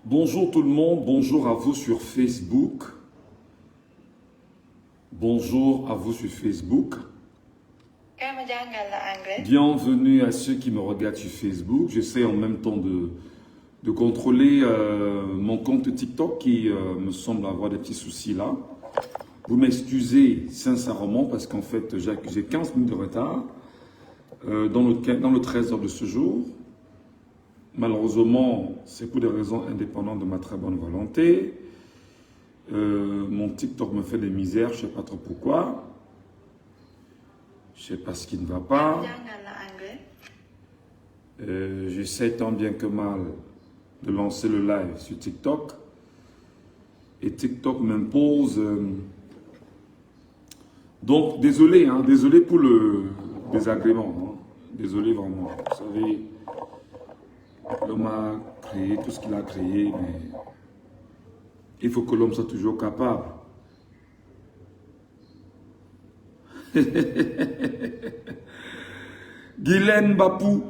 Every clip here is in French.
Bonjour tout le monde, bonjour à vous sur Facebook. Bonjour à vous sur Facebook. Bienvenue à ceux qui me regardent sur Facebook. J'essaie en même temps de contrôler mon compte TikTok qui me semble avoir des petits soucis là. Vous m'excusez sincèrement parce qu'en fait j'ai 15 minutes de retard dans le 13 heures de ce jour. Malheureusement, c'est pour des raisons indépendantes de ma très bonne volonté. Mon TikTok me fait des misères, je ne sais pas trop pourquoi. Je ne sais pas ce qui ne va pas. J'essaie tant bien que mal de lancer le live sur TikTok. Et TikTok m'impose. Donc, désolé, hein, désolé pour le désagrément. Hein. Désolé vraiment. Vous savez, l'homme a créé tout ce qu'il a créé, mais il faut que l'homme soit toujours capable. Guylaine Bapou.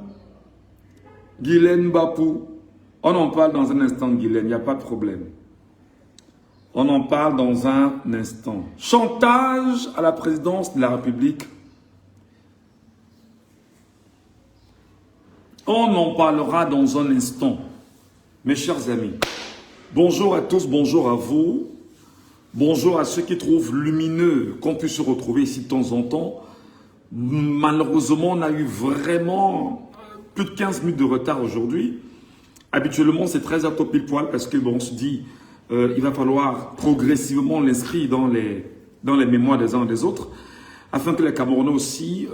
Guylaine Bapou. On en parle dans un instant, Guylaine, il n'y a pas de problème. On en parle dans un instant. Chantage à la présidence de la République. On en parlera dans un instant. Mes chers amis, bonjour à tous, bonjour à vous. Bonjour à ceux qui trouvent lumineux qu'on puisse se retrouver ici de temps en temps. Malheureusement, on a eu vraiment plus de 15 minutes de retard aujourd'hui. Habituellement, c'est très à top pile poil parce que bon, on se dit il va falloir progressivement l'inscrire dans les mémoires des uns et des autres afin que les Camerounais aussi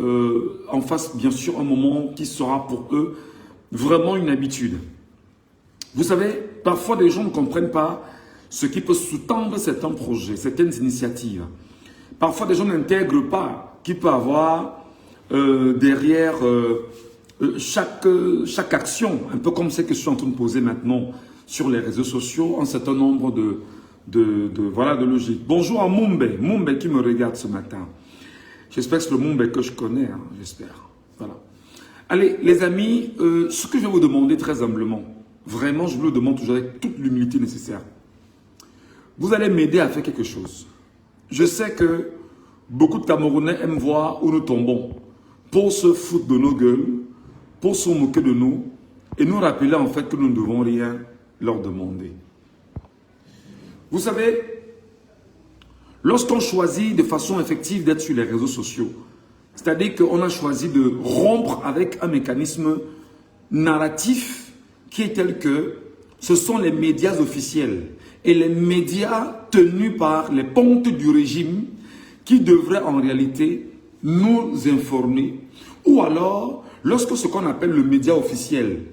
en fassent bien sûr un moment qui sera pour eux vraiment une habitude. Vous savez, parfois des gens ne comprennent pas ce qui peut sous-tendre certains projets, certaines initiatives. Parfois des gens n'intègrent pas qu'il peut avoir derrière chaque action, un peu comme ce que je suis en train de poser maintenant sur les réseaux sociaux, un certain nombre de logiques. Bonjour à Mumbe, Mumbe qui me regarde ce matin. J'espère que c'est le Mumbe que je connais, hein, j'espère. Voilà. Allez, les amis, ce que je vais vous demander très humblement, vraiment, je vous le demande toujours avec toute l'humilité nécessaire. Vous allez m'aider à faire quelque chose. Je sais que beaucoup de Camerounais aiment voir où nous tombons pour se foutre de nos gueules, pour se moquer de nous et nous rappeler en fait que nous ne devons rien leur demander. Vous savez, lorsqu'on choisit de façon effective d'être sur les réseaux sociaux, c'est-à-dire qu'on a choisi de rompre avec un mécanisme narratif qui est tel que ce sont les médias officiels et les médias tenus par les pontes du régime qui devraient en réalité nous informer. Ou alors, lorsque ce qu'on appelle le média officiel,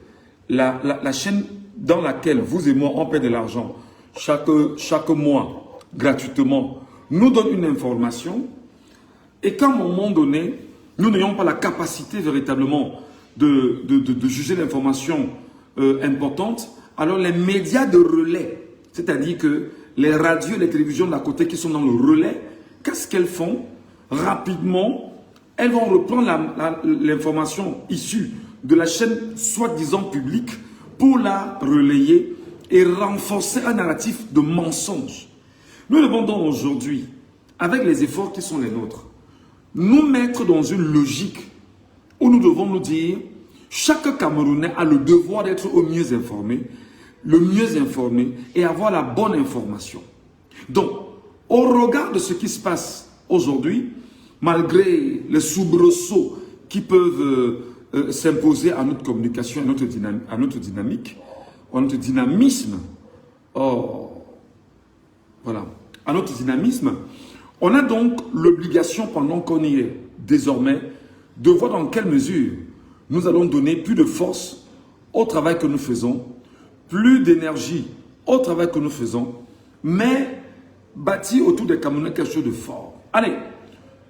la chaîne dans laquelle vous et moi on paie de l'argent chaque mois gratuitement, nous donne une information et qu'à un moment donné, nous n'ayons pas la capacité véritablement de juger l'information importante, alors les médias de relais, c'est-à-dire que les radios et les télévisions d'à côté qui sont dans le relais, qu'est-ce qu'elles font? Rapidement, elles vont reprendre l'information issue de la chaîne soi-disant publique pour la relayer et renforcer un narratif de mensonge. Nous devons donc aujourd'hui, avec les efforts qui sont les nôtres, nous mettre dans une logique où nous devons nous dire chaque Camerounais a le devoir d'être au mieux informé, et avoir la bonne information. Donc, au regard de ce qui se passe aujourd'hui, malgré les soubresauts qui peuvent s'imposer à notre communication, à notre dynamique, à notre dynamisme, à notre dynamisme, on a donc l'obligation, pendant qu'on y est désormais, de voir dans quelle mesure nous allons donner plus de force au travail que nous faisons, plus d'énergie au travail que nous faisons, mais bâtir autour des Camerounais quelque chose de fort. Allez,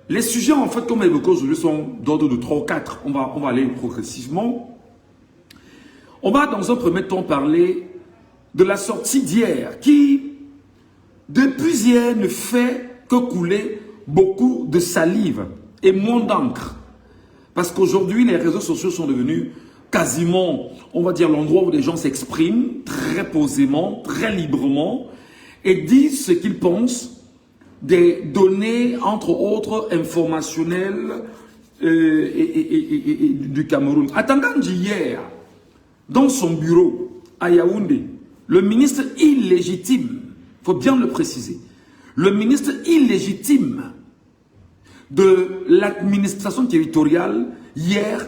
les sujets en fait qu'on m'a évoqués aujourd'hui sont d'ordre de 3 ou 4. On va aller progressivement. On va dans un premier temps parler de la sortie d'hier qui, depuis hier, ne fait que couler beaucoup de salive et moins d'encre. Parce qu'aujourd'hui, les réseaux sociaux sont devenus quasiment, on va dire, l'endroit où les gens s'expriment très posément, très librement, et disent ce qu'ils pensent des données, entre autres, informationnelles et du Cameroun. Atangandji, hier, dans son bureau à Yaoundé, le ministre illégitime, il faut bien le préciser, le ministre illégitime de l'administration territoriale, hier,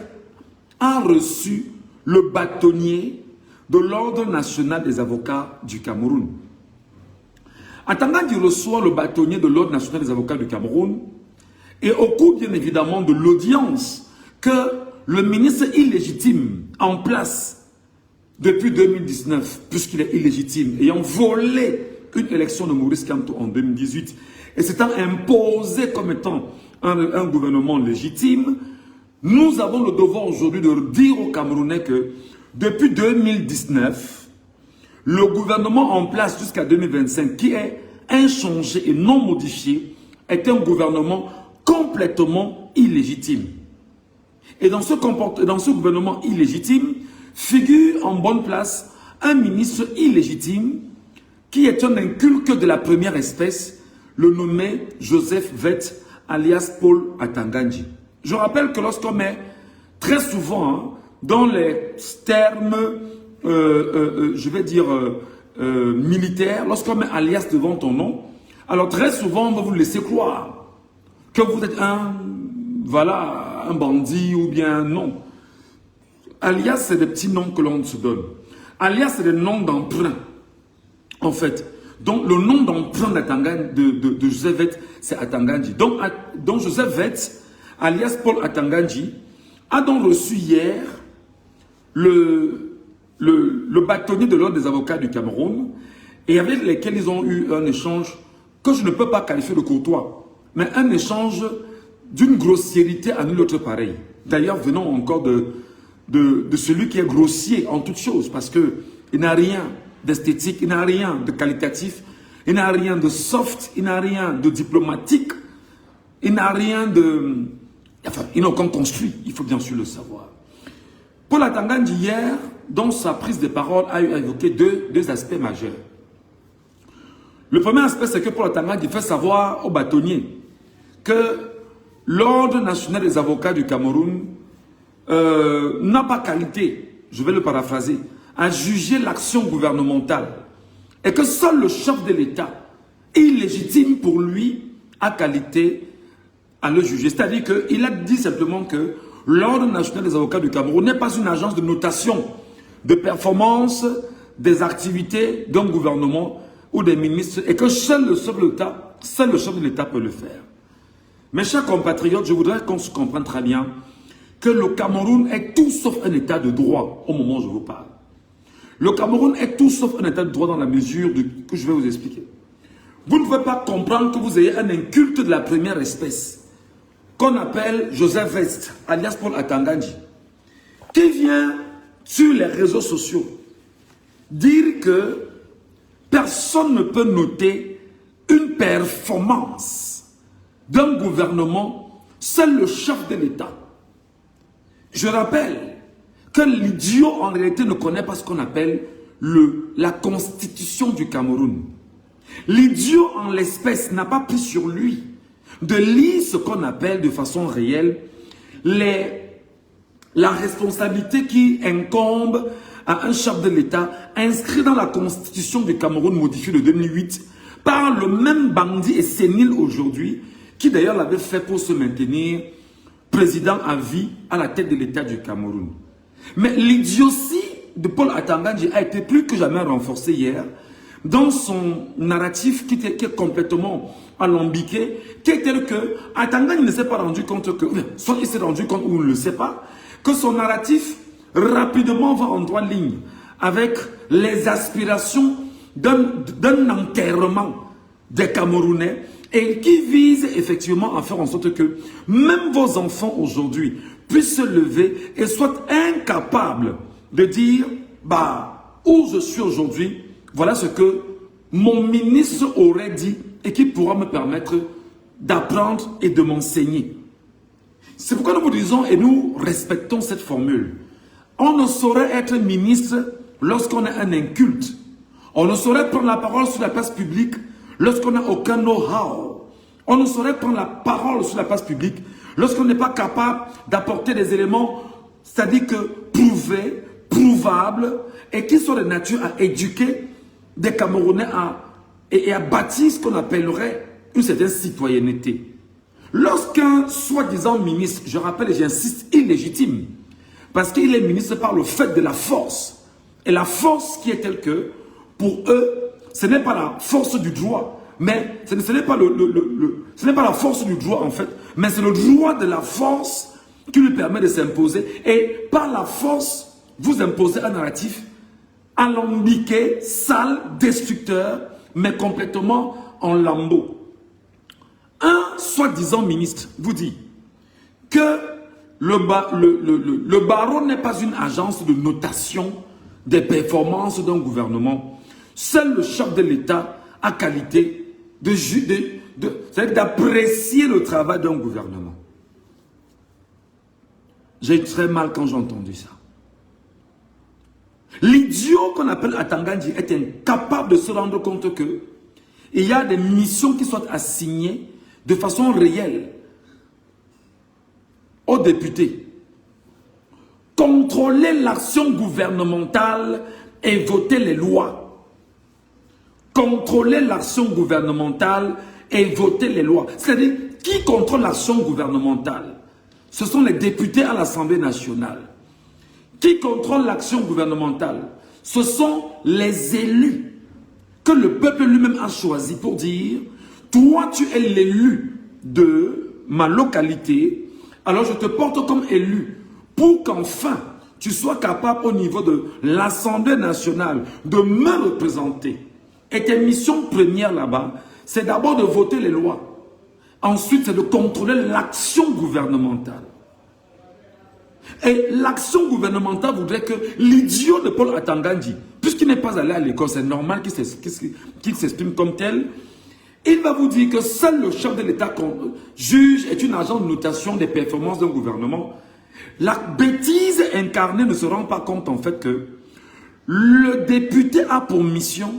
a reçu le bâtonnier de l'Ordre national des avocats du Cameroun. Atangandji reçoit le bâtonnier de l'Ordre national des avocats du Cameroun et au cours, bien évidemment, de l'audience que le ministre illégitime en place depuis 2019, puisqu'il est illégitime, ayant volé une élection de Maurice Kamto en 2018 et s'étant imposé comme étant un gouvernement légitime, nous avons le devoir aujourd'hui de dire aux Camerounais que depuis 2019, le gouvernement en place jusqu'à 2025, qui est inchangé et non modifié, est un gouvernement complètement illégitime. Et dans ce gouvernement illégitime, figure en bonne place un ministre illégitime qui est un inculque de la première espèce, le nommé Joseph Vett, alias Paul Atangandji. Je rappelle que lorsqu'on met très souvent dans les termes, je vais dire, militaires, lorsqu'on met alias devant ton nom, alors très souvent on va vous laisser croire que vous êtes un bandit ou bien non. Alias, c'est des petits noms que l'on se donne. Alias, c'est des noms d'emprunt, en fait. Donc, le nom d'emprunt de Joseph Vett, c'est Atangandji. Donc, Joseph Vett, alias Paul Atangandji, a donc reçu hier le bâtonnier de l'Ordre des avocats du Cameroun et avec lesquels ils ont eu un échange que je ne peux pas qualifier de courtois, mais un échange d'une grossièreté à nul autre pareil. D'ailleurs, venons encore de celui qui est grossier en toutes choses, parce qu'il n'a rien d'esthétique, il n'a rien de qualitatif, il n'a rien de soft, il n'a rien de diplomatique, il n'a rien de... Enfin, il n'a aucun construit, il faut bien sûr le savoir. Paul Atangandji, hier, dans sa prise de parole, a évoqué deux aspects majeurs. Le premier aspect, c'est que Paul Atangandji fait savoir aux bâtonniers que l'Ordre national des avocats du Cameroun n'a pas qualité, je vais le paraphraser, à juger l'action gouvernementale et que seul le chef de l'État, illégitime pour lui, a qualité à le juger. C'est-à-dire qu'il a dit simplement que l'Ordre national des avocats du Cameroun n'est pas une agence de notation de performance des activités d'un gouvernement ou des ministres et que seul le chef de l'État peut le faire. Mes chers compatriotes, je voudrais qu'on se comprenne très bien que le Cameroun est tout sauf un état de droit au moment où je vous parle. Le Cameroun est tout sauf un état de droit dans la mesure que je vais vous expliquer. Vous ne pouvez pas comprendre que vous ayez un inculte de la première espèce qu'on appelle Joseph Vett, alias Paul Atangandji, qui vient sur les réseaux sociaux dire que personne ne peut noter une performance d'un gouvernement, seul le chef de l'État. Je rappelle que l'idiot en réalité ne connaît pas ce qu'on appelle la constitution du Cameroun. L'idiot en l'espèce n'a pas pris sur lui de lire ce qu'on appelle de façon réelle la responsabilité qui incombe à un chef de l'État inscrit dans la constitution du Cameroun modifiée de 2008 par le même bandit et sénile aujourd'hui qui d'ailleurs l'avait fait pour se maintenir président à vie à la tête de l'État du Cameroun. Mais l'idiotie de Paul Atangandji a été plus que jamais renforcée hier dans son narratif qui est complètement alambiqué, qui est tel que Atangandji ne s'est pas rendu compte que, soit il s'est rendu compte ou il ne le sait pas, que son narratif rapidement va en droite ligne avec les aspirations d'un enterrement des Camerounais et qui vise effectivement à faire en sorte que même vos enfants aujourd'hui puissent se lever et soient incapables de dire bah, où je suis aujourd'hui, voilà ce que mon ministre aurait dit et qui pourra me permettre d'apprendre et de m'enseigner. C'est pourquoi nous vous disons et nous respectons cette formule. On ne saurait être ministre lorsqu'on est un inculte. On ne saurait prendre la parole sur la place publique lorsqu'on n'a aucun know-how. On ne saurait prendre la parole sur la place publique lorsqu'on n'est pas capable d'apporter des éléments, c'est-à-dire que prouvés, prouvables, et qui sont de nature à éduquer des Camerounais et à bâtir ce qu'on appellerait une certaine citoyenneté. Lorsqu'un soi-disant ministre, je rappelle et j'insiste, illégitime, parce qu'il est ministre par le fait de la force, et la force qui est telle que, pour eux, ce n'est pas la force du droit, mais ce n'est pas, ce n'est pas la force du droit en fait, mais c'est le droit de la force qui lui permet de s'imposer, et par la force, vous imposez un narratif alambiqué, sale, destructeur, mais complètement en lambeaux. Un soi-disant ministre vous dit que le barreau n'est pas une agence de notation des performances d'un gouvernement. Seul le chef de l'État a qualité d'apprécier le travail d'un gouvernement. J'ai eu très mal quand j'ai entendu ça. L'idiot qu'on appelle Atangandji est incapable de se rendre compte que il y a des missions qui sont assignées de façon réelle aux députés. Contrôler l'action gouvernementale et voter les lois. Contrôler l'action gouvernementale et voter les lois. C'est-à-dire, qui contrôle l'action gouvernementale? Ce sont les députés à l'Assemblée nationale. Qui contrôle l'action gouvernementale? Ce sont les élus que le peuple lui-même a choisi pour dire « Toi, tu es l'élu de ma localité, alors je te porte comme élu pour qu'enfin tu sois capable au niveau de l'Assemblée nationale de me représenter. » Et tes missions premières là-bas, c'est d'abord de voter les lois. Ensuite, c'est de contrôler l'action gouvernementale. Et l'action gouvernementale voudrait que l'idiot de Paul Atangandji, puisqu'il n'est pas allé à l'école, c'est normal qu'il s'exprime comme tel, il va vous dire que seul le chef de l'État juge est une agence de notation des performances d'un gouvernement. La bêtise incarnée ne se rend pas compte en fait que le député a pour mission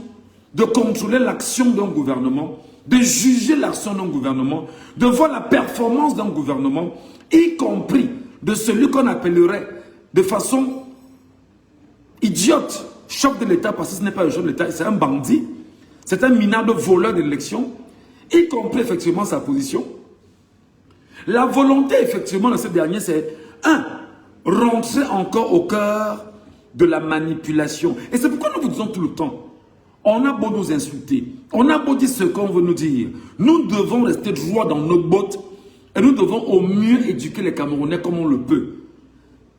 de contrôler l'action d'un gouvernement, de juger l'action d'un gouvernement, de voir la performance d'un gouvernement, y compris de celui qu'on appellerait de façon idiote chef de l'État, parce que ce n'est pas le chef de l'État, c'est un bandit, c'est un minable voleur d'élection, y compris effectivement sa position. La volonté effectivement de ce dernier, c'est rentrer encore au cœur de la manipulation. Et c'est pourquoi nous vous disons tout le temps, on a beau nous insulter, on a beau dire ce qu'on veut nous dire, nous devons rester droit dans notre botte et nous devons au mieux éduquer les Camerounais comme on le peut.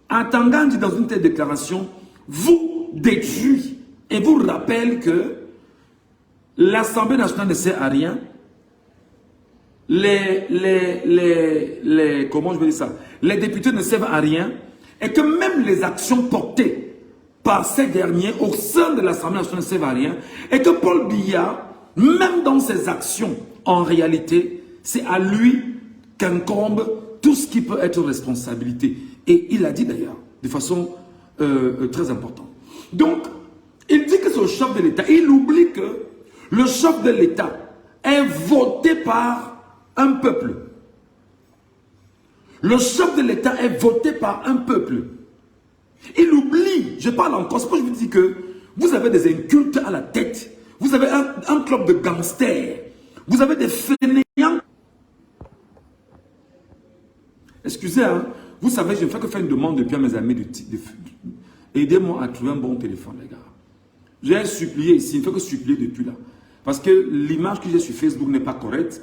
Atangandji, dans une telle déclaration, vous détruit et vous rappelle que l'Assemblée nationale ne sert à rien, comment je vais dire ça, les députés ne servent à rien, et que même les actions portées par ces derniers au sein de l'Assemblée nationale ne servent à rien, et que Paul Biya, même dans ses actions, en réalité, c'est à lui qu'incombe tout ce qui peut être responsabilité. Et il a dit d'ailleurs, de façon très importante. Donc, il dit que c'est le chef de l'État. Il oublie que le chef de l'État est voté par un peuple. Le chef de l'État est voté par un peuple. Il oublie, je parle encore, c'est pour ça que je vous dis que vous avez des incultes à la tête, vous avez un club de gangsters, vous avez des fainéants. Excusez, hein, vous savez, je ne fais que faire une demande depuis à mes amis aidez-moi à trouver un bon téléphone, les gars. J'ai supplié ici, il ne fait que supplier depuis là. Parce que l'image que j'ai sur Facebook n'est pas correcte,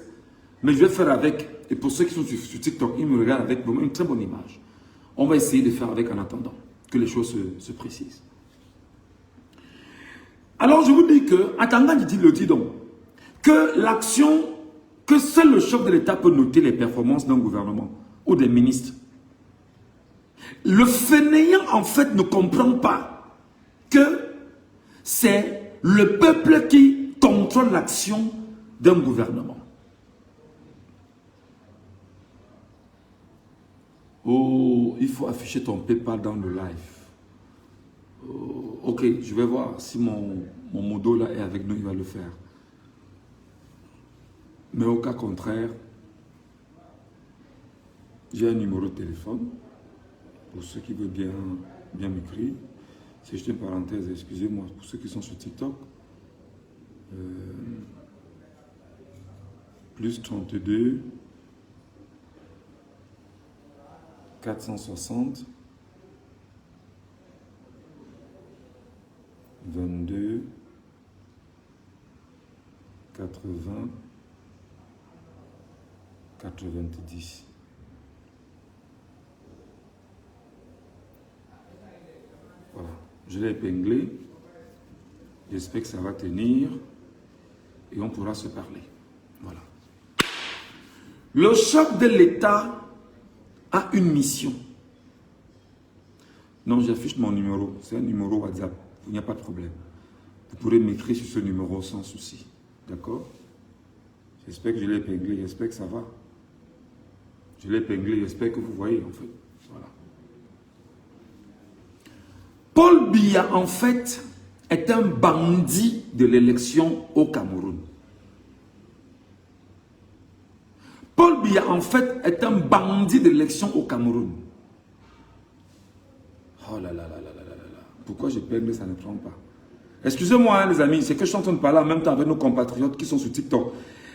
mais je vais faire avec, et pour ceux qui sont sur TikTok, ils me regardent avec une très bonne image. On va essayer de faire avec en attendant que les choses se précisent. Alors je vous dis que, Atangandji le dit donc, que l'action, que seul le chef de l'État peut noter les performances d'un gouvernement ou des ministres. Le fainéant en fait ne comprend pas que c'est le peuple qui contrôle l'action d'un gouvernement. Oh, il faut afficher ton PayPal dans le live. Ok, je vais voir si mon modo là est avec nous, il va le faire. Mais au cas contraire, j'ai un numéro de téléphone pour ceux qui veulent bien m'écrire. C'est juste une parenthèse, excusez-moi, pour ceux qui sont sur TikTok. Plus 32 460 22 80 90. Voilà, je l'ai épinglé. J'espère que ça va tenir et on pourra se parler. Voilà. Le chef de l'État a une mission. Non, j'affiche mon numéro. C'est un numéro WhatsApp. Il n'y a pas de problème. Vous pourrez m'écrire sur ce numéro sans souci. D'accord? J'espère que je l'ai épinglé. J'espère que ça va. Je l'ai épinglé. J'espère que vous voyez, en fait. Voilà. Paul Biya, en fait, est un bandit de l'élection au Cameroun. Paul Biya, en fait, est un bandit de l'élection au Cameroun. Oh là là là là là là là. Pourquoi je perds, mais ça ne prend pas. Excusez-moi, hein, les amis, c'est que je suis en train de parler en même temps avec nos compatriotes qui sont sur TikTok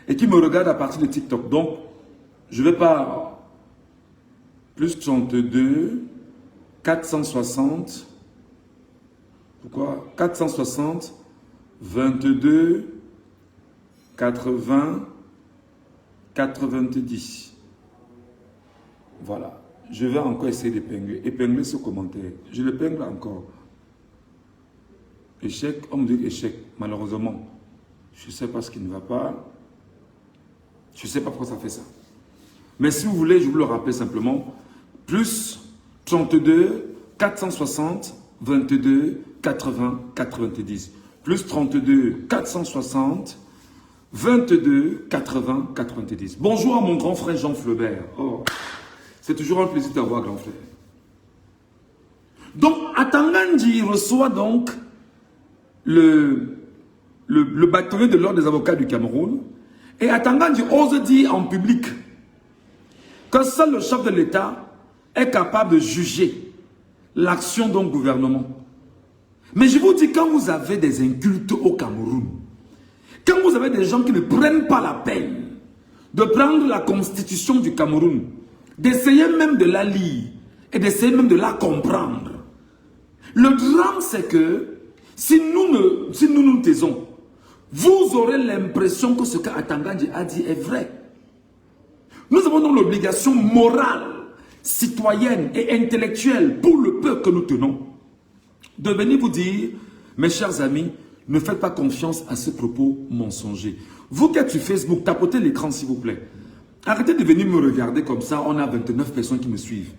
et qui me regardent à partir de TikTok. Donc, je ne vais pas... Plus 32, 460... Pourquoi 460, 22, 80, 90. Voilà. Je vais encore essayer d'épingler. Épingler ce commentaire. Je l'épingle encore. Échec, on me dit échec. Malheureusement, je ne sais pas ce qui ne va pas. Je ne sais pas pourquoi ça fait ça. Mais si vous voulez, je vous le rappelle simplement. Plus 32, 460, 22, 80, 90. Plus 32, 460, 22, 80, 90. Bonjour à mon grand frère Jean Fleubert. Oh, c'est toujours un plaisir de t'avoir, grand frère. Donc, Atangandji reçoit donc le bâtonnier de l'ordre des avocats du Cameroun. Et Atangandji ose dire en public que seul le chef de l'État est capable de juger l'action d'un gouvernement. Mais je vous dis, quand vous avez des incultes au Cameroun, quand vous avez des gens qui ne prennent pas la peine de prendre la constitution du Cameroun, d'essayer même de la lire et d'essayer même de la comprendre, le drame c'est que si nous nous taisons, vous aurez l'impression que ce qu'Atangandji a dit est vrai. Nous avons donc l'obligation morale, citoyenne et intellectuelle pour le peuple que nous tenons de venir vous dire, mes chers amis, ne faites pas confiance à ces propos mensongers. Vous qui êtes sur Facebook, tapotez l'écran s'il vous plaît. Arrêtez de venir me regarder comme ça, on a 29 personnes qui me suivent.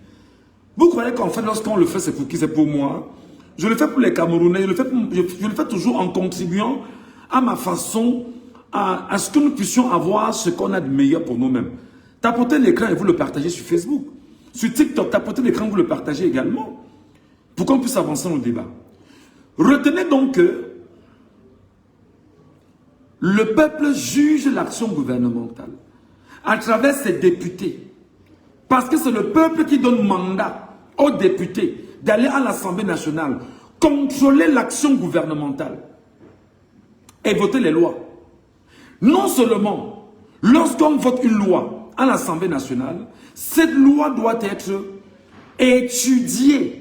Vous croyez qu'en fait, lorsqu'on le fait, c'est pour qui? C'est pour moi? Je le fais pour les Camerounais, je le fais toujours en contribuant à ma façon, à ce que nous puissions avoir ce qu'on a de meilleur pour nous-mêmes. Tapotez l'écran et vous le partagez sur Facebook. Sur TikTok, tapotez l'écran et vous le partagez également. Pour qu'on puisse avancer dans le débat. Retenez donc que le peuple juge l'action gouvernementale à travers ses députés. Parce que c'est le peuple qui donne mandat aux députés d'aller à l'Assemblée nationale, contrôler l'action gouvernementale et voter les lois. Non seulement, lorsqu'on vote une loi à l'Assemblée nationale, cette loi doit être étudiée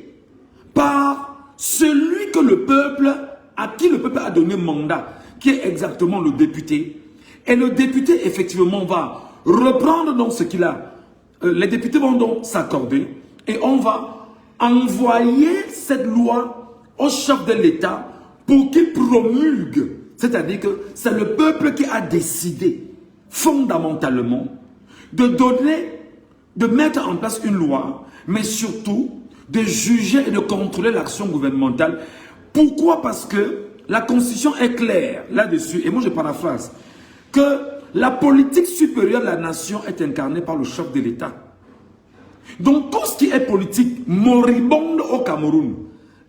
par celui que le peuple, à qui le peuple a donné mandat, qui est exactement le député. Et le député, effectivement, va reprendre donc ce qu'il a. Les députés vont donc s'accorder et on va envoyer cette loi au chef de l'État pour qu'il promulgue. C'est-à-dire que c'est le peuple qui a décidé fondamentalement de donner, de mettre en place une loi, mais surtout de juger et de contrôler l'action gouvernementale. Pourquoi? Parce que la Constitution est claire là-dessus, et moi je paraphrase, que la politique supérieure de la nation est incarnée par le chef de l'État. Donc tout ce qui est politique moribonde au Cameroun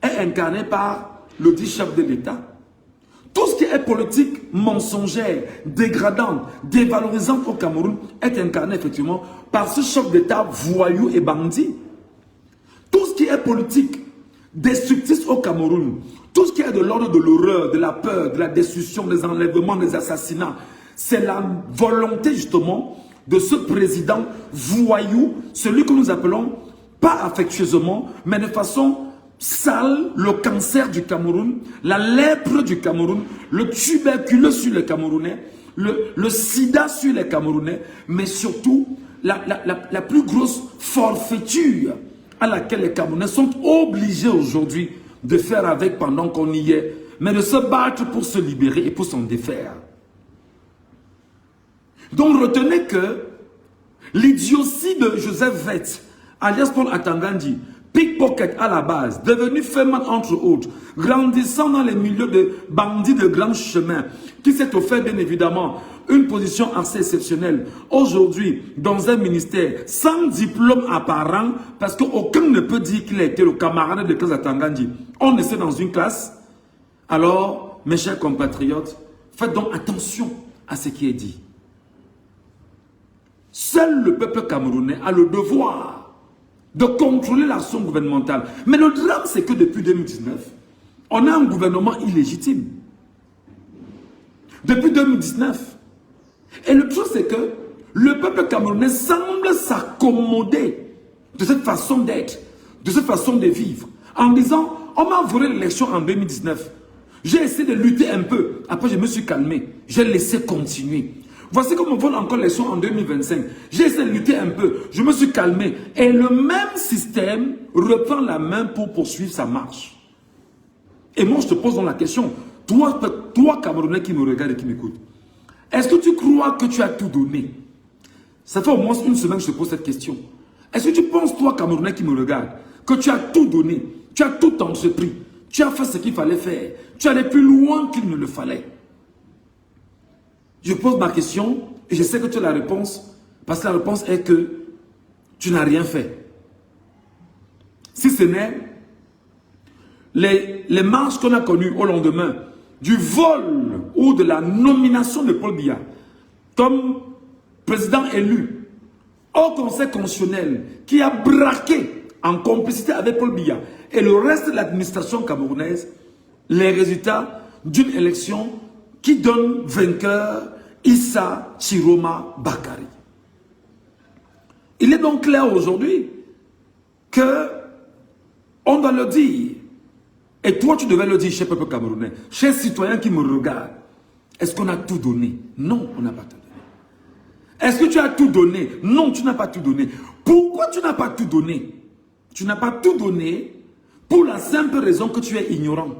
est incarné par le dit chef de l'État. Tout ce qui est politique mensongère, dégradante, dévalorisante au Cameroun est incarné effectivement par ce chef d'État voyou et bandit. Tout ce qui est politique destructrice au Cameroun, tout ce qui est de l'ordre de l'horreur, de la peur, de la destruction, des enlèvements, des assassinats, c'est la volonté justement de ce président voyou, celui que nous appelons, pas affectueusement, mais de façon sale, le cancer du Cameroun, la lèpre du Cameroun, le tuberculeux sur les Camerounais, le sida sur les Camerounais, mais surtout la plus grosse forfaiture à laquelle les Camerounais sont obligés aujourd'hui de faire avec pendant qu'on y est, mais de se battre pour se libérer et pour s'en défaire. Donc retenez que l'idiotie de Joseph Vett, alias Paul Atangandi, pickpocket à la base, devenu Feynman entre autres, grandissant dans les milieux de bandits de grands chemins, qui s'est offert bien évidemment une position assez exceptionnelle, aujourd'hui dans un ministère sans diplôme apparent, parce qu'aucun ne peut dire qu'il a été le camarade de classe Atangandi. On essaie dans une classe, alors mes chers compatriotes, faites donc attention à ce qui est dit. Seul le peuple camerounais a le devoir de contrôler l'action gouvernementale. Mais le drame, c'est que depuis 2019, on a un gouvernement illégitime. Depuis 2019. Et le truc, c'est que le peuple camerounais semble s'accommoder de cette façon d'être, de cette façon de vivre, en disant, on m'a volé l'élection en 2019. J'ai essayé de lutter un peu. Après, je me suis calmé. J'ai laissé continuer. Voici comment on vole encore l'élection en 2025. J'ai essayé de lutter un peu. Je me suis calmé. Et le même système reprend la main pour poursuivre sa marche. Et moi, je te pose donc la question. Toi Camerounais qui me regarde et qui m'écoute. Est-ce que tu crois que tu as tout donné? Ça fait au moins une semaine que je te pose cette question. Est-ce que tu penses, toi Camerounais qui me regarde, que tu as tout donné? Tu as tout entrepris? Tu as fait ce qu'il fallait faire? Tu es allé plus loin qu'il ne le fallait? Je pose ma question et je sais que tu as la réponse, parce que la réponse est que tu n'as rien fait. Si ce n'est les marches qu'on a connues au lendemain du vol ou de la nomination de Paul Biya comme président élu au Conseil constitutionnel, qui a braqué en complicité avec Paul Biya et le reste de l'administration camerounaise les résultats d'une élection qui donne vainqueur Issa Chiroma Bakari. Il est donc clair aujourd'hui que on doit le dire. Et toi, tu devais le dire, cher peuple camerounais, chers citoyens qui me regardent. Est-ce qu'on a tout donné? Non, on n'a pas tout donné. Est-ce que tu as tout donné? Non, tu n'as pas tout donné. Pourquoi tu n'as pas tout donné? Tu n'as pas tout donné pour la simple raison que tu es ignorant.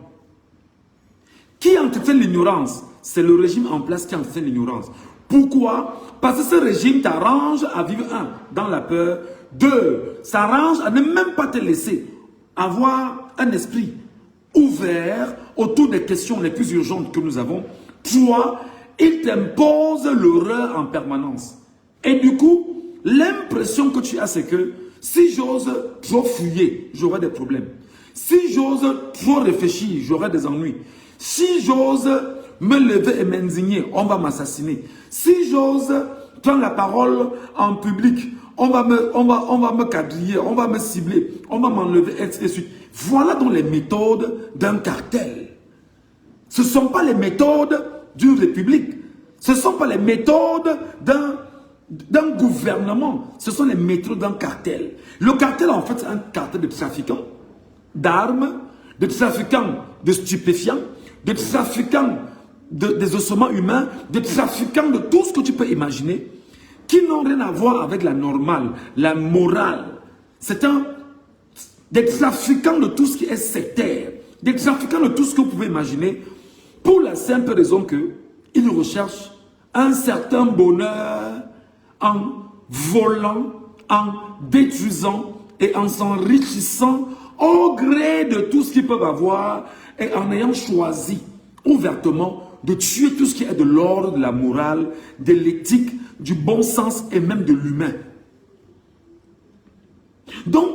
Qui entretient l'ignorance? C'est le régime en place qui entretient l'ignorance. Pourquoi? Parce que ce régime t'arrange à vivre, un, dans la peur, deux, s'arrange à ne même pas te laisser avoir un esprit ouvert autour des questions les plus urgentes que nous avons. Trois, il t'impose l'horreur en permanence. Et du coup, l'impression que tu as, c'est que si j'ose trop fouiller, j'aurai des problèmes. Si j'ose trop réfléchir, j'aurai des ennuis. Si j'ose me lever et m'indigner, on va m'assassiner. Si j'ose prendre la parole en public, on va me quadriller, on va me cibler, on va m'enlever, etc. Voilà donc les méthodes d'un cartel. Ce ne sont pas les méthodes d'une république. Ce ne sont pas les méthodes d'un gouvernement. Ce sont les méthodes d'un cartel. Le cartel, en fait, c'est un cartel de trafiquants d'armes, de trafiquants de stupéfiants, de trafiquants des ossements humains, de trafiquants de tout ce que tu peux imaginer, qui n'ont rien à voir avec la normale, la morale. C'est des trafiquants de tout ce qui est sectaire, des trafiquants de tout ce que vous pouvez imaginer, pour la simple raison qu'ils recherchent un certain bonheur en volant, en détruisant et en s'enrichissant au gré de tout ce qu'ils peuvent avoir et en ayant choisi ouvertement de tuer tout ce qui est de l'ordre, de la morale, de l'éthique, du bon sens et même de l'humain. Donc,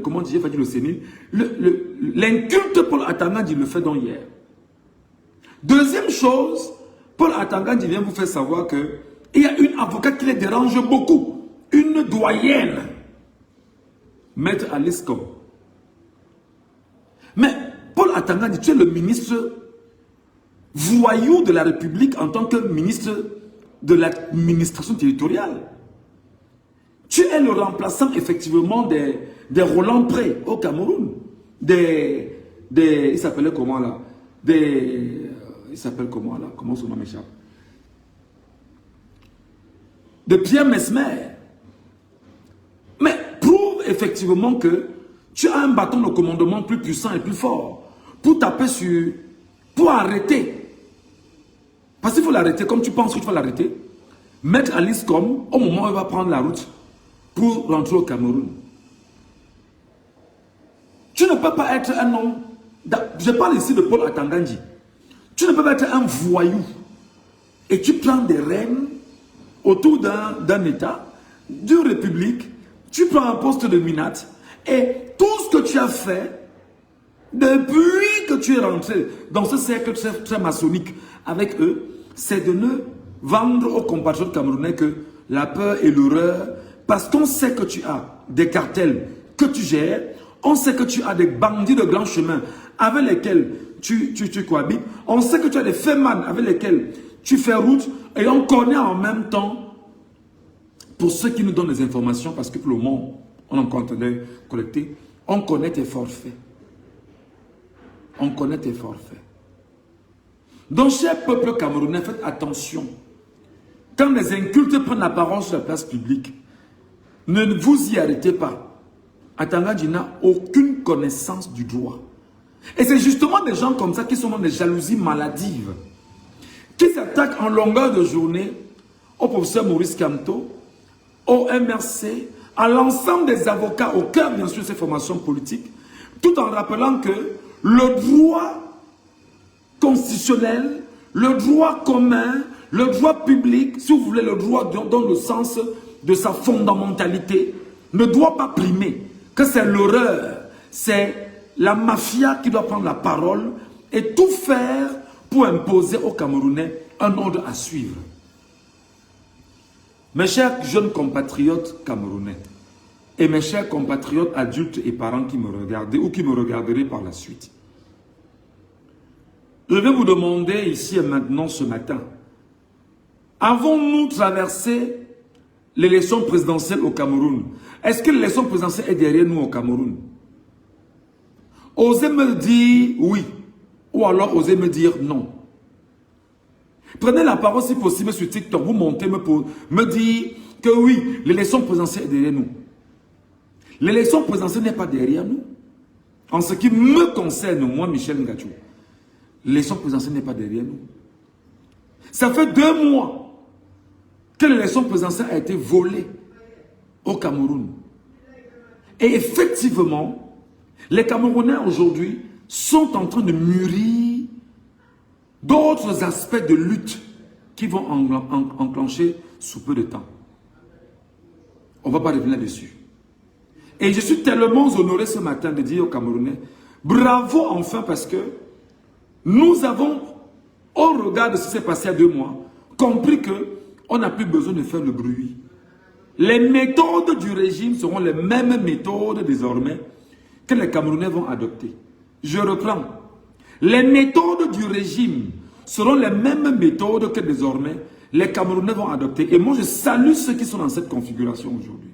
comment dire, le sénile, l'inculte Paul Atangandi le fait donc hier. Deuxième chose, Paul Atangandi vient vous faire savoir que il y a une avocate qui les dérange beaucoup, une doyenne, Maître Alice Com. Mais Paul Atangandi, tu es le ministre voyou de la République en tant que ministre de l'administration territoriale. Tu es le remplaçant effectivement des Roland Pré au Cameroun. Il s'appelait comment là? Il s'appelle comment là? Comment son nom m'échappe? De Pierre Mesmer. Mais prouve effectivement que tu as un bâton de commandement plus puissant et plus fort pour taper sur... pour arrêter. Parce qu'il faut l'arrêter comme tu penses que tu vas l'arrêter. Mettre Alice comme au moment où elle va prendre la route pour rentrer au Cameroun. Tu ne peux pas être un homme... Je parle ici de Paul Atangandi. Tu ne peux pas être un voyou et tu prends des rênes autour d'un État, d'une république, tu prends un poste de Minat et tout ce que tu as fait depuis que tu es rentré dans ce cercle très maçonnique avec eux, c'est de ne vendre aux compatriotes camerounais que la peur et l'horreur, parce qu'on sait que tu as des cartels que tu gères, on sait que tu as des bandits de grand chemin avec lesquels tu cohabites, on sait que tu as des fémans avec lesquels tu fais route, et on connaît en même temps, pour ceux qui nous donnent des informations, parce que pour le moment, on est encore en train de collecter, on connaît tes forfaits. On connaît tes forfaits. Donc, cher peuple camerounais, faites attention. Quand les incultes prennent la parole sur la place publique, ne vous y arrêtez pas. Atangandi n'a aucune connaissance du droit. Et c'est justement des gens comme ça qui sont dans des jalousies maladives, qui s'attaquent en longueur de journée au professeur Maurice Kamto, au MRC, à l'ensemble des avocats, au cœur bien sûr de ces formations politiques, tout en rappelant que le droit constitutionnel, le droit commun, le droit public, si vous voulez le droit dans le sens de sa fondamentalité, ne doit pas primer, que c'est l'horreur, c'est la mafia qui doit prendre la parole et tout faire pour imposer aux Camerounais un ordre à suivre. Mes chers jeunes compatriotes camerounais et mes chers compatriotes adultes et parents qui me regardent ou qui me regarderaient par la suite, je vais vous demander ici et maintenant ce matin, avons-nous traversé l'élection présidentielle au Cameroun? Est-ce que l'élection présidentielle est derrière nous au Cameroun? Osez me dire oui, ou alors osez me dire non. Prenez la parole si possible sur TikTok, vous montez, me dire que oui, l'élection présidentielle est derrière nous. L'élection présidentielle n'est pas derrière nous. En ce qui me concerne, moi, Michel Ngachou, l'élection présidentielle n'est pas derrière nous. Ça fait 2 mois que l'élection présidentielle a été volée au Cameroun. Et effectivement, les Camerounais aujourd'hui sont en train de mûrir d'autres aspects de lutte qui vont enclencher sous peu de temps. On ne va pas revenir là-dessus. Et je suis tellement honoré ce matin de dire aux Camerounais, bravo enfin parce que nous avons, au regard de ce qui s'est passé il y a 2 mois, compris qu'on n'a plus besoin de faire le bruit. Les méthodes du régime seront les mêmes méthodes désormais que les Camerounais vont adopter. Je reprends. Les méthodes du régime seront les mêmes méthodes que désormais les Camerounais vont adopter. Et moi, je salue ceux qui sont dans cette configuration aujourd'hui.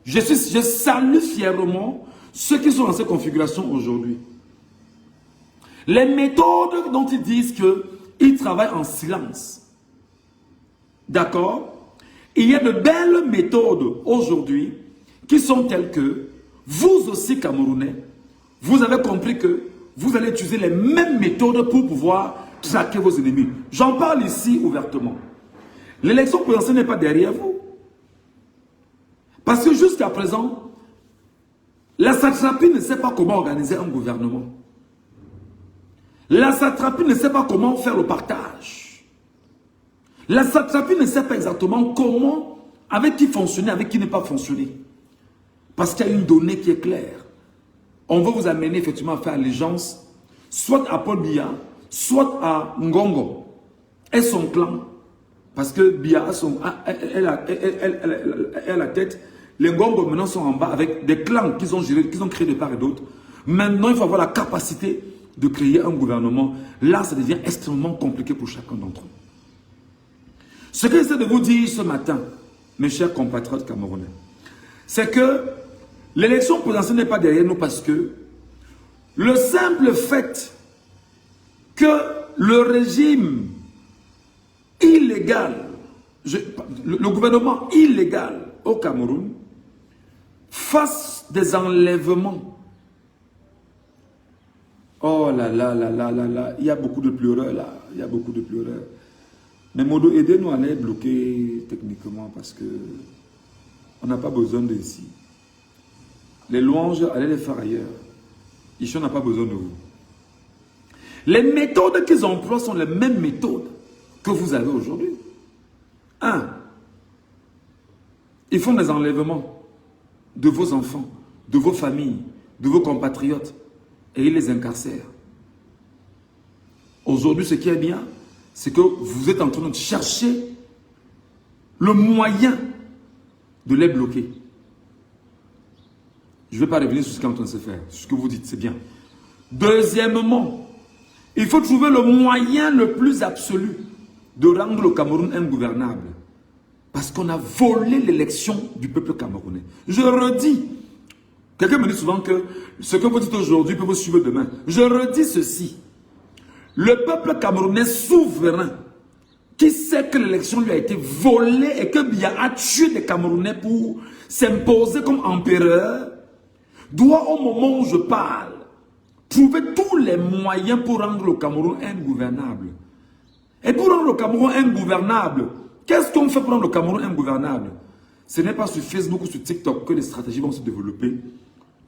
Je salue fièrement ceux qui sont dans cette configuration aujourd'hui. Les méthodes dont ils disent qu'ils travaillent en silence. D'accord? Il y a de belles méthodes aujourd'hui qui sont telles que vous aussi, Camerounais, vous avez compris que vous allez utiliser les mêmes méthodes pour pouvoir traquer vos ennemis. J'en parle ici ouvertement. L'élection présidentielle n'est pas derrière vous. Parce que jusqu'à présent, la satrapie ne sait pas comment organiser un gouvernement. La satrapie ne sait pas comment faire le partage. La satrapie ne sait pas exactement comment avec qui fonctionner, avec qui ne pas fonctionner. Parce qu'il y a une donnée qui est claire. On va vous amener effectivement à faire allégeance, soit à Paul Biya, soit à Ngongo et son clan. Parce que Biya est à la tête, les Ngongo maintenant sont en bas avec des clans qu'ils ont gérés, qu'ils ont créés de part et d'autre. Maintenant, il faut avoir la capacité de créer un gouvernement. Là, ça devient extrêmement compliqué pour chacun d'entre eux. Ce que j'essaie de vous dire ce matin, mes chers compatriotes camerounais, c'est que l'élection présidentielle n'est pas derrière nous parce que le simple fait que le régime illégal, le gouvernement illégal au Cameroun fasse des enlèvements. Oh là là là là là là, il y a beaucoup de pleureurs là, il y a beaucoup de pleureurs. Mais Modo, aidez-nous à les bloquer techniquement parce que on n'a pas besoin de ici. Les louanges, allez les faire ailleurs. Ici, on n'a pas besoin de vous. Les méthodes qu'ils emploient sont les mêmes méthodes que vous avez aujourd'hui. Ils font des enlèvements de vos enfants, de vos familles, de vos compatriotes et ils les incarcèrent. Aujourd'hui, ce qui est bien, c'est que vous êtes en train de chercher le moyen de les bloquer. Je ne vais pas revenir sur ce qui est en train de se faire. Ce que vous dites, c'est bien. Deuxièmement, il faut trouver le moyen le plus absolu de rendre le Cameroun ingouvernable. Parce qu'on a volé l'élection du peuple camerounais. Je redis, quelqu'un me dit souvent que ce que vous dites aujourd'hui peut vous suivre demain. Je redis ceci. Le peuple camerounais souverain, qui sait que l'élection lui a été volée et que Biya a tué les Camerounais pour s'imposer comme empereur, doit au moment où je parle, trouver tous les moyens pour rendre le Cameroun ingouvernable. Et pour rendre le Cameroun ingouvernable, qu'est-ce qu'on fait pour rendre le Cameroun ingouvernable? Ce n'est pas sur Facebook ou sur TikTok que les stratégies vont se développer.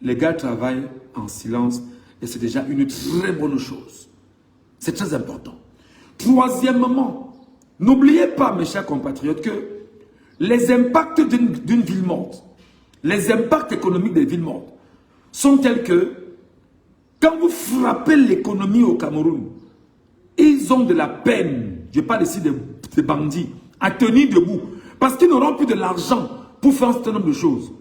Les gars travaillent en silence et c'est déjà une très bonne chose. C'est très important. Troisièmement, n'oubliez pas, mes chers compatriotes, que les impacts d'une ville morte, les impacts économiques des villes mortes, sont tels que, quand vous frappez l'économie au Cameroun, ils ont de la peine, je parle ici des bandits, à tenir debout, parce qu'ils n'auront plus de l'argent pour faire un certain nombre de choses.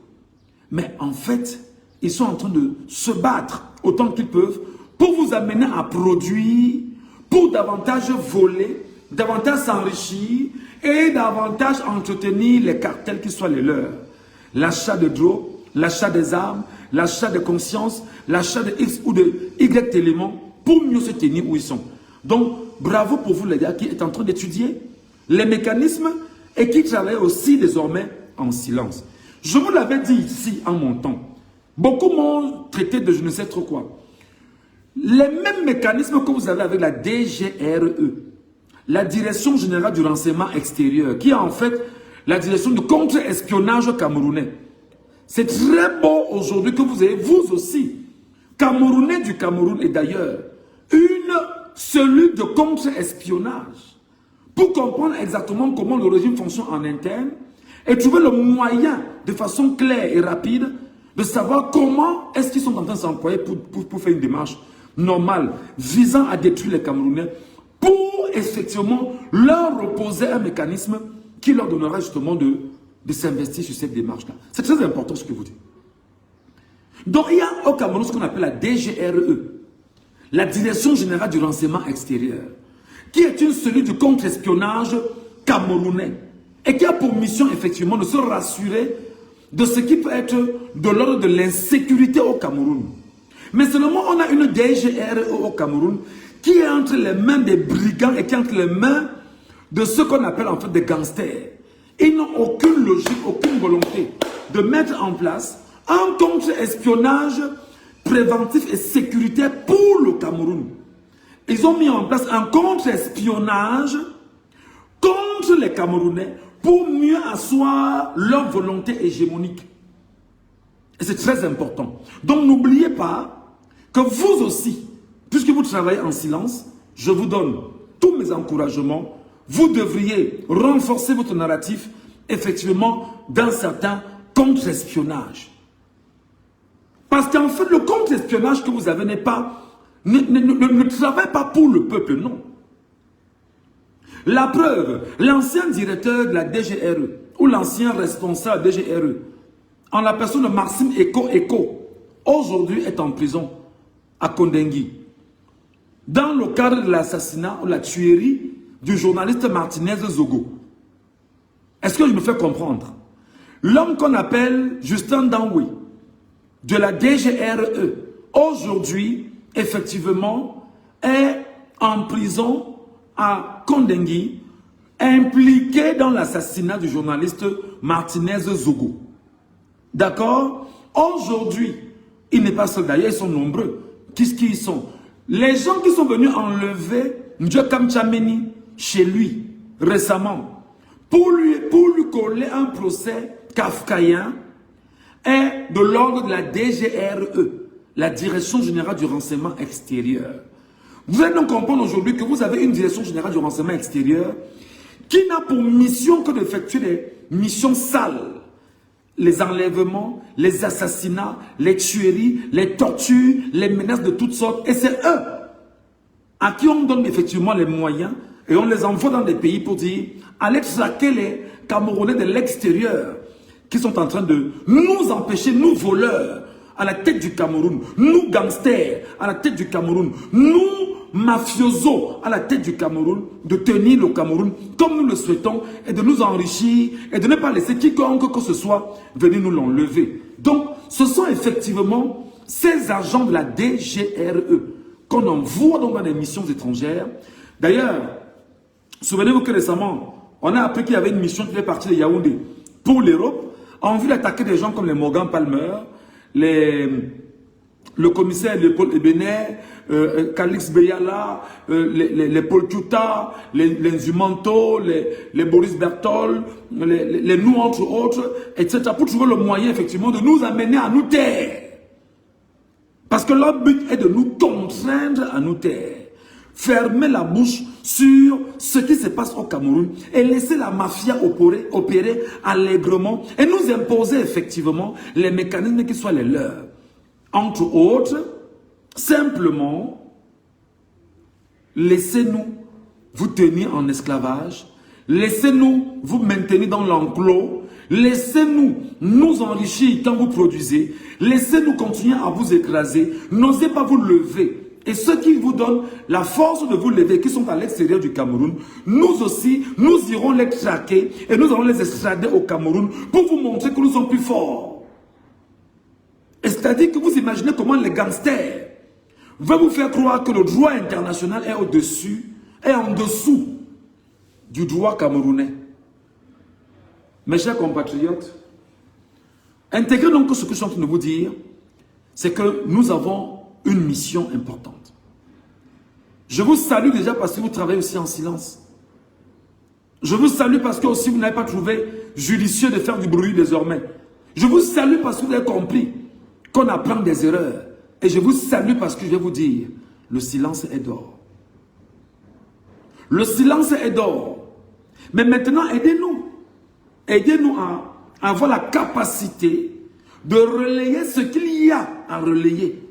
Mais en fait, ils sont en train de se battre autant qu'ils peuvent pour vous amener à produire, pour davantage voler, davantage s'enrichir et davantage entretenir les cartels qui soient les leurs. L'achat de drogue, l'achat des armes, l'achat de conscience, l'achat de X ou de Y éléments pour mieux se tenir où ils sont. Donc, bravo pour vous les gars qui êtes en train d'étudier les mécanismes et qui travaillent aussi désormais en silence. Je vous l'avais dit ici en montant. Beaucoup m'ont traité de je ne sais trop quoi. Les mêmes mécanismes que vous avez avec la DGRE, la Direction Générale du Renseignement Extérieur, qui est en fait la direction de contre-espionnage camerounais. C'est très beau aujourd'hui que vous ayez, vous aussi, Camerounais du Cameroun et d'ailleurs, une cellule de contre-espionnage pour comprendre exactement comment le régime fonctionne en interne et trouver le moyen, de façon claire et rapide, de savoir comment est-ce qu'ils sont en train de s'employer pour faire une démarche normale visant à détruire les Camerounais pour effectivement leur reposer un mécanisme qui leur donnera justement de s'investir sur cette démarche-là. C'est très important ce que vous dites. Donc il y a au Cameroun ce qu'on appelle la DGRE, la Direction Générale du Renseignement Extérieur, qui est une cellule de contre-espionnage camerounais et qui a pour mission effectivement de se rassurer de ce qui peut être de l'ordre de l'insécurité au Cameroun. Mais seulement on a une DGRE au Cameroun qui est entre les mains des brigands et qui est entre les mains de ce qu'on appelle en fait des gangsters. Ils n'ont aucune logique, aucune volonté de mettre en place un contre-espionnage préventif et sécuritaire pour le Cameroun. Ils ont mis en place un contre-espionnage contre les Camerounais pour mieux asseoir leur volonté hégémonique. Et c'est très important. Donc n'oubliez pas que vous aussi, puisque vous travaillez en silence, je vous donne tous mes encouragements. Vous devriez renforcer votre narratif effectivement, d'un certain contre-espionnage. Parce qu'en fait, le contre-espionnage que vous avez n'est pas, ne travaille pas pour le peuple, non. La preuve, l'ancien directeur de la DGRE, ou l'ancien responsable de la DGRE, en la personne de Maxime Eko, aujourd'hui est en prison à Kondengui, dans le cadre de l'assassinat ou la tuerie du journaliste Martinez Zogo. Est-ce que je me fais comprendre? L'homme qu'on appelle Justin Danwe, de la DGRE, aujourd'hui, effectivement, est en prison à Kondengui, impliqué dans l'assassinat du journaliste Martinez Zogo. D'accord? Aujourd'hui, il n'est pas seul d'ailleurs, ils sont nombreux. Qu'est-ce qu'ils sont? Les gens qui sont venus enlever Ndjokam Tchameni chez lui récemment pour lui coller un procès kafkaïen est de l'ordre de la DGRE, la Direction Générale du Renseignement Extérieur. Vous allez donc comprendre aujourd'hui que vous avez une Direction Générale du Renseignement Extérieur qui n'a pour mission que d'effectuer des missions sales. Les enlèvements, les assassinats, les tueries, les tortures, les menaces de toutes sortes. Et c'est eux à qui on donne effectivement les moyens et on les envoie dans des pays pour dire allez traquer les Camerounais de l'extérieur qui sont en train de nous empêcher, nous voleurs, à la tête du Cameroun, nous gangsters, à la tête du Cameroun, nous mafiosos, à la tête du Cameroun, de tenir le Cameroun comme nous le souhaitons et de nous enrichir et de ne pas laisser quiconque que ce soit venir nous l'enlever. Donc, ce sont effectivement ces agents de la DGRE qu'on envoie dans des missions étrangères. D'ailleurs, souvenez-vous que récemment, on a appris qu'il y avait une mission qui fait partie de Yaoundé pour l'Europe, en vue d'attaquer des gens comme les Morgan Palmer, le commissaire de Paul Ebenet, Calix Beyala, les Paul Tuta, les Zumanto, les Boris Bertol, les nous entre autres, etc. pour trouver le moyen effectivement de nous amener à nous taire. Parce que leur but est de nous contraindre à nous taire. Fermer la bouche sur ce qui se passe au Cameroun et laisser la mafia opérer allègrement et nous imposer effectivement les mécanismes qui soient les leurs. Entre autres, simplement, laissez-nous vous tenir en esclavage, laissez-nous vous maintenir dans l'enclos, laissez-nous nous enrichir quand vous produisez, laissez-nous continuer à vous écraser, n'osez pas vous lever. Et ceux qui vous donnent la force de vous lever, qui sont à l'extérieur du Cameroun, nous aussi, nous irons les traquer et nous allons les extrader au Cameroun pour vous montrer que nous sommes plus forts. Et c'est-à-dire que vous imaginez comment les gangsters veulent vous faire croire que le droit international est au-dessus, est en dessous du droit camerounais. Mes chers compatriotes, intégrez donc ce que je suis en train de vous dire, c'est que nous avons une mission importante. Je vous salue déjà parce que vous travaillez aussi en silence. Je vous salue parce que aussi vous n'avez pas trouvé judicieux de faire du bruit désormais. Je vous salue parce que vous avez compris qu'on apprend des erreurs. Et je vous salue parce que je vais vous dire, le silence est d'or. Le silence est d'or. Mais maintenant, aidez-nous. Aidez-nous à avoir la capacité de relayer ce qu'il y a à relayer.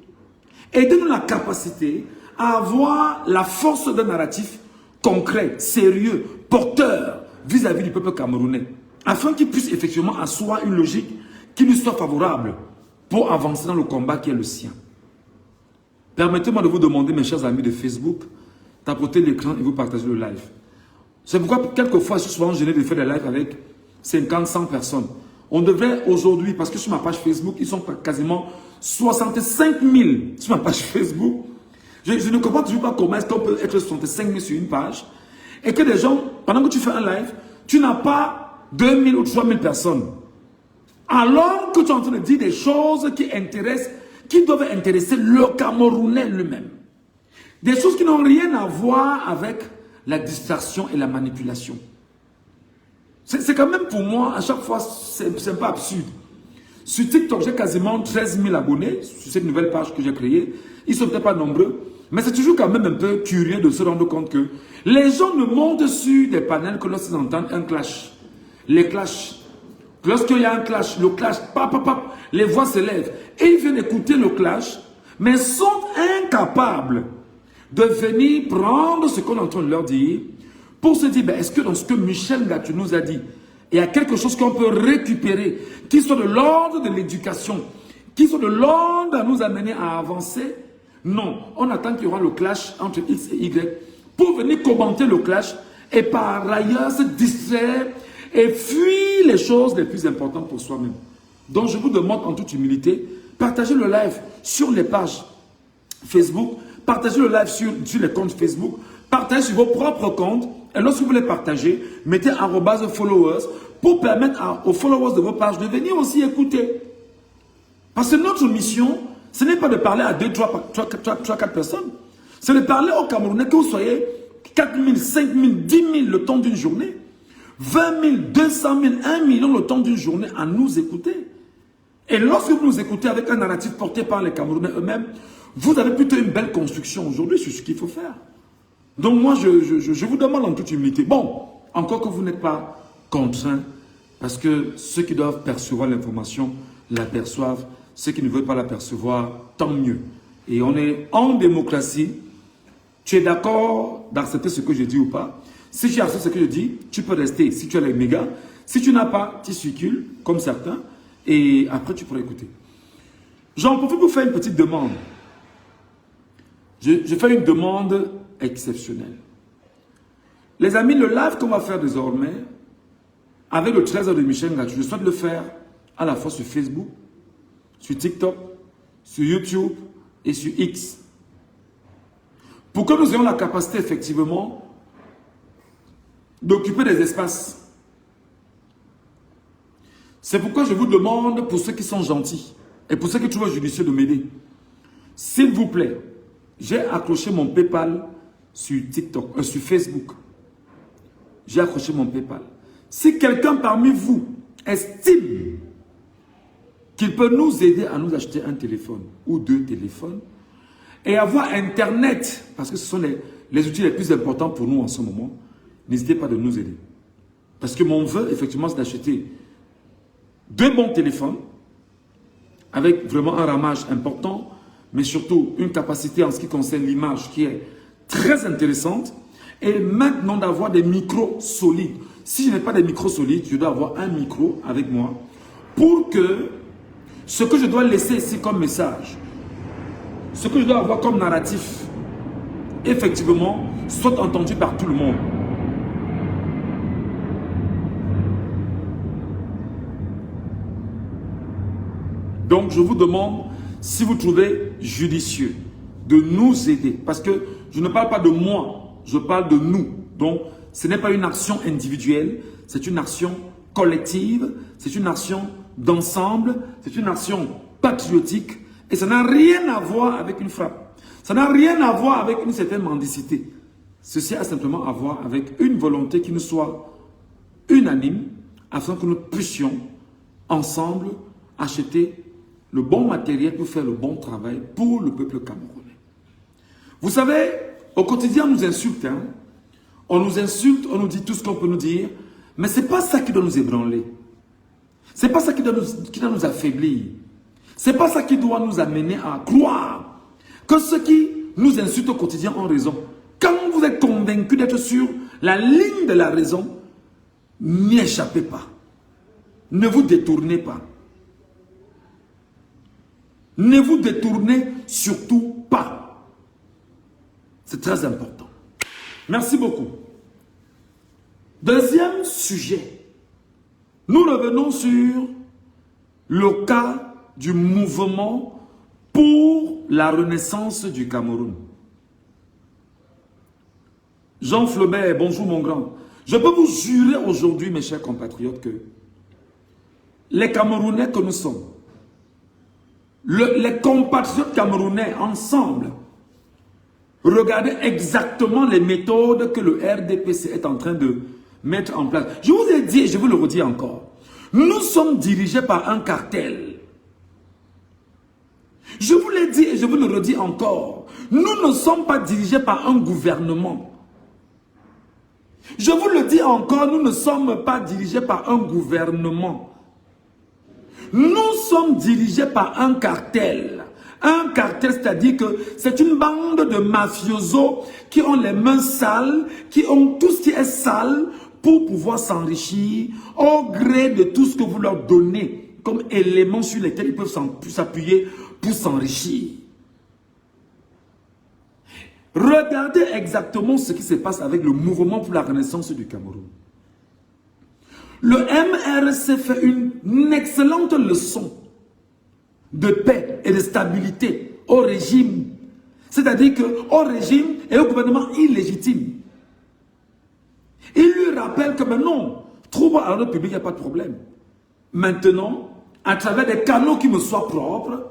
Aidez-nous la capacité à avoir la force d'un narratif concret, sérieux, porteur vis-à-vis du peuple camerounais, afin qu'il puisse effectivement asseoir une logique qui lui soit favorable pour avancer dans le combat qui est le sien. Permettez-moi de vous demander, mes chers amis de Facebook, tapotez l'écran et vous partagez le live. C'est pourquoi, quelquefois, je suis souvent gêné de faire des lives avec 50, 100 personnes. On devrait aujourd'hui, parce que sur ma page Facebook, ils sont quasiment 65 000 sur ma page Facebook. Je ne comprends toujours pas comment est-ce qu'on peut être 65 000 sur une page et que des gens, pendant que tu fais un live, tu n'as pas 2 000 ou 3 000 personnes. Alors que tu es en train de dire des choses qui intéressent, qui doivent intéresser le Camerounais lui-même. Des choses qui n'ont rien à voir avec la distraction et la manipulation. C'est quand même pour moi, à chaque fois, c'est un peu absurde. Sur TikTok, j'ai quasiment 13 000 abonnés sur cette nouvelle page que j'ai créée. Ils ne sont peut-être pas nombreux, mais c'est toujours quand même un peu curieux de se rendre compte que les gens ne montent sur des panels que lorsqu'ils entendent un clash. les clashs. Lorsqu'il y a un clash, le clash, pap, pap, pap, les voix s'élèvent. Et ils viennent écouter le clash, mais sont incapables de venir prendre ce qu'on est en train de leur dire pour se dire, ben, est-ce que dans ce que Michel Ngatou nous a dit, il y a quelque chose qu'on peut récupérer, qui soit de l'ordre de l'éducation, qui soit de l'ordre à nous amener à avancer? Non, on attend qu'il y aura le clash entre X et Y pour venir commenter le clash et par ailleurs se distraire et fuir les choses les plus importantes pour soi-même. Donc je vous demande en toute humilité, partagez le live sur les pages Facebook, partagez le live sur les comptes Facebook, partagez sur vos propres comptes et lorsque vous les partagez, mettez @followers pour permettre aux followers de vos pages de venir aussi écouter. Parce que notre mission, ce n'est pas de parler à 2, 3, 4 personnes. C'est de parler aux Camerounais, que vous soyez 4 000, 5 000, 10 000 le temps d'une journée. 20 000, 200 000, 1 million le temps d'une journée à nous écouter. Et lorsque vous nous écoutez avec un narratif porté par les Camerounais eux-mêmes, vous avez plutôt une belle construction aujourd'hui sur ce qu'il faut faire. Donc moi, je vous demande en toute humilité. Bon, encore que vous n'êtes pas contraints, parce que ceux qui doivent percevoir l'information l'aperçoivent. Ceux qui ne veulent pas l'apercevoir, tant mieux. Et on est en démocratie. Tu es d'accord d'accepter ce que je dis ou pas? Si tu acceptes ce que je dis, tu peux rester. Si tu as les mégas, si tu n'as pas, tu circules, comme certains, et après tu pourras écouter. J'en profite pour faire une petite demande. Je fais une demande exceptionnelle. Les amis, le live qu'on va faire désormais, avec le trésor de Michel Ngatou, je souhaite le faire à la fois sur Facebook, sur TikTok, sur YouTube et sur X. Pour que nous ayons la capacité effectivement d'occuper des espaces. C'est pourquoi je vous demande, pour ceux qui sont gentils et pour ceux qui trouvent judicieux de m'aider, s'il vous plaît, j'ai accroché mon PayPal sur TikTok, sur Facebook. J'ai accroché mon PayPal. Si quelqu'un parmi vous estime qu'il peut nous aider à nous acheter un téléphone ou 2 téléphones et avoir Internet, parce que ce sont les outils les plus importants pour nous en ce moment, n'hésitez pas de nous aider. Parce que mon vœu, effectivement, c'est d'acheter 2 bons téléphones avec vraiment un ramage important, mais surtout une capacité en ce qui concerne l'image qui est très intéressante et maintenant d'avoir des micros solides. Si je n'ai pas des micros solides, je dois avoir un micro avec moi pour que ce que je dois laisser ici comme message, ce que je dois avoir comme narratif, effectivement, soit entendu par tout le monde. Donc, je vous demande, si vous trouvez judicieux, de nous aider. Parce que je ne parle pas de moi, je parle de nous. Donc, ce n'est pas une action individuelle, c'est une action collective, c'est une action d'ensemble, c'est une action patriotique et ça n'a rien à voir avec une frappe. Ça n'a rien à voir avec une certaine mendicité. Ceci a simplement à voir avec une volonté qui nous soit unanime afin que nous puissions ensemble acheter le bon matériel pour faire le bon travail pour le peuple camerounais. Vous savez, au quotidien, on nous insulte. Hein? On nous insulte, on nous dit tout ce qu'on peut nous dire, mais ce n'est pas ça qui doit nous ébranler. Ce n'est pas ça qui doit nous affaiblir. Ce n'est pas ça qui doit nous amener à croire que ceux qui nous insultent au quotidien ont raison. Quand vous êtes convaincu d'être sur la ligne de la raison, n'y échappez pas. Ne vous détournez pas. Ne vous détournez surtout pas. C'est très important. Merci beaucoup. Deuxième sujet. Nous revenons sur le cas du mouvement pour la renaissance du Cameroun. Jean Flaubert, bonjour mon grand. Je peux vous jurer aujourd'hui, mes chers compatriotes, que les Camerounais que nous sommes, les compatriotes camerounais ensemble, regardez exactement les méthodes que le RDPC est en train de mettre en place. Je vous ai dit et je vous le redis encore, nous sommes dirigés par un cartel. Je vous l'ai dit et je vous le redis encore, nous ne sommes pas dirigés par un gouvernement. Je vous le dis encore, nous ne sommes pas dirigés par un gouvernement. Nous sommes dirigés par un cartel. Un cartel, c'est-à-dire que c'est une bande de mafiosos qui ont les mains sales, qui ont tout ce qui est sale pour pouvoir s'enrichir au gré de tout ce que vous leur donnez comme éléments sur lesquels ils peuvent s'appuyer pour s'enrichir. Regardez exactement ce qui se passe avec le mouvement pour la renaissance du Cameroun. Le MRC fait une excellente leçon de paix et de stabilité au régime. C'est-à-dire qu'au régime et au gouvernement illégitime. Il lui rappelle que non, trouble à l'ordre public, il n'y a pas de problème. Maintenant, à travers des canaux qui me soient propres,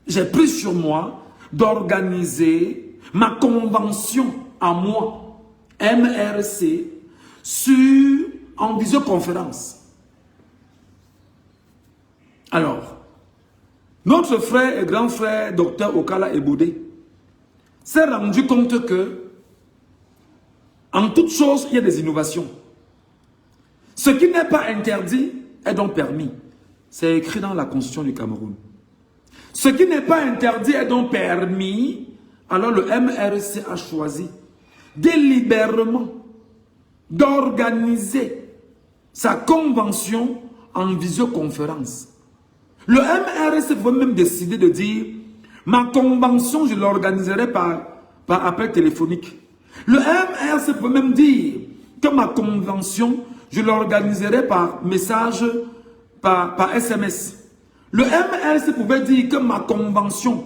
j'ai pris sur moi d'organiser ma convention à moi, MRC, en visioconférence. Alors, notre frère et grand frère, Dr Okala Ebodé, s'est rendu compte que, en toute chose, il y a des innovations. Ce qui n'est pas interdit est donc permis. C'est écrit dans la Constitution du Cameroun. Ce qui n'est pas interdit est donc permis. Alors le MRC a choisi délibérément d'organiser sa convention en visioconférence. Le MRC pouvait même décider de dire ma convention, je l'organiserai par appel téléphonique. Le MRC pouvait même dire que ma convention, je l'organiserai par message, par SMS. Le MRC pouvait dire que ma convention,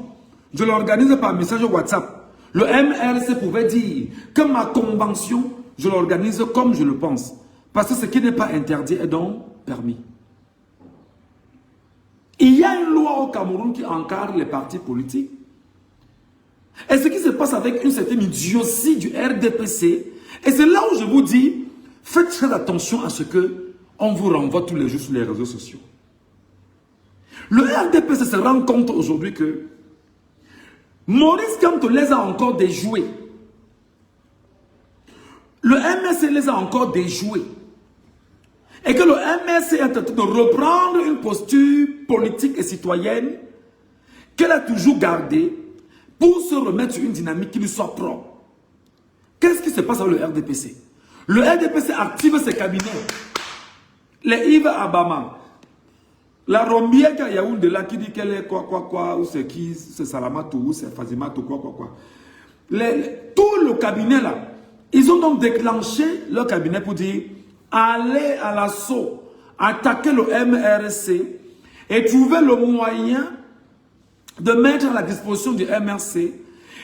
je l'organise par message WhatsApp. Le MRC pouvait dire que ma convention, je l'organise comme je le pense. Parce que ce qui n'est pas interdit est donc permis. Il y a une loi au Cameroun qui encadre les partis politiques. Et ce qui se passe avec une certaine idiotie du RDPC, et c'est là où je vous dis, faites très attention à ce que on vous renvoie tous les jours sur les réseaux sociaux. Le RDPC se rend compte aujourd'hui que Maurice Kamto les a encore déjoués. Le MRC les a encore déjoués. Et que le MRC est en train de reprendre une posture politique et citoyenne qu'elle a toujours gardée pour se remettre sur une dynamique qui lui soit propre. Qu'est-ce qui se passe avec le RDPC? Le RDPC active ses cabinets. Les Yves Abama, la Rombière qui a Yaoundé là qui dit qu'elle est quoi, ou c'est qui, c'est Salamatou, ou c'est Fazimatou, quoi. Tout le cabinet là, ils ont donc déclenché leur cabinet pour dire allez à l'assaut, attaquer le MRC et trouver le moyen de mettre à la disposition du MRC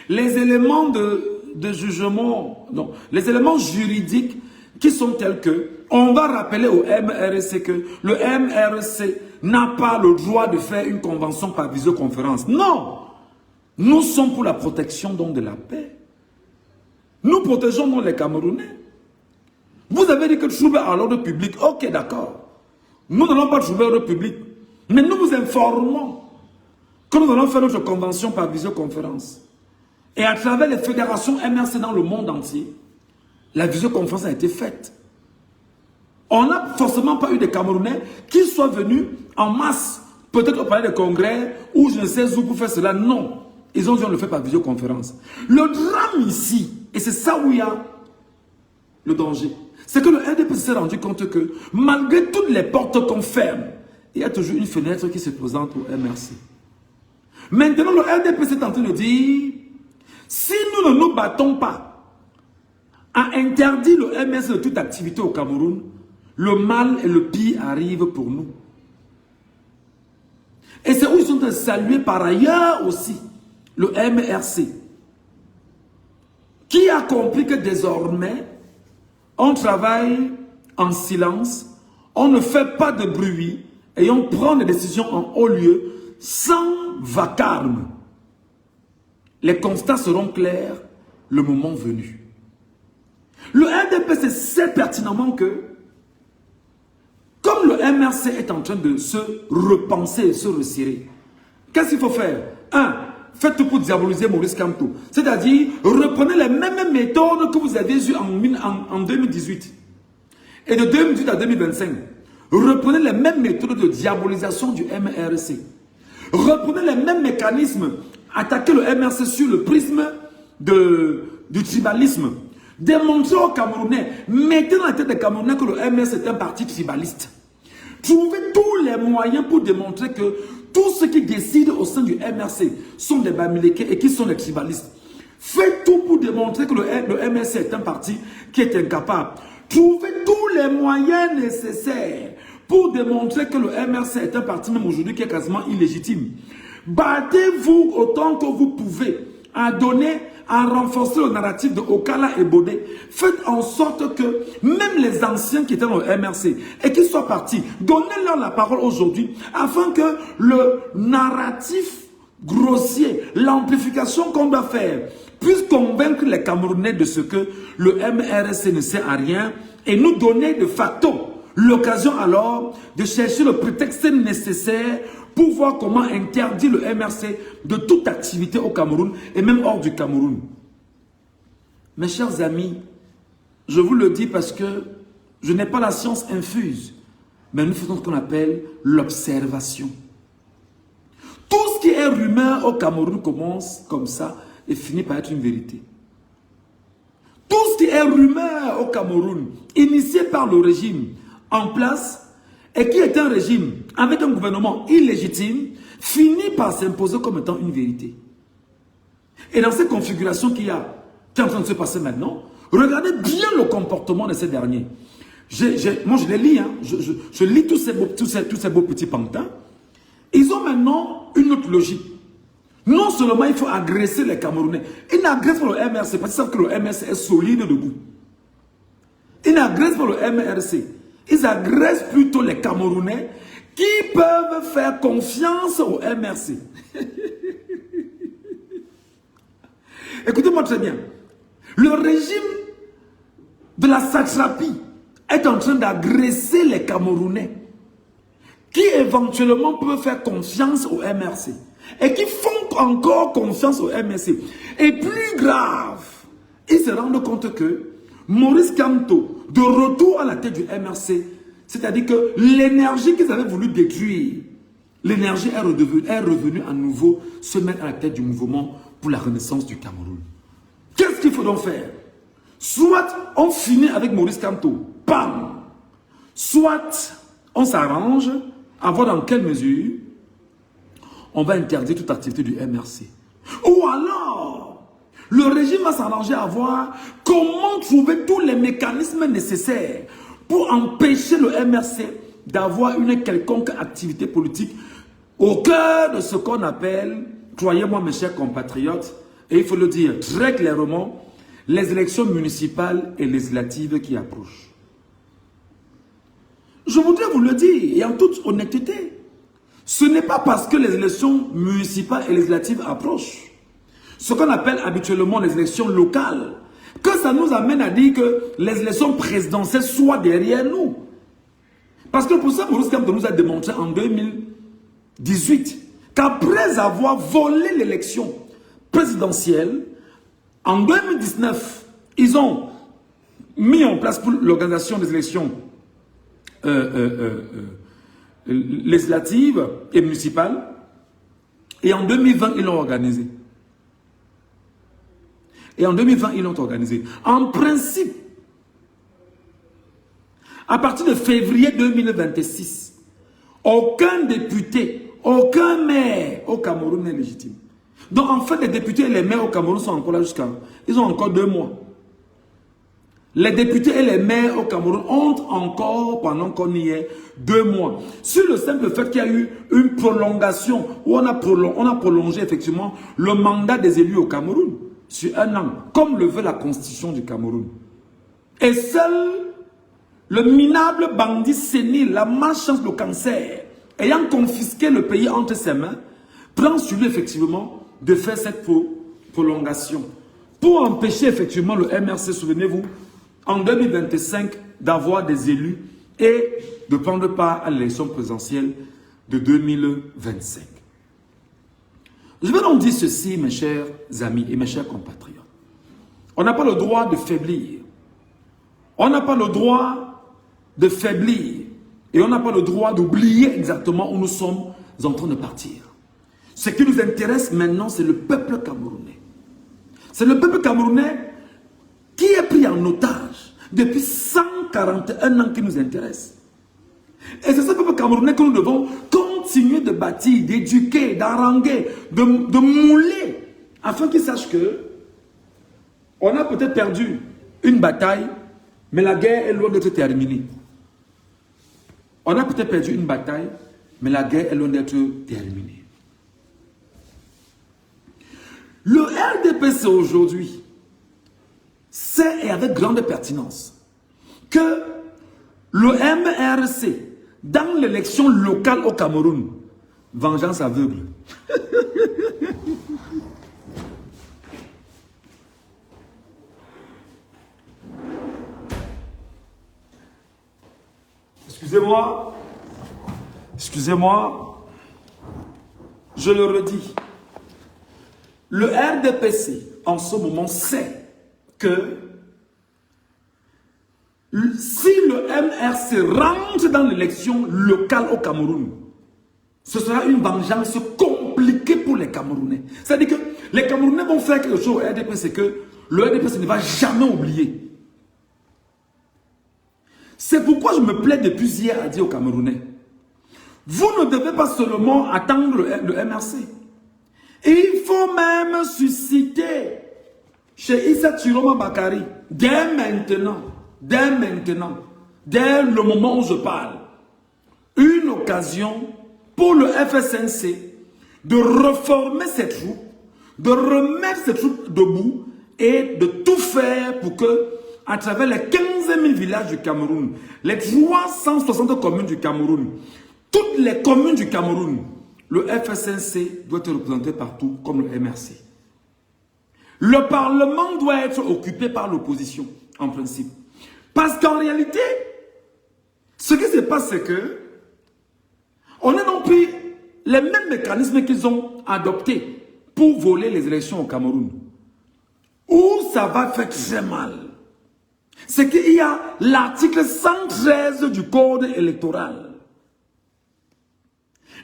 les éléments de jugement, non, les éléments juridiques qui sont tels que on va rappeler au MRC que le MRC n'a pas le droit de faire une convention par visioconférence. Non! Nous sommes pour la protection donc de la paix. Nous protégeons donc les Camerounais. Vous avez dit que trouble à l'ordre public. Ok, d'accord. Nous n'allons pas trouver à l'ordre public. Mais nous vous informons que nous allons faire notre convention par visioconférence. Et à travers les fédérations MRC dans le monde entier, la visioconférence a été faite. On n'a forcément pas eu des Camerounais qui soient venus en masse, peut-être au palais des congrès, ou je ne sais où pour faire cela. Non. Ils ont dû le faire par visioconférence. Le drame ici, et c'est ça où il y a le danger, c'est que le RDPC s'est rendu compte que malgré toutes les portes qu'on ferme, il y a toujours une fenêtre qui se présente au MRC. Maintenant, le RDPC est en train de dire, si nous ne nous battons pas à interdire le MRC de toute activité au Cameroun, le mal et le pire arrivent pour nous. Et c'est où ils sont salués par ailleurs aussi le MRC, qui a compris que désormais, on travaille en silence, on ne fait pas de bruit et on prend des décisions en haut lieu sans vacarme. Les constats seront clairs le moment venu. Le RDPC sait pertinemment que, comme le MRC est en train de se repenser et se resserrer, qu'est-ce qu'il faut faire? Un, faites tout pour diaboliser Maurice Kamto. C'est-à-dire, reprenez les mêmes méthodes que vous avez eues en 2018. Et de 2018 à 2025, reprenez les mêmes méthodes de diabolisation du MRC. Reprenez les mêmes mécanismes, attaquez le MRC sur le prisme du tribalisme. Démontrez aux Camerounais, mettez dans la tête des Camerounais que le MRC est un parti tribaliste. Trouvez tous les moyens pour démontrer que tous ceux qui décident au sein du MRC sont des Bamileke et qui sont des tribalistes. Faites tout pour démontrer que le MRC est un parti qui est incapable. Trouvez tous les moyens nécessaires pour démontrer que le MRC est un parti même aujourd'hui qui est quasiment illégitime. Battez-vous autant que vous pouvez à donner, à renforcer le narratif de Okala et Bodé. Faites en sorte que même les anciens qui étaient dans le MRC et qui soient partis, donnez-leur la parole aujourd'hui afin que le narratif grossier, l'amplification qu'on doit faire puisse convaincre les Camerounais de ce que le MRC ne sert à rien et nous donner de facto l'occasion alors de chercher le prétexte nécessaire pour voir comment interdire le MRC de toute activité au Cameroun et même hors du Cameroun. Mes chers amis, je vous le dis parce que je n'ai pas la science infuse, mais nous faisons ce qu'on appelle l'observation. Tout ce qui est rumeur au Cameroun commence comme ça et finit par être une vérité. Tout ce qui est rumeur au Cameroun, initié par le régime en place, et qui est un régime avec un gouvernement illégitime, finit par s'imposer comme étant une vérité. Et dans cette configuration qui est en train de se passer maintenant, regardez bien le comportement de ces derniers. Moi, je les lis, hein. Je lis tous ces beaux petits pantins. Ils ont maintenant une autre logique. Non seulement il faut agresser les Camerounais, ils n'agressent pas le MRC parce qu'ils savent que le MRC est solide debout. Ils n'agressent pas le MRC. Ils agressent plutôt les Camerounais qui peuvent faire confiance au MRC. Écoutez-moi très bien. Le régime de la satrapie est en train d'agresser les Camerounais qui éventuellement peuvent faire confiance au MRC et qui font encore confiance au MRC. Et plus grave, ils se rendent compte que Maurice Kamto, de retour à la tête du MRC, c'est-à-dire que l'énergie qu'ils avaient voulu détruire, l'énergie est revenue à nouveau se mettre à la tête du mouvement pour la renaissance du Cameroun. Qu'est-ce qu'il faut donc faire? Soit on finit avec Maurice Kamto, bam! Soit on s'arrange à voir dans quelle mesure on va interdire toute activité du MRC. Ou alors, le régime va s'arranger à voir comment trouver tous les mécanismes nécessaires pour empêcher le MRC d'avoir une quelconque activité politique au cœur de ce qu'on appelle, croyez-moi mes chers compatriotes, et il faut le dire très clairement, les élections municipales et législatives qui approchent. Je voudrais vous le dire, et en toute honnêteté, ce n'est pas parce que les élections municipales et législatives approchent, ce qu'on appelle habituellement les élections locales, que ça nous amène à dire que les élections présidentielles soient derrière nous. Parce que pour ça, Maurice Kamto nous a démontré en 2018 qu'après avoir volé l'élection présidentielle, en 2019, ils ont mis en place pour l'organisation des élections législatives et municipales. Et en 2020, ils l'ont organisé. En principe, à partir de février 2026, aucun député, aucun maire au Cameroun n'est légitime. Donc en fait, les députés et les maires au Cameroun sont encore là jusqu'à... Ils ont encore 2 mois. Les députés et les maires au Cameroun ont encore, pendant qu'on y est, 2 mois. Sur le simple fait qu'il y a eu une prolongation, où on a prolongé effectivement le mandat des élus au Cameroun sur 1 an, comme le veut la constitution du Cameroun. Et seul le minable bandit sénile, la malchance, le cancer, ayant confisqué le pays entre ses mains, prend sur lui effectivement de faire cette prolongation pour empêcher effectivement le MRC, souvenez-vous, en 2025, d'avoir des élus et de prendre part à l'élection présidentielle de 2025. Je vais donc dire ceci, mes chers amis et mes chers compatriotes. On n'a pas le droit de faiblir. On n'a pas le droit de faiblir. Et on n'a pas le droit d'oublier exactement où nous sommes en train de partir. Ce qui nous intéresse maintenant, c'est le peuple camerounais. C'est le peuple camerounais qui est pris en otage depuis 141 ans qui nous intéresse. Et c'est ce peuple camerounais que nous devons continuer de bâtir, d'éduquer, d'haranguer, de mouler, afin qu'ils sachent que on a peut-être perdu une bataille, mais la guerre est loin d'être terminée. On a peut-être perdu une bataille, mais la guerre est loin d'être terminée. Le RDPC aujourd'hui sait, et avec grande pertinence, que le MRC, dans l'élection locale au Cameroun, vengeance aveugle. Excusez-moi, excusez-moi, je le redis. Le RDPC, en ce moment, sait que si le MRC rentre dans l'élection locale au Cameroun, ce sera une vengeance compliquée pour les Camerounais. C'est-à-dire que les Camerounais vont faire quelque chose au RDPC que le RDPC ne va jamais oublier. C'est pourquoi je me plais depuis hier à dire aux Camerounais, vous ne devez pas seulement attendre le MRC. Il faut même susciter chez Issa Chiroma Bakari, dès maintenant, dès le moment où je parle, une occasion pour le FSNC de reformer ses troupes, de remettre ses troupes debout et de tout faire pour que, à travers les 15 000 villages du Cameroun, les 360 communes du Cameroun, toutes les communes du Cameroun, le FSNC doit être représenté partout comme le MRC. Le Parlement doit être occupé par l'opposition, en principe. Parce qu'en réalité, ce qui se passe, c'est que on a donc pris les mêmes mécanismes qu'ils ont adoptés pour voler les élections au Cameroun. Où ça va faire très mal, c'est qu'il y a l'article 113 du Code électoral.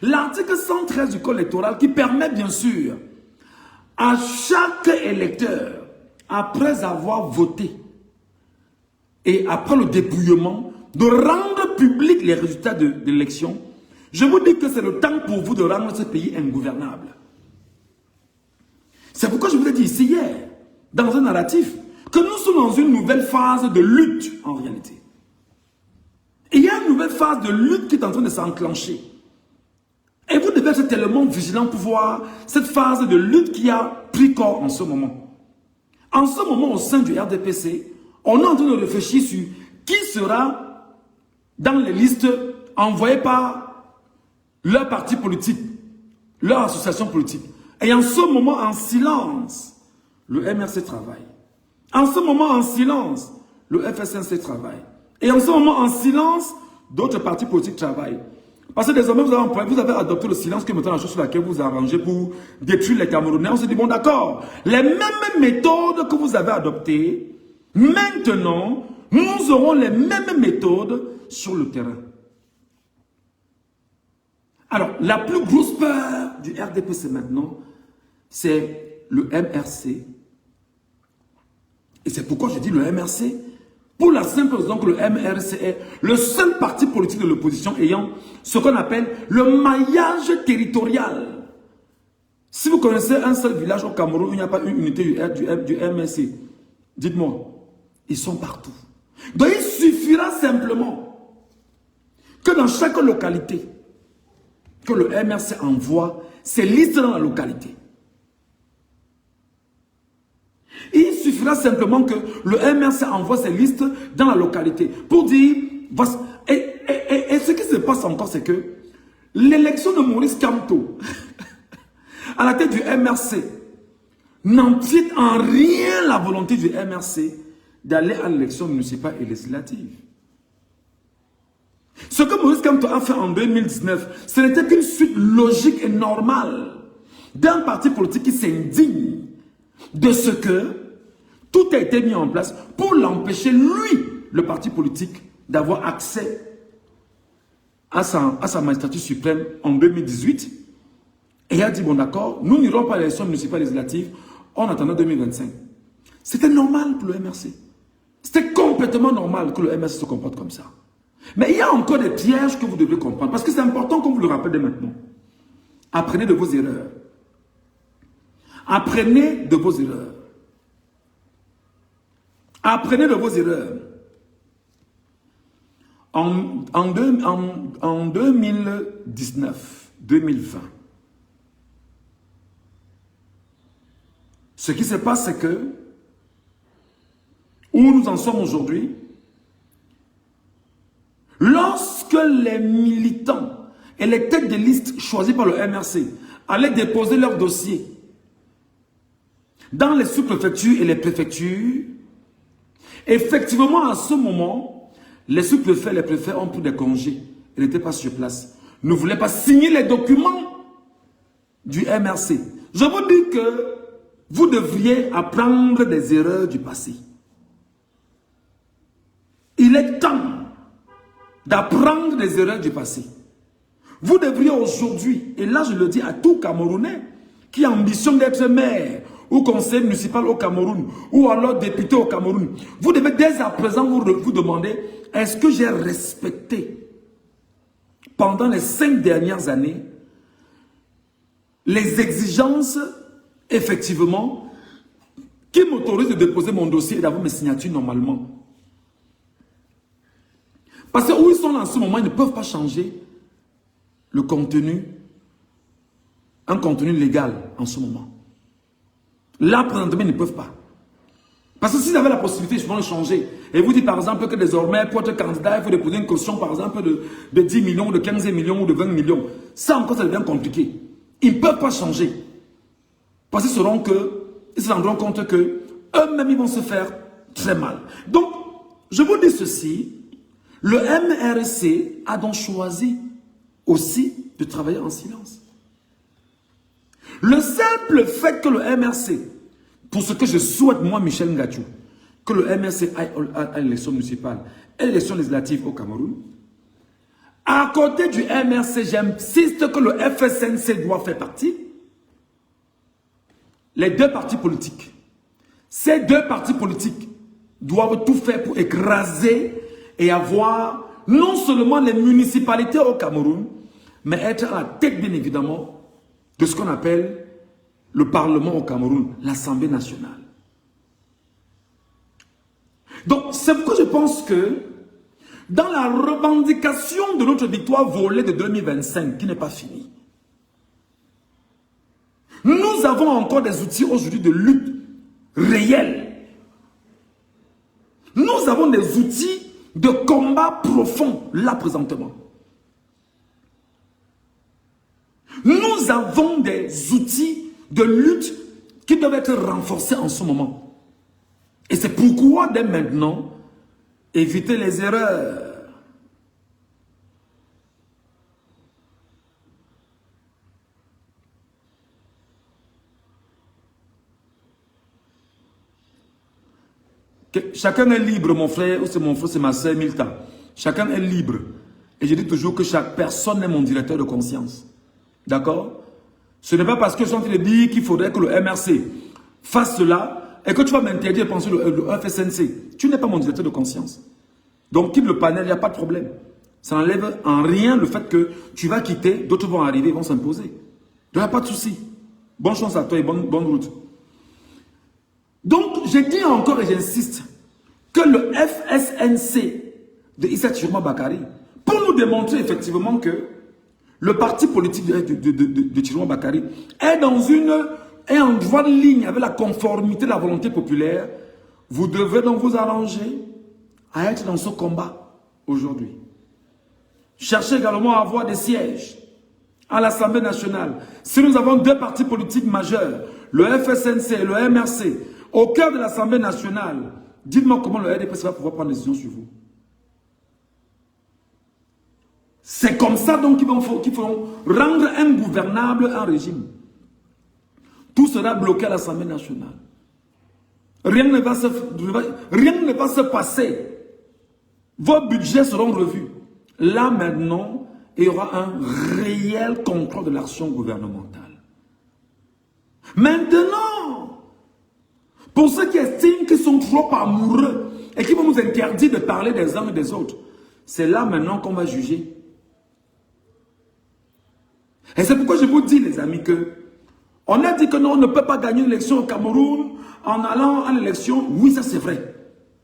L'article 113 du Code électoral qui permet bien sûr à chaque électeur, après avoir voté et après le dépouillement, de rendre public les résultats de l'élection. Je vous dis que c'est le temps pour vous de rendre ce pays ingouvernable. C'est pourquoi je vous ai dit ici hier, dans un narratif, que nous sommes dans une nouvelle phase de lutte en réalité. Et il y a une nouvelle phase de lutte qui est en train de s'enclencher. Et vous devez être tellement vigilant pour voir cette phase de lutte qui a pris corps en ce moment. En ce moment, au sein du RDPC, on est en train de réfléchir sur qui sera dans les listes envoyées par leur parti politique, leur association politique. Et en ce moment, en silence, le MRC travaille. En ce moment, en silence, le FSNC travaille. Et en ce moment, en silence, d'autres partis politiques travaillent. Parce que désormais, vous avez adopté le silence comme étant la chose sur laquelle vous vous arrangez pour détruire les Camerounais. On se dit, bon d'accord, les mêmes méthodes que vous avez adoptées, maintenant, nous aurons les mêmes méthodes sur le terrain. Alors, la plus grosse peur du RDPC maintenant, c'est le MRC. Et c'est pourquoi je dis le MRC, pour la simple raison que le MRC est le seul parti politique de l'opposition ayant ce qu'on appelle le maillage territorial. Si vous connaissez un seul village au Cameroun où il n'y a pas une unité du MRC, dites-moi, ils sont partout. Donc il suffira simplement que dans chaque localité, que le MRC envoie ses listes dans la localité. Il suffira simplement que le MRC envoie ses listes dans la localité pour dire... Et ce qui se passe encore, c'est que l'élection de Maurice Kamto à la tête du MRC n'empiète en rien la volonté du MRC d'aller à l'élection municipale et législative. Ce que Maurice Kamto a fait en 2019, ce n'était qu'une suite logique et normale d'un parti politique qui s'indigne de ce que tout a été mis en place pour l'empêcher, lui, le parti politique, d'avoir accès à sa magistrature suprême en 2018. Et il a dit, bon d'accord, nous n'irons pas à l'élection municipale législative en attendant 2025. C'était normal pour le MRC. C'était complètement normal que le MRC se comporte comme ça. Mais il y a encore des pièges que vous devez comprendre, parce que c'est important qu'on vous le rappelle dès maintenant. Apprenez de vos erreurs. Apprenez de vos erreurs. Apprenez de vos erreurs. En 2019, 2020, ce qui se passe, c'est que, où nous en sommes aujourd'hui, lorsque les militants et les têtes de liste choisis par le MRC allaient déposer leur dossier dans les sous-préfectures et les préfectures, effectivement, à ce moment, les sous-préfets et les préfets ont pris des congés. Ils n'étaient pas sur place. Ils ne voulaient pas signer les documents du MRC. Je vous dis que vous devriez apprendre des erreurs du passé. Il est temps d'apprendre des erreurs du passé. Vous devriez aujourd'hui, et là je le dis à tout Camerounais qui ambitionne d'être maire ou conseiller municipal au Cameroun, ou alors député au Cameroun, vous devez dès à présent vous demander, est-ce que j'ai respecté pendant les 5 dernières années les exigences, effectivement, qui m'autorisent de déposer mon dossier et d'avoir mes signatures normalement? Parce que où ils sont en ce moment, ils ne peuvent pas changer le contenu, un contenu légal en ce moment. Là, présentement, ils ne peuvent pas. Parce que s'ils avaient la possibilité, ils vont le changer. Et vous dites par exemple que désormais, pour être candidat, il faut déposer une caution par exemple de 10 millions, de 15 millions ou de 20 millions. Ça encore, ça devient compliqué. Ils ne peuvent pas changer. Parce qu'ils se rendront compte que eux-mêmes, ils vont se faire très mal. Donc, je vous dis ceci, le MRC a donc choisi aussi de travailler en silence. Le simple fait que le MRC, pour ce que je souhaite, moi, Michel Ngachou, que le MRC aille à l'élection municipale et l'élection législative au Cameroun, à côté du MRC, j'insiste que le FSNC doit faire partie, les deux partis politiques. Ces deux partis politiques doivent tout faire pour écraser et avoir non seulement les municipalités au Cameroun, mais être à la tête, bien évidemment, de ce qu'on appelle le Parlement au Cameroun, l'Assemblée nationale. Donc, c'est pourquoi je pense que dans la revendication de notre victoire volée de 2025, qui n'est pas finie, nous avons encore des outils aujourd'hui de lutte réelle. Nous avons des outils de combat profond, là présentement. Nous avons des outils de lutte qui doivent être renforcés en ce moment. Et c'est pourquoi, dès maintenant, éviter les erreurs. Chacun est libre, mon frère, ou c'est mon frère, c'est ma soeur Milta. Chacun est libre. Et je dis toujours que chaque personne est mon directeur de conscience. D'accord? Ce n'est pas parce que je suis en train de dire qu'il faudrait que le MRC fasse cela et que tu vas m'interdire de penser le FSNC. Tu n'es pas mon directeur de conscience. Donc, quitte le panel, il n'y a pas de problème. Ça n'enlève en rien le fait que tu vas quitter, d'autres vont arriver, vont s'imposer. Il n'y a pas de souci. Bonne chance à toi et bonne route. Donc, je dis encore et j'insiste que le FSNC de Issa Tchiroma Bakary, pour nous démontrer effectivement que le parti politique de Tchiroma Bakary est en droite ligne avec la conformité de la volonté populaire, vous devez donc vous arranger à être dans ce combat aujourd'hui. Cherchez également à avoir des sièges à l'Assemblée nationale. Si nous avons deux partis politiques majeurs, le FSNC et le MRC, au cœur de l'Assemblée nationale, dites-moi comment le RDPC va pouvoir prendre des décisions sur vous. C'est comme ça donc qu'ils vont rendre ingouvernable un régime. Tout sera bloqué à l'Assemblée nationale. Rien ne va se passer. Vos budgets seront revus. Là maintenant, il y aura un réel contrôle de l'action gouvernementale. Maintenant, pour ceux qui estiment qu'ils sont trop amoureux et qui vont nous interdire de parler des uns et des autres, c'est là maintenant qu'on va juger. Et c'est pourquoi je vous dis, les amis, que on a dit que non, on ne peut pas gagner une élection au Cameroun en allant à l'élection. Oui, ça c'est vrai.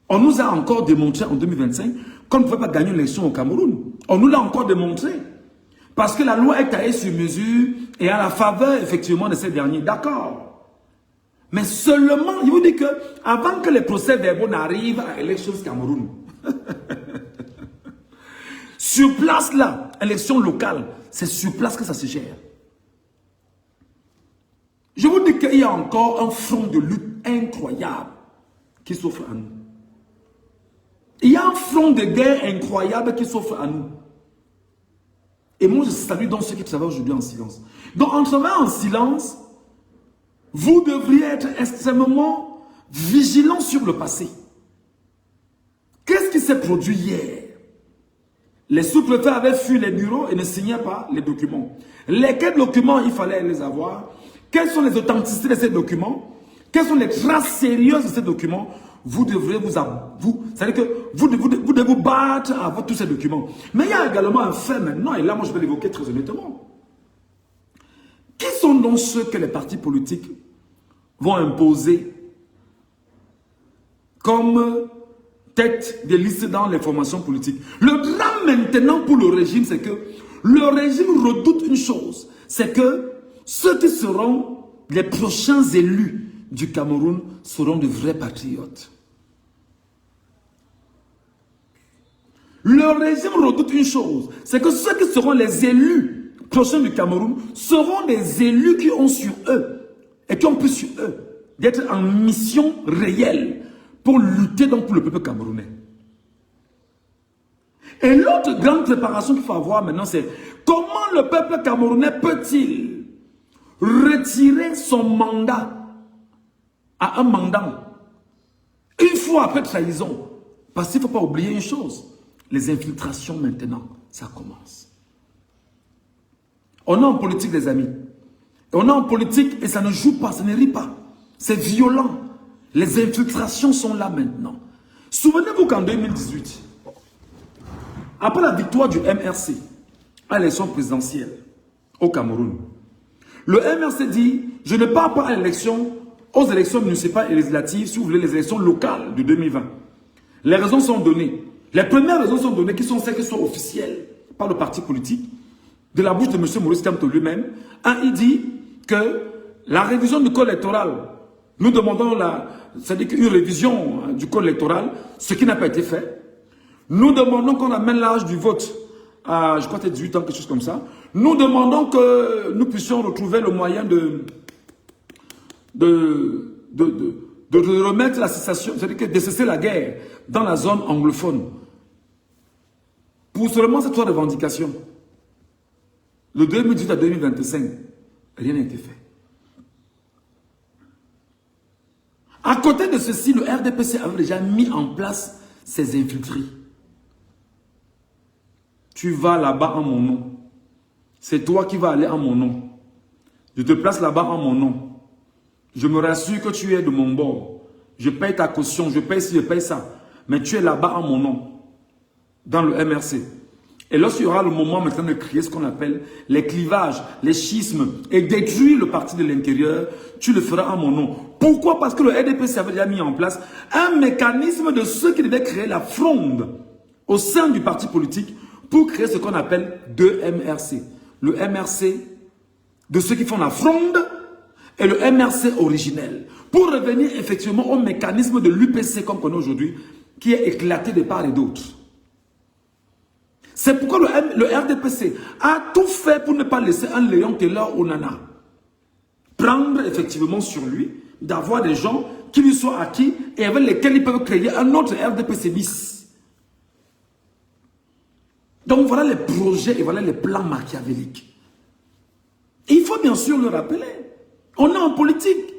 On nous a encore démontré en 2025 qu'on ne peut pas gagner une élection au Cameroun. On nous l'a encore démontré. Parce que la loi est taillée sur mesure et à la faveur, effectivement, de ces derniers. D'accord. Mais seulement, je vous dis que avant que les procès-verbaux n'arrivent à Elections Cameroun, sur place là, élection locale, c'est sur place que ça se gère. Je vous dis qu'il y a encore un front de lutte incroyable qui s'offre à nous. Il y a un front de guerre incroyable qui s'offre à nous. Et moi, je salue donc ceux qui travaillent aujourd'hui en silence. Donc, en travaillant en silence, vous devriez être extrêmement vigilants sur le passé. Qu'est-ce qui s'est produit hier? Les sous-préfets avaient fui les bureaux et ne signaient pas les documents. Lesquels documents il fallait les avoir? Quelles sont les authenticités de ces documents? Quelles sont les traces sérieuses de ces documents? Vous devrez c'est-à-dire que vous devez vous battre avec tous ces documents. Mais il y a également un fait maintenant, et là moi je vais l'évoquer très honnêtement. Qui sont donc ceux que les partis politiques vont imposer comme tête de liste dans les formations politiques? Le drame maintenant pour le régime, c'est que le régime redoute une chose, c'est que ceux qui seront les prochains élus du Cameroun seront de vrais patriotes. Le régime redoute une chose, c'est que ceux qui seront les élus prochains du Cameroun seront des élus qui ont sur eux, et qui ont pris sur eux, d'être en mission réelle pour lutter donc pour le peuple camerounais. Et l'autre grande préparation qu'il faut avoir maintenant, c'est comment le peuple camerounais peut-il retirer son mandat à un mandant une fois après trahison. Parce qu'il ne faut pas oublier une chose, les infiltrations maintenant, ça commence. On est en politique, les amis. Et on est en politique et ça ne joue pas, ça ne rit pas. C'est violent. Les infiltrations sont là maintenant. Souvenez-vous qu'en 2018, après la victoire du MRC à l'élection présidentielle au Cameroun, le MRC dit, je ne pars pas à l'élection, aux élections municipales et législatives, si vous voulez, les élections locales de 2020. Les raisons sont données. Les premières raisons sont données, qui sont celles qui sont officielles par le parti politique, de la bouche de M. Maurice Kamto lui-même. Il dit que la révision du code électoral, nous demandons c'est-à-dire une révision du code électoral, ce qui n'a pas été fait. Nous demandons qu'on amène l'âge du vote à, je crois, 18 ans, quelque chose comme ça. Nous demandons que nous puissions retrouver le moyen de remettre la cessation, c'est-à-dire de cesser la guerre dans la zone anglophone. Pour seulement ces trois revendications, de 2018 à 2025, rien n'a été fait. À côté de ceci, le RDPC avait déjà mis en place ses infiltrés. Tu vas là-bas en mon nom. C'est toi qui vas aller en mon nom. Je te place là-bas en mon nom. Je me rassure que tu es de mon bord. Je paye ta caution, je paye ci, je paye ça. Mais tu es là-bas en mon nom. Dans le MRC. Et lorsqu'il y aura le moment maintenant de créer ce qu'on appelle les clivages, les schismes et détruire le parti de l'intérieur, tu le feras en mon nom. Pourquoi? Parce que le RDPC avait déjà mis en place un mécanisme de ceux qui devaient créer la fronde au sein du parti politique pour créer ce qu'on appelle deux MRC. Le MRC de ceux qui font la fronde et le MRC originel. Pour revenir effectivement au mécanisme de l'UPC qu'on connaît aujourd'hui, qui est éclaté de part et d'autre. C'est pourquoi le RDPC a tout fait pour ne pas laisser un Léon Taylor Onana prendre effectivement sur lui, d'avoir des gens qui lui soient acquis et avec lesquels ils peuvent créer un autre RDPC bis. Donc voilà les projets et voilà les plans machiavéliques. Il faut bien sûr le rappeler. On est en politique.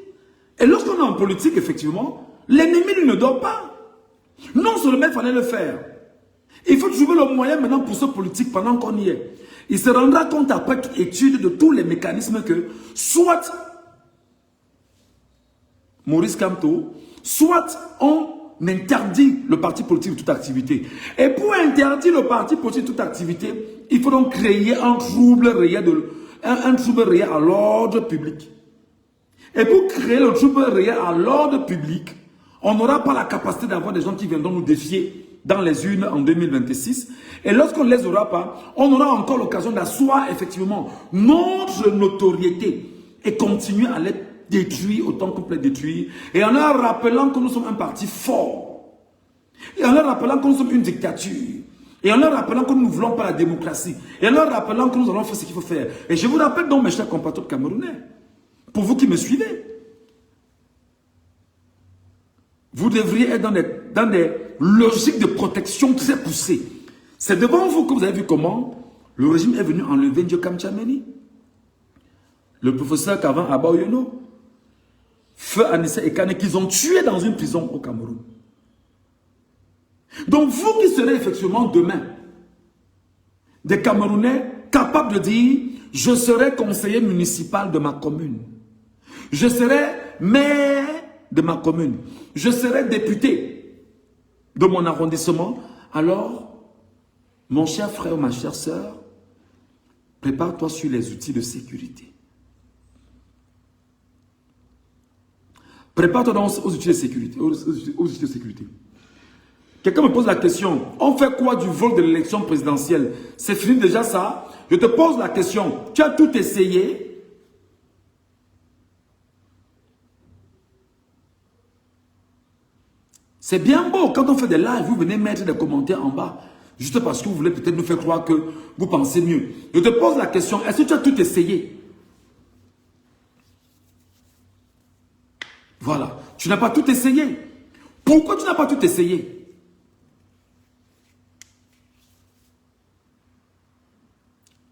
Et lorsqu'on est en politique, effectivement, l'ennemi lui ne dort pas. Non seulement il fallait le faire. Il faut trouver le moyen maintenant pour ce politique pendant qu'on y est. Il se rendra compte après étude de tous les mécanismes que soit Maurice Kamto, soit on interdit le parti politique de toute activité. Et pour interdire le parti politique de toute activité, il faut donc créer un trouble réel, à l'ordre public. Et pour créer le trouble réel à l'ordre public, on n'aura pas la capacité d'avoir des gens qui viendront nous défier dans les urnes en 2026. Et lorsqu'on ne les aura pas, on aura encore l'occasion d'asseoir effectivement notre notoriété et continuer à les détruire autant qu'on peut les détruire. Et en leur rappelant que nous sommes un parti fort. Et en leur rappelant que nous sommes une dictature. Et en leur rappelant que nous ne voulons pas la démocratie. Et en leur rappelant que nous allons faire ce qu'il faut faire. Et je vous rappelle donc, mes chers compatriotes camerounais, pour vous qui me suivez, vous devriez être dans des logiques de protection très poussées. C'est devant vous que vous avez vu comment le régime est venu enlever Ndiokam Tchameni, le professeur Kavan Abaoyono, Feu Anissa Ekane, qu'ils ont tué dans une prison au Cameroun. Donc vous qui serez effectivement demain des Camerounais capables de dire « Je serai conseiller municipal de ma commune. Je serai maire de ma commune. Je serai député de mon arrondissement. » Alors, mon cher frère, ma chère sœur, prépare-toi sur les outils de sécurité. Prépare-toi donc aux outils de sécurité. Aux outils de sécurité. Quelqu'un me pose la question, on fait quoi du vol de l'élection présidentielle? C'est fini déjà ça? Je te pose la question, tu as tout essayé? C'est bien beau, quand on fait des lives, vous venez mettre des commentaires en bas, juste parce que vous voulez peut-être nous faire croire que vous pensez mieux. Je te pose la question, est-ce que tu as tout essayé? Voilà, tu n'as pas tout essayé. Pourquoi tu n'as pas tout essayé?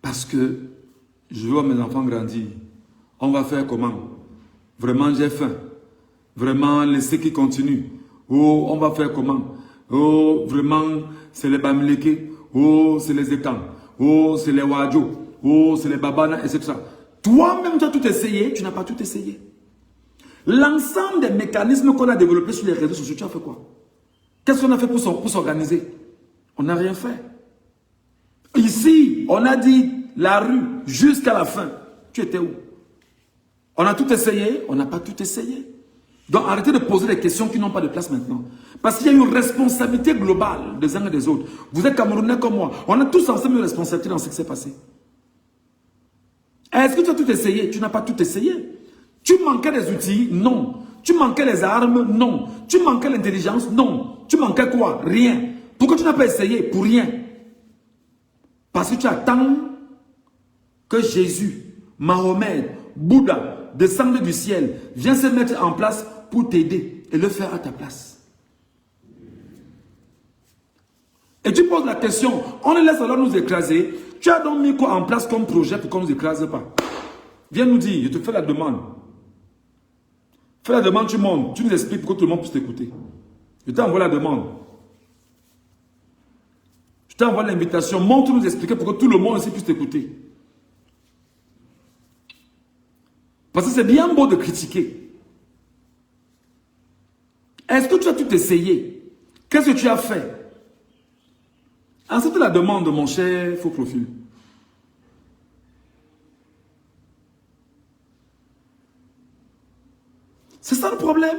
Parce que je vois mes enfants grandir. On va faire comment? Vraiment, j'ai faim. Vraiment, laissez qu'ils continuent. Oh, on va faire comment? Oh, vraiment, c'est les Bamileke. Oh, c'est les Ekans. Oh, c'est les Wadjo. Oh, c'est les Babana, etc. Toi-même, tu as tout essayé. Tu n'as pas tout essayé. L'ensemble des mécanismes qu'on a développés sur les réseaux sociaux, tu as fait quoi? Qu'est-ce qu'on a fait pour s'organiser? On n'a rien fait. Ici, on a dit la rue jusqu'à la fin. Tu étais où? On a tout essayé? On n'a pas tout essayé. Donc arrêtez de poser des questions qui n'ont pas de place maintenant. Parce qu'il y a une responsabilité globale des uns et des autres. Vous êtes Camerounais comme moi. On a tous ensemble une responsabilité dans ce qui s'est passé. Est-ce que tu as tout essayé? Tu n'as pas tout essayé. Tu manquais des outils? Non. Tu manquais les armes? Non. Tu manquais l'intelligence? Non. Tu manquais quoi? Rien. Pourquoi tu n'as pas essayé? Pour rien. Parce que tu attends que Jésus, Mahomet, Bouddha descendent du ciel, viennent se mettre en place pour t'aider et le faire à ta place. Et tu poses la question, on les laisse alors nous écraser. Tu as donc mis quoi en place comme projet pour qu'on ne nous écrase pas? Viens nous dire, je te fais la demande. Fais la demande, tu montes, tu nous expliques pour que tout le monde puisse t'écouter. Je t'envoie la demande. Je t'envoie l'invitation, monte nous expliquer pour que tout le monde aussi puisse t'écouter. Parce que c'est bien beau de critiquer. Est-ce que tu as tout essayé? Qu'est-ce que tu as fait? Accepte la demande de mon cher faux profil. C'est ça le problème.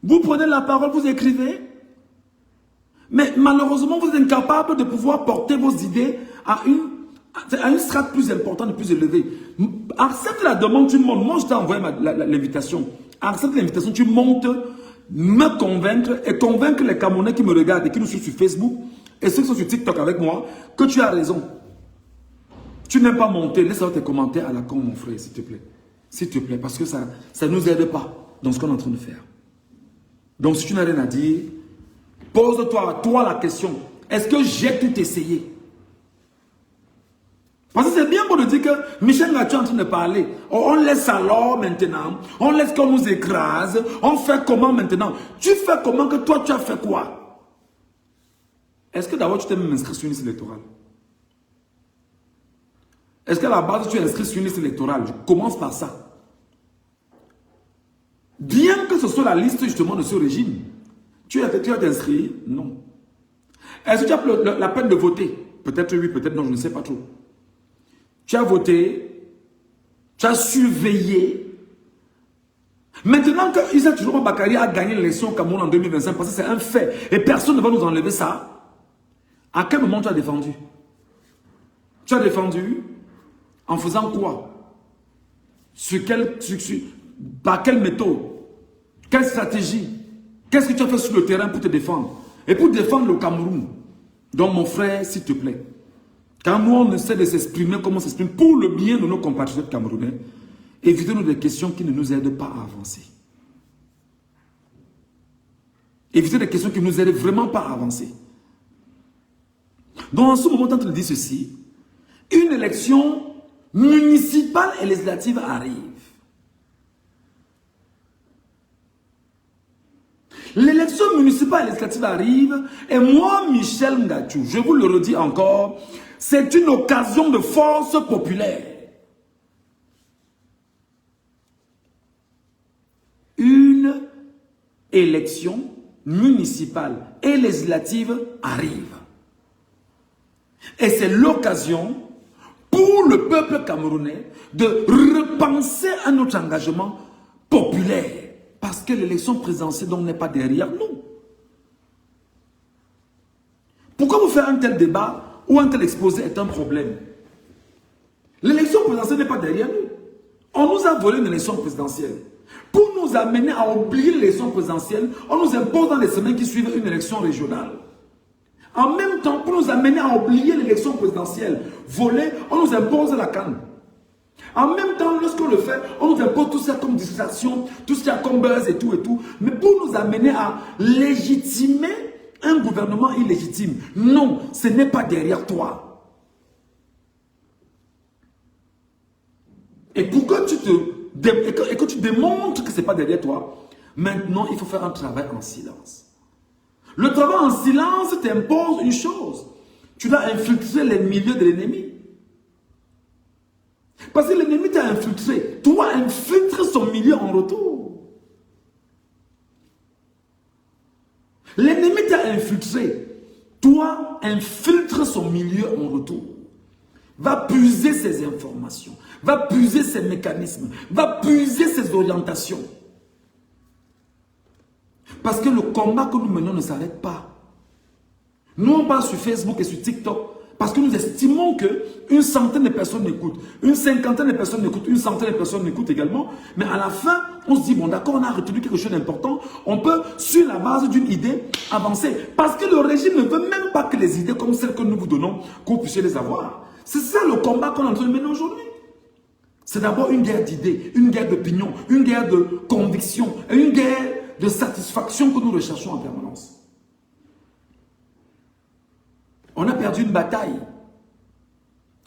Vous prenez la parole, vous écrivez. Mais malheureusement, vous êtes incapable de pouvoir porter vos idées à une strate plus importante, plus élevée. Accepte la demande, tu montes. Moi, je t'ai envoyé l'invitation. Accepte l'invitation, tu montes, me convaincre et convaincre les Camerounais qui me regardent et qui nous suivent sur Facebook et ceux qui sont sur TikTok avec moi que tu as raison. Tu n'aimes pas monter, laisse tes commentaires à la con, mon frère, s'il te plaît. S'il te plaît, parce que ça ne nous aide pas dans ce qu'on est en train de faire. Donc, si tu n'as rien à dire, pose-toi la question. Est-ce que j'ai tout essayé? Parce que c'est bien beau de dire que Michel Ngatou est en train de parler. On laisse alors maintenant, on laisse qu'on nous écrase, on fait comment maintenant? Tu fais comment que toi tu as fait quoi? Est-ce que d'abord tu t'es même inscrit sur une liste électorale? Est-ce qu'à la base tu es inscrit sur une liste électorale? Je commence par ça. Bien que ce soit la liste justement de ce régime, tu as inscrit? Non. Est-ce que tu as la peine de voter? Peut-être oui, peut-être non, je ne sais pas trop. Tu as voté, tu as surveillé. Maintenant que Issa Tchourouma Bakary a gagné l'élection au Cameroun en 2025, parce que c'est un fait, et personne ne va nous enlever ça, à quel moment tu as défendu? Tu as défendu en faisant quoi? Par quelle méthode? Quelle stratégie? Qu'est-ce que tu as fait sur le terrain pour te défendre? Et pour défendre le Cameroun. Donc mon frère, s'il te plaît, quand nous on essaie de s'exprimer comme on s'exprime pour le bien de nos compatriotes camerounais, évitez-nous des questions qui ne nous aident pas à avancer. Évitez des questions qui ne nous aident vraiment pas à avancer. Donc en ce moment, quand on dit ceci, une élection municipale et législative arrive. L'élection municipale et législative arrive et moi, Michel Ngatou, je vous le redis encore, c'est une occasion de force populaire. Une élection municipale et législative arrive. Et c'est l'occasion pour le peuple camerounais de repenser à notre engagement populaire. Parce que l'élection présidentielle n'est pas derrière nous. Pourquoi vous faire un tel débat ou un tel exposé est un problème? L'élection présidentielle n'est pas derrière nous. On nous a volé une élection présidentielle. Pour nous amener à oublier l'élection présidentielle, on nous impose dans les semaines qui suivent une élection régionale. En même temps, pour nous amener à oublier l'élection présidentielle volée, on nous impose la canne. En même temps, lorsqu'on le fait, on nous impose tout ça comme distraction, tout ce qu'il y a comme buzz et tout. Mais pour nous amener à légitimer un gouvernement illégitime. Non, ce n'est pas derrière toi. Et pour que tu démontres que ce n'est pas derrière toi, maintenant, il faut faire un travail en silence. Le travail en silence t'impose une chose. Tu dois infiltrer les milieux de l'ennemi. Parce que l'ennemi t'a infiltré. Toi, infiltre son milieu en retour. L'ennemi t'a infiltré. Toi, infiltre son milieu en retour. Va puiser ses informations. Va puiser ses mécanismes. Va puiser ses orientations. Parce que le combat que nous menons ne s'arrête pas. Nous, on passe sur Facebook et sur TikTok. Parce que nous estimons qu'une centaine de personnes écoutent, une cinquantaine de personnes écoutent, une centaine de personnes écoutent également. Mais à la fin, on se dit, bon d'accord, on a retenu quelque chose d'important. On peut, sur la base d'une idée, avancer. Parce que le régime ne veut même pas que les idées comme celles que nous vous donnons, que vous puissiez les avoir. C'est ça le combat qu'on est en train de mener aujourd'hui. C'est d'abord une guerre d'idées, une guerre d'opinion, une guerre de conviction, une guerre de satisfaction que nous recherchons en permanence. On a perdu une bataille.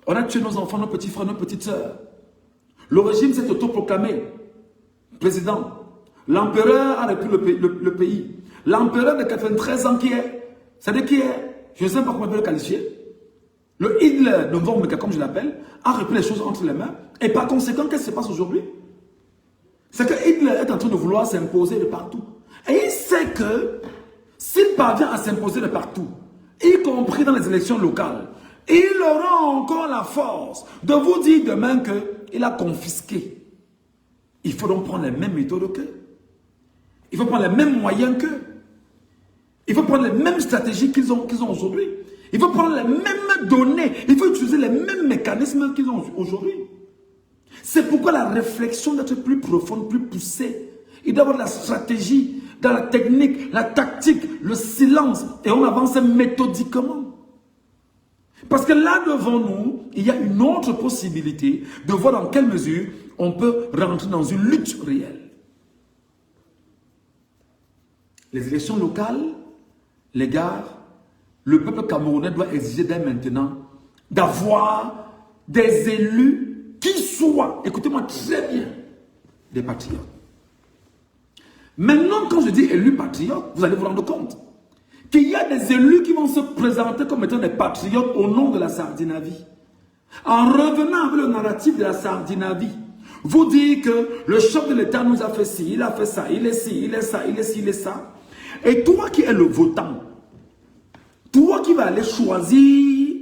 On a tué nos enfants, nos petits frères, nos petites sœurs. Le régime s'est autoproclamé président. L'empereur a repris le pays. L'empereur de 93 ans qui est, c'est-à-dire qui est, je ne sais pas comment on peut le qualifier, le Hitler de Vormeka, comme je l'appelle, a repris les choses entre les mains. Et par conséquent, qu'est-ce qui se passe aujourd'hui? C'est que Hitler est en train de vouloir s'imposer de partout. Et il sait que s'il parvient à s'imposer de partout, y compris dans les élections locales, il aura encore la force de vous dire demain qu'il a confisqué. Il faut donc prendre les mêmes méthodes qu'eux. Il faut prendre les mêmes moyens qu'eux. Il faut prendre les mêmes stratégies qu'ils ont aujourd'hui. Il faut prendre les mêmes données. Il faut utiliser les mêmes mécanismes qu'ils ont aujourd'hui. C'est pourquoi la réflexion doit être plus profonde, plus poussée. Il doit y avoir de la stratégie, dans la technique, la tactique, le silence. Et on avance méthodiquement. Parce que là devant nous, il y a une autre possibilité de voir dans quelle mesure on peut rentrer dans une lutte réelle. Les élections locales, le peuple camerounais doit exiger dès maintenant d'avoir des élus qui soient, écoutez-moi très bien, des patriotes. Maintenant, quand je dis élus patriotes, vous allez vous rendre compte qu'il y a des élus qui vont se présenter comme étant des patriotes au nom de la Sardinavie. En revenant avec le narratif de la Sardinavie, vous dites que le chef de l'État nous a fait ci, il a fait ça, il est ci, il est ça, il est ci, il est ça. Et toi qui es le votant, toi qui vas aller choisir,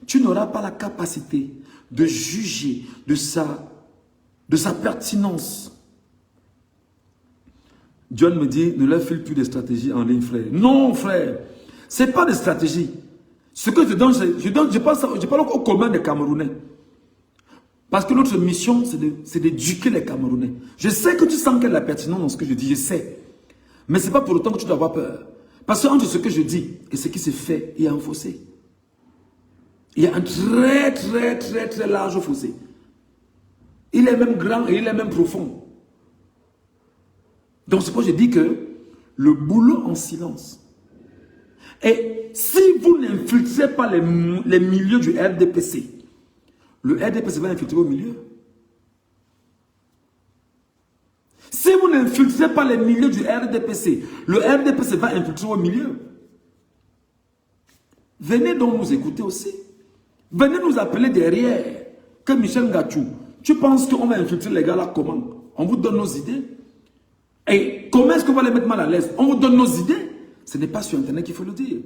tu n'auras pas la capacité de juger de sa pertinence. John me dit, ne leur file plus de stratégies en ligne, frère. Non, frère, ce n'est pas des stratégies. Ce que je donne, je parle au commun des Camerounais. Parce que notre mission, c'est d'éduquer les Camerounais. Je sais que tu sens qu'il y a de la pertinence dans ce que je dis, je sais. Mais ce n'est pas pour autant que tu dois avoir peur. Parce que entre ce que je dis et ce qui se fait, il y a un fossé. Il y a un très, très, très, très large fossé. Il est même grand et il est même profond. Donc c'est pourquoi je dis que le boulot en silence. Et si vous n'infiltrez pas les milieux du RDPC, le RDPC va infiltrer au milieu. Si vous n'infiltrez pas les milieux du RDPC, le RDPC va infiltrer au milieu. Venez donc nous écouter aussi. Venez nous appeler derrière. Que Michel Ngachou, tu penses qu'on va infiltrer les gars là comment? On vous donne nos idées. Et comment est-ce qu'on va les mettre mal à l'aise? On vous donne nos idées. Ce n'est pas sur Internet qu'il faut le dire.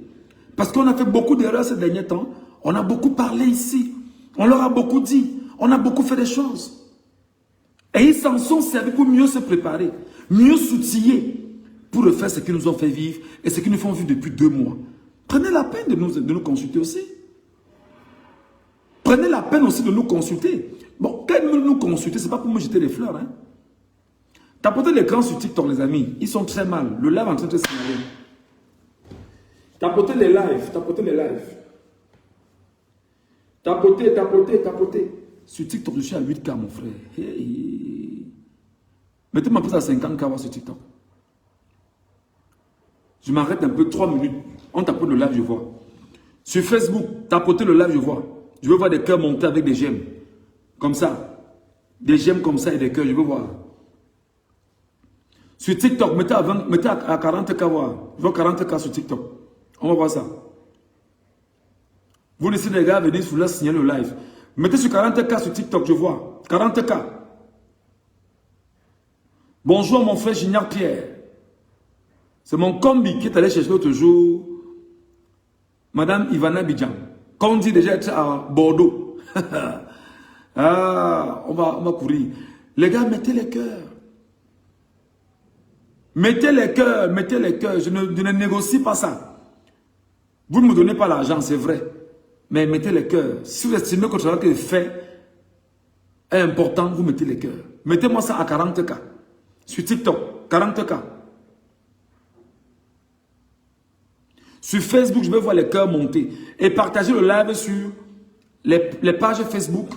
Parce qu'on a fait beaucoup d'erreurs ces derniers temps. On a beaucoup parlé ici. On leur a beaucoup dit. On a beaucoup fait des choses. Et ils s'en sont servis pour mieux se préparer. Mieux s'outiller pour refaire ce qu'ils nous ont fait vivre et ce qu'ils nous font vivre depuis 2 mois. Prenez la peine de nous consulter aussi. Prenez la peine aussi de nous consulter. Bon, quand ils nous consulter, ce n'est pas pour me jeter des fleurs. Hein. Tapotez l'écran sur TikTok, les amis. Ils sont très mal. Le live est en train de se signaler. Tapotez les lives. Tapotez les lives. Tapotez, tapotez, tapotez. Sur TikTok, je suis à 8K, mon frère. Hey. Mettez-moi plus à 50K sur TikTok. Je m'arrête un peu, 3 minutes. On tapote le live, je vois. Sur Facebook, tapotez le live, je vois. Je veux voir des cœurs monter avec des gemmes. Comme ça. Des gemmes comme ça et des cœurs, je veux voir. Sur TikTok, mettez à 40K voir. Je vois 40K sur TikTok. On va voir ça. Vous laissez les gars venir, vous leur signaler le live. Mettez sur 40K sur TikTok, je vois. 40K. Bonjour mon frère Gignard Pierre. C'est mon combi qui est allé chercher l'autre jour Madame Ivana Bidjan. Comme on dit déjà être à Bordeaux. Ah, on va courir. Les gars, mettez les cœurs. Mettez les cœurs, mettez les cœurs. Je ne négocie pas ça. Vous ne me donnez pas l'argent, c'est vrai. Mais mettez les cœurs. Si vous estimez que le travail que je fais est important, vous mettez les cœurs. Mettez-moi ça à 40K. Sur TikTok, 40K. Sur Facebook, je vais voir les cœurs monter. Et partagez le live sur les pages Facebook,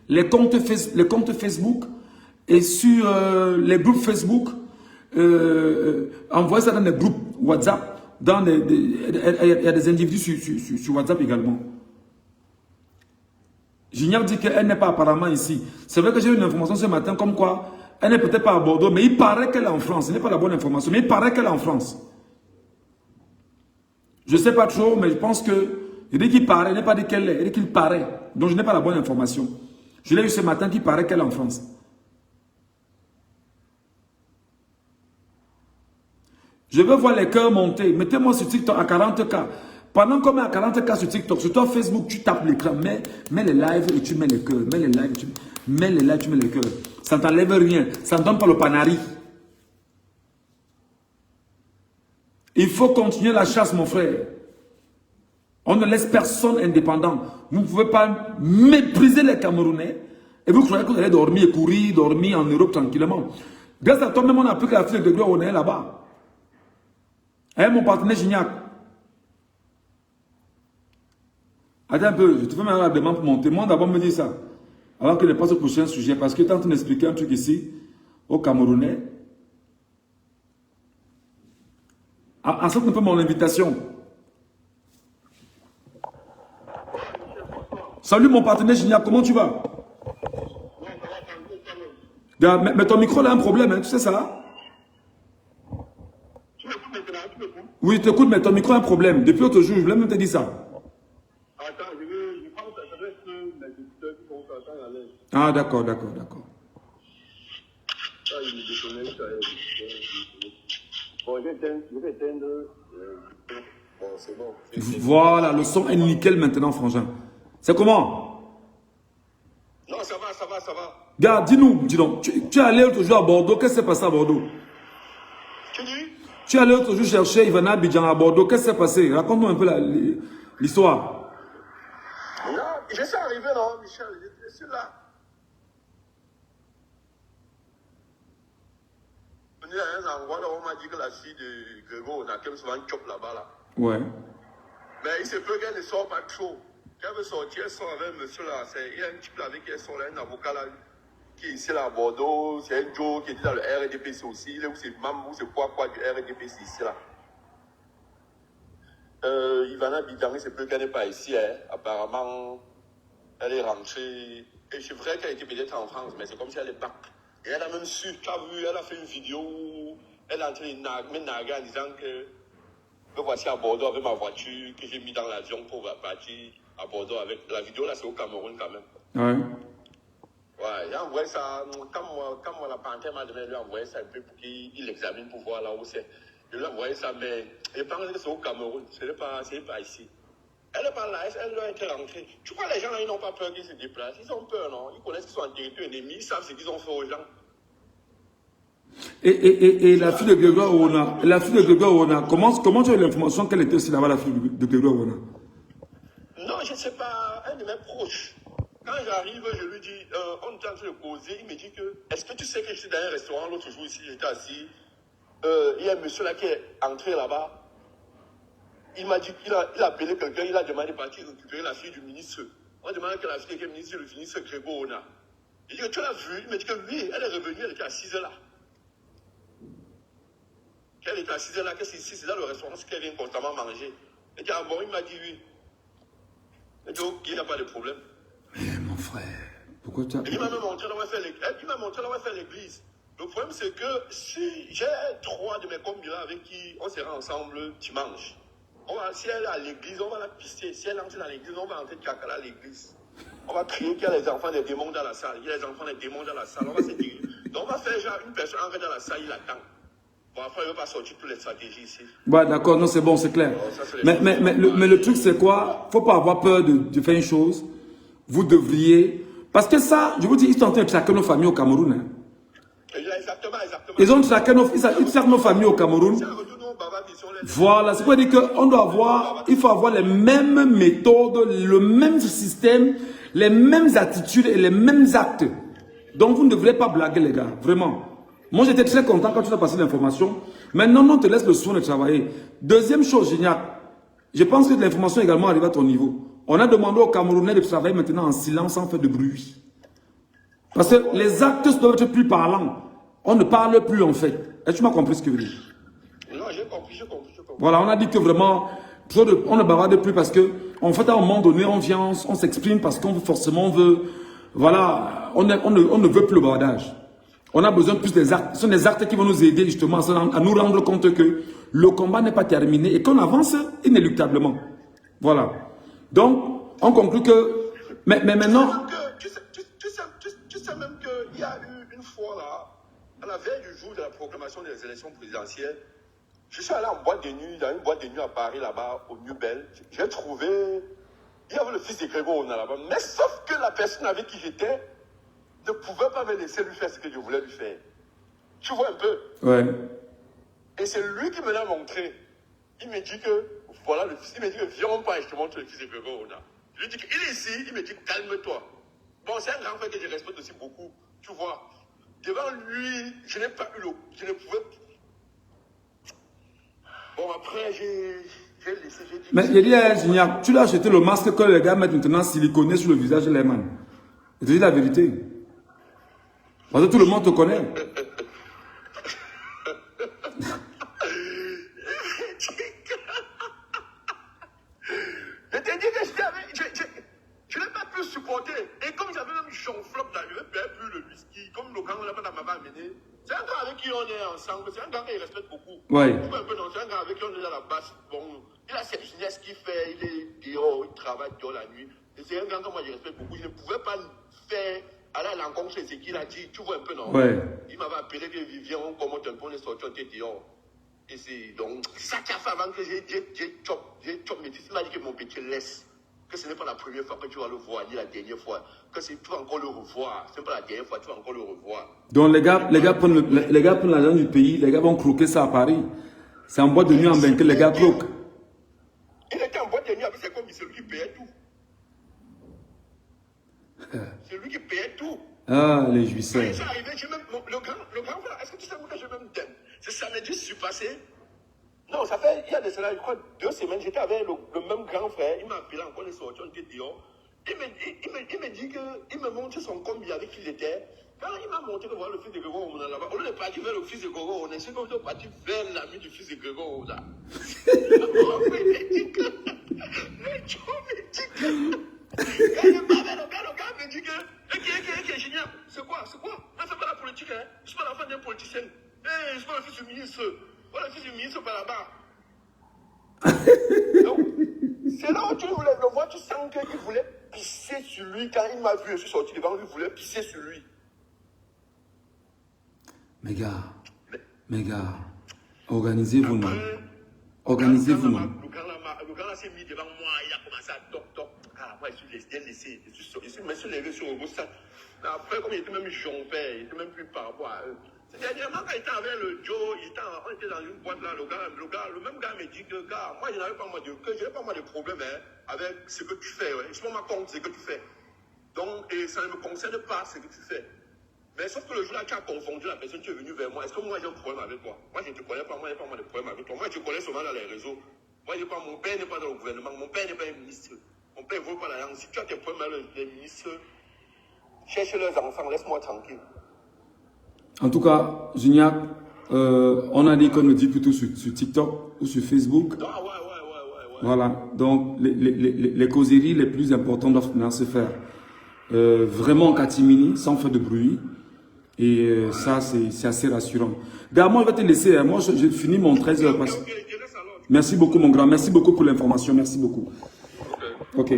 les comptes Facebook et sur les groupes Facebook. Envoyez ça dans des groupes WhatsApp. Il y a des individus sur WhatsApp également. J'ignore dit qu'elle n'est pas apparemment ici. C'est vrai que j'ai eu une information ce matin comme quoi elle n'est peut-être pas à Bordeaux, mais il paraît qu'elle est en France. Ce n'est pas la bonne information, mais il paraît qu'elle est en France. Je ne sais pas trop, mais je pense que... Je dis qu'il paraît, il n'est pas dit qu'elle est, il dit qu'il paraît. Donc je n'ai pas la bonne information. Je l'ai eu ce matin qu'il paraît qu'elle est en France. Je veux voir les cœurs monter. Mettez-moi sur TikTok à 40K. Pendant qu'on met à 40K sur TikTok, sur toi Facebook, tu tapes l'écran, mets les lives et tu mets les cœurs. Mets les lives, tu mets les cœurs. Ça ne t'enlève rien. Ça ne donne pas le panari. Il faut continuer la chasse, mon frère. On ne laisse personne indépendant. Vous ne pouvez pas mépriser les Camerounais et vous croyez que vous allez dormir, courir, dormir en Europe tranquillement. Grâce à toi, même on a pris la fille de gloire, on est là-bas. Hein, mon partenaire Gignac. Attends un peu, je te fais ma demande pour monter. Moi, d'abord, me dire ça. Alors que je passe au prochain sujet. Parce que tu es en train d'expliquer un truc ici, aux Camerounais. Accepte un peu mon invitation. Salut mon partenaire Gignac, comment tu vas? Gars, mais ton micro là a un problème, hein, tu sais ça? Tu m'écoutes maintenant, tu m'écoutes? Oui, je t'écoute, mais ton micro a un problème. Depuis l'autre jour, je voulais même te dire ça. Attends, je pense que ça doit être mes écouteurs qui font ça, attends, à l'aise. Ah, d'accord, d'accord, d'accord. Ah, il me déconnecte, ça y est. Bon, je vais éteindre. Bon, c'est bon. Voilà, le son est nickel maintenant, frangin. C'est comment? Non, ça va, ça va, ça va. Gars, dis-nous, dis donc, tu es allé l'autre jour à Bordeaux, qu'est-ce qui s'est passé à Bordeaux? Tu dis? Tu es allé l'autre jour chercher Ivana Abidjan à Bordeaux, qu'est-ce qui s'est passé? Raconte-nous un peu l'histoire. Non, je suis arrivé, non, Michel, je suis là. On est à un endroit là où on m'a dit que la fille de Grégo, on a quand même souvent un chop là-bas, là. Ouais. Mais il se peut qu'elle ne sort pas trop. Quand elle veut sortir, elle sort avec un monsieur là. Il y a un type là avec qui elle sort là, un avocat là, qui est ici là à Bordeaux. C'est un Joe qui était dans le RDPC aussi. Il est où c'est Mam, où c'est quoi du RDPC ici là. Ivana Bidang, il se peut qu'elle n'est pas ici. Hein. Apparemment, elle est rentrée. Et c'est vrai qu'elle était peut-être en France, mais c'est comme si elle est back. Et elle a même su, tu as vu, elle a fait une vidéo où elle est en train de naguer en disant que me voici à Bordeaux avec ma voiture que j'ai mis dans l'avion pour partir à Bordeaux avec. La vidéo là, c'est au Cameroun quand même. Ouais. Ouais, j'ai envoyé ça, quand moi la panthère m'a demandé de lui envoyer ça un peu pour qu'il examine pour voir là où c'est. Je lui ai envoyé ça, mais je pense que c'est au Cameroun, ce n'est pas ici. Elle n'est pas là, elle doit être rentrée. Tu crois que les gens là, ils n'ont pas peur qu'ils se déplacent. Ils ont peur, non? Ils connaissent qu'ils sont en territoire ennemi, ils savent ce qu'ils ont fait aux gens. Et la fille de Grégoire Ouona, comment tu as eu l'information qu'elle était aussi là-bas, la fille de Grégoire Ouona? Non, je ne sais pas, un de mes proches. Quand j'arrive, je lui dis, on est en train de causer, il me dit que, est-ce que tu sais que je suis dans un restaurant l'autre jour ici, j'étais assis, il y a un monsieur là qui est entré là-bas, il m'a dit qu'il a appelé quelqu'un, il a demandé de partir récupérer la fille du ministre. On a demandé que la fille était ministre, le ministre Grégoire Ouona. Il dit que tu l'as vue, il m'a dit que oui, elle est revenue, elle était assise là. Qu'elle était assise là, que c'est dans le restaurant, ce qu'elle vient constamment manger. Et dit, ah bon, il m'a dit oui. Il dit, ok, il n'y a pas de problème. Mais mon frère, pourquoi tu as... Il m'a même montré là où elle fait l'église. Le problème, c'est que si j'ai 3 de mes combis là avec qui on sera ensemble dimanche, si elle est à l'église, on va la pister. Si elle entre dans l'église, on va entrer de Kakala à l'église. On va crier qu'il y a les enfants des démons dans la salle. Il y a les enfants des démons dans la salle. On va se dire. Donc on va faire genre une personne entre dans la salle, il attend. Bon, après, il ne va pas sortir toutes les stratégies ici. Ouais, d'accord, non, c'est bon, c'est clair. Ça, Mais le truc, c'est quoi? Il ne faut pas avoir peur de faire une chose. Vous devriez... Parce que ça, je vous dis, ils sont en train de traquer nos familles au Cameroun. Hein. Exactement. Ils ont traqué nos familles au Cameroun. Voilà, c'est pour dire qu'on doit avoir, il faut avoir les mêmes méthodes, le même système, les mêmes attitudes et les mêmes actes. Donc vous ne devrez pas blaguer les gars, vraiment. Moi j'étais très content quand tu as passé l'information. Maintenant on te laisse le soin de travailler. Deuxième chose, Gignac, je pense que l'information est également arrivée à ton niveau. On a demandé aux Camerounais de travailler maintenant en silence sans faire de bruit. Parce que les actes doivent être plus parlants. On ne parle plus en fait. Est-ce que tu m'as compris ce que je veux dire? Non, j'ai compris. Voilà, on a dit que vraiment, on ne bavarde plus parce que, en fait, à un moment donné, on vient, on s'exprime parce qu'on forcément veut, voilà, on ne veut plus le bavardage. On a besoin de plus des actes. Ce sont des actes qui vont nous aider justement à nous rendre compte que le combat n'est pas terminé et qu'on avance inéluctablement. Voilà. Donc, on conclut que, mais maintenant... Tu sais même qu'il y a eu une fois là, à la veille du jour de la proclamation des élections présidentielles, je suis allé en boîte de nuit, dans une boîte de nuit à Paris, là-bas, au New Bell. J'ai trouvé... Il y avait le fils de Grégoire Ouona là-bas. Mais sauf que la personne avec qui j'étais ne pouvait pas me laisser lui faire ce que je voulais lui faire. Tu vois un peu? Ouais. Et c'est lui qui me l'a montré. Il me dit que... Voilà le fils. Il me dit que viens pas et je te montre le fils de Grégoire Ouona. Je lui dis qu'il est ici. Il me dit calme-toi. Bon, c'est un grand frère que je respecte aussi beaucoup. Tu vois? Devant lui, je n'ai pas eu je ne pouvais... Bon, après, j'ai laissé, j'ai dit... Mais il dit, Gignac, tu l'as acheté le masque que les gars mettent maintenant siliconé sur le visage de les man. Je te dis la vérité. Parce que tout le monde te connaît. Je t'ai dit que je n'ai pas pu comme le grand là-bas m'avait amené, c'est un gars avec qui on est ensemble, c'est un gars qu'il respecte beaucoup. Ouais. Tu vois un peu, non, c'est un gars avec qui on est à la base. Bon, il a ses business qu'il fait, il est dehors, il travaille dehors la nuit. Et c'est un gars que moi je respecte beaucoup. Je ne pouvais pas faire aller à l'encontre de ce qu'il a dit. Tu vois un peu, non? Ouais. Il m'avait appelé que Vivien, on commente un peu, on est sorti, on était dehors. Et c'est donc ça qui a fait avant que j'ai chop mes fils. Il m'a dit que mon petit laisse. Que ce n'est pas la première fois que tu vas le voir, ni la dernière fois. Que tu vas encore le revoir. Ce n'est pas la dernière fois, tu vas encore le revoir. Donc les gars prennent l'argent du pays, les gars vont croquer ça à Paris. C'est en boîte de nuit en vain que les gars croquent. Il était en boîte de nuit, c'est comme c'est lui qui payait tout. C'est lui qui payait tout. Ah, les Quand jouisseurs. il est arrivé, j'ai même, le grand frère, est-ce que tu sais que j'ai même thème? C'est samedi, je suis passé. Non, ça fait, il y a de cela, je crois, 2 semaines, j'étais avec le même grand frère. Il m'a appelé encore, les sorties, on était dehors. Il me dit qu'il me montre son combi avec qui il était. Quand il m'a montré de voir le fils de Grégoire, on est là-bas. On est parti vers le fils de Grégoire, on est comme parti vers l'ami du fils de Grégoire. Là. Il me dit que. Le Joe me dit que. Quand je parle avec le gars me dit que. Qui est génial. C'est quoi? Moi, c'est pas la politique, hein. Je suis pas l'enfant d'un politicien. Je suis pas le fils du ministre. Voilà, le fils du ministre par là-bas. Donc, c'est là où tu voulais le voir, tu sens qu'il voulait pisser sur lui. Quand il m'a vu, je suis sorti devant lui, il voulait pisser sur lui. Mes gars, organisez-vous, non? Organisez-vous, non? Le gars là s'est mis devant moi, il a commencé à toc. Ah, moi, je suis laissé. Je me suis levé sur le beau sac. Après, comme il était même jompé, il était même plus par rapport à eux. Dernièrement, quand il était avec le Joe, on était dans une boîte là, le même gars me dit que, gars, moi, je n'avais pas moi de problème hein, avec ce que tu fais. Ouais. Je ne me rends compte de ce que tu fais. Donc, et ça ne me concerne pas ce que tu fais. Mais sauf que le jour là, tu as confondu la personne, tu es venu vers moi. Est-ce que moi, j'ai un problème avec toi? Moi, je ne te connais pas, moi, je n'ai pas moi de problème avec toi. Moi, je te connais seulement dans les réseaux. Moi, mon père n'est pas dans le gouvernement, mon père n'est pas un ministre. Mon père ne veut pas la langue. Si tu as tes problèmes avec les ministres, cherche leurs enfants, laisse-moi tranquille. En tout cas, Gignac, on a dit qu'on le dit plutôt sur TikTok ou sur Facebook. Ah, ouais. Voilà, donc les causeries les plus importantes doivent maintenant se faire vraiment en catimini, sans faire de bruit. Et ça, c'est assez rassurant. Gars, moi, je vais te laisser. Hein. Moi, j'ai fini mon 13h. Merci beaucoup, mon grand. Merci beaucoup pour l'information. Merci beaucoup. Ok.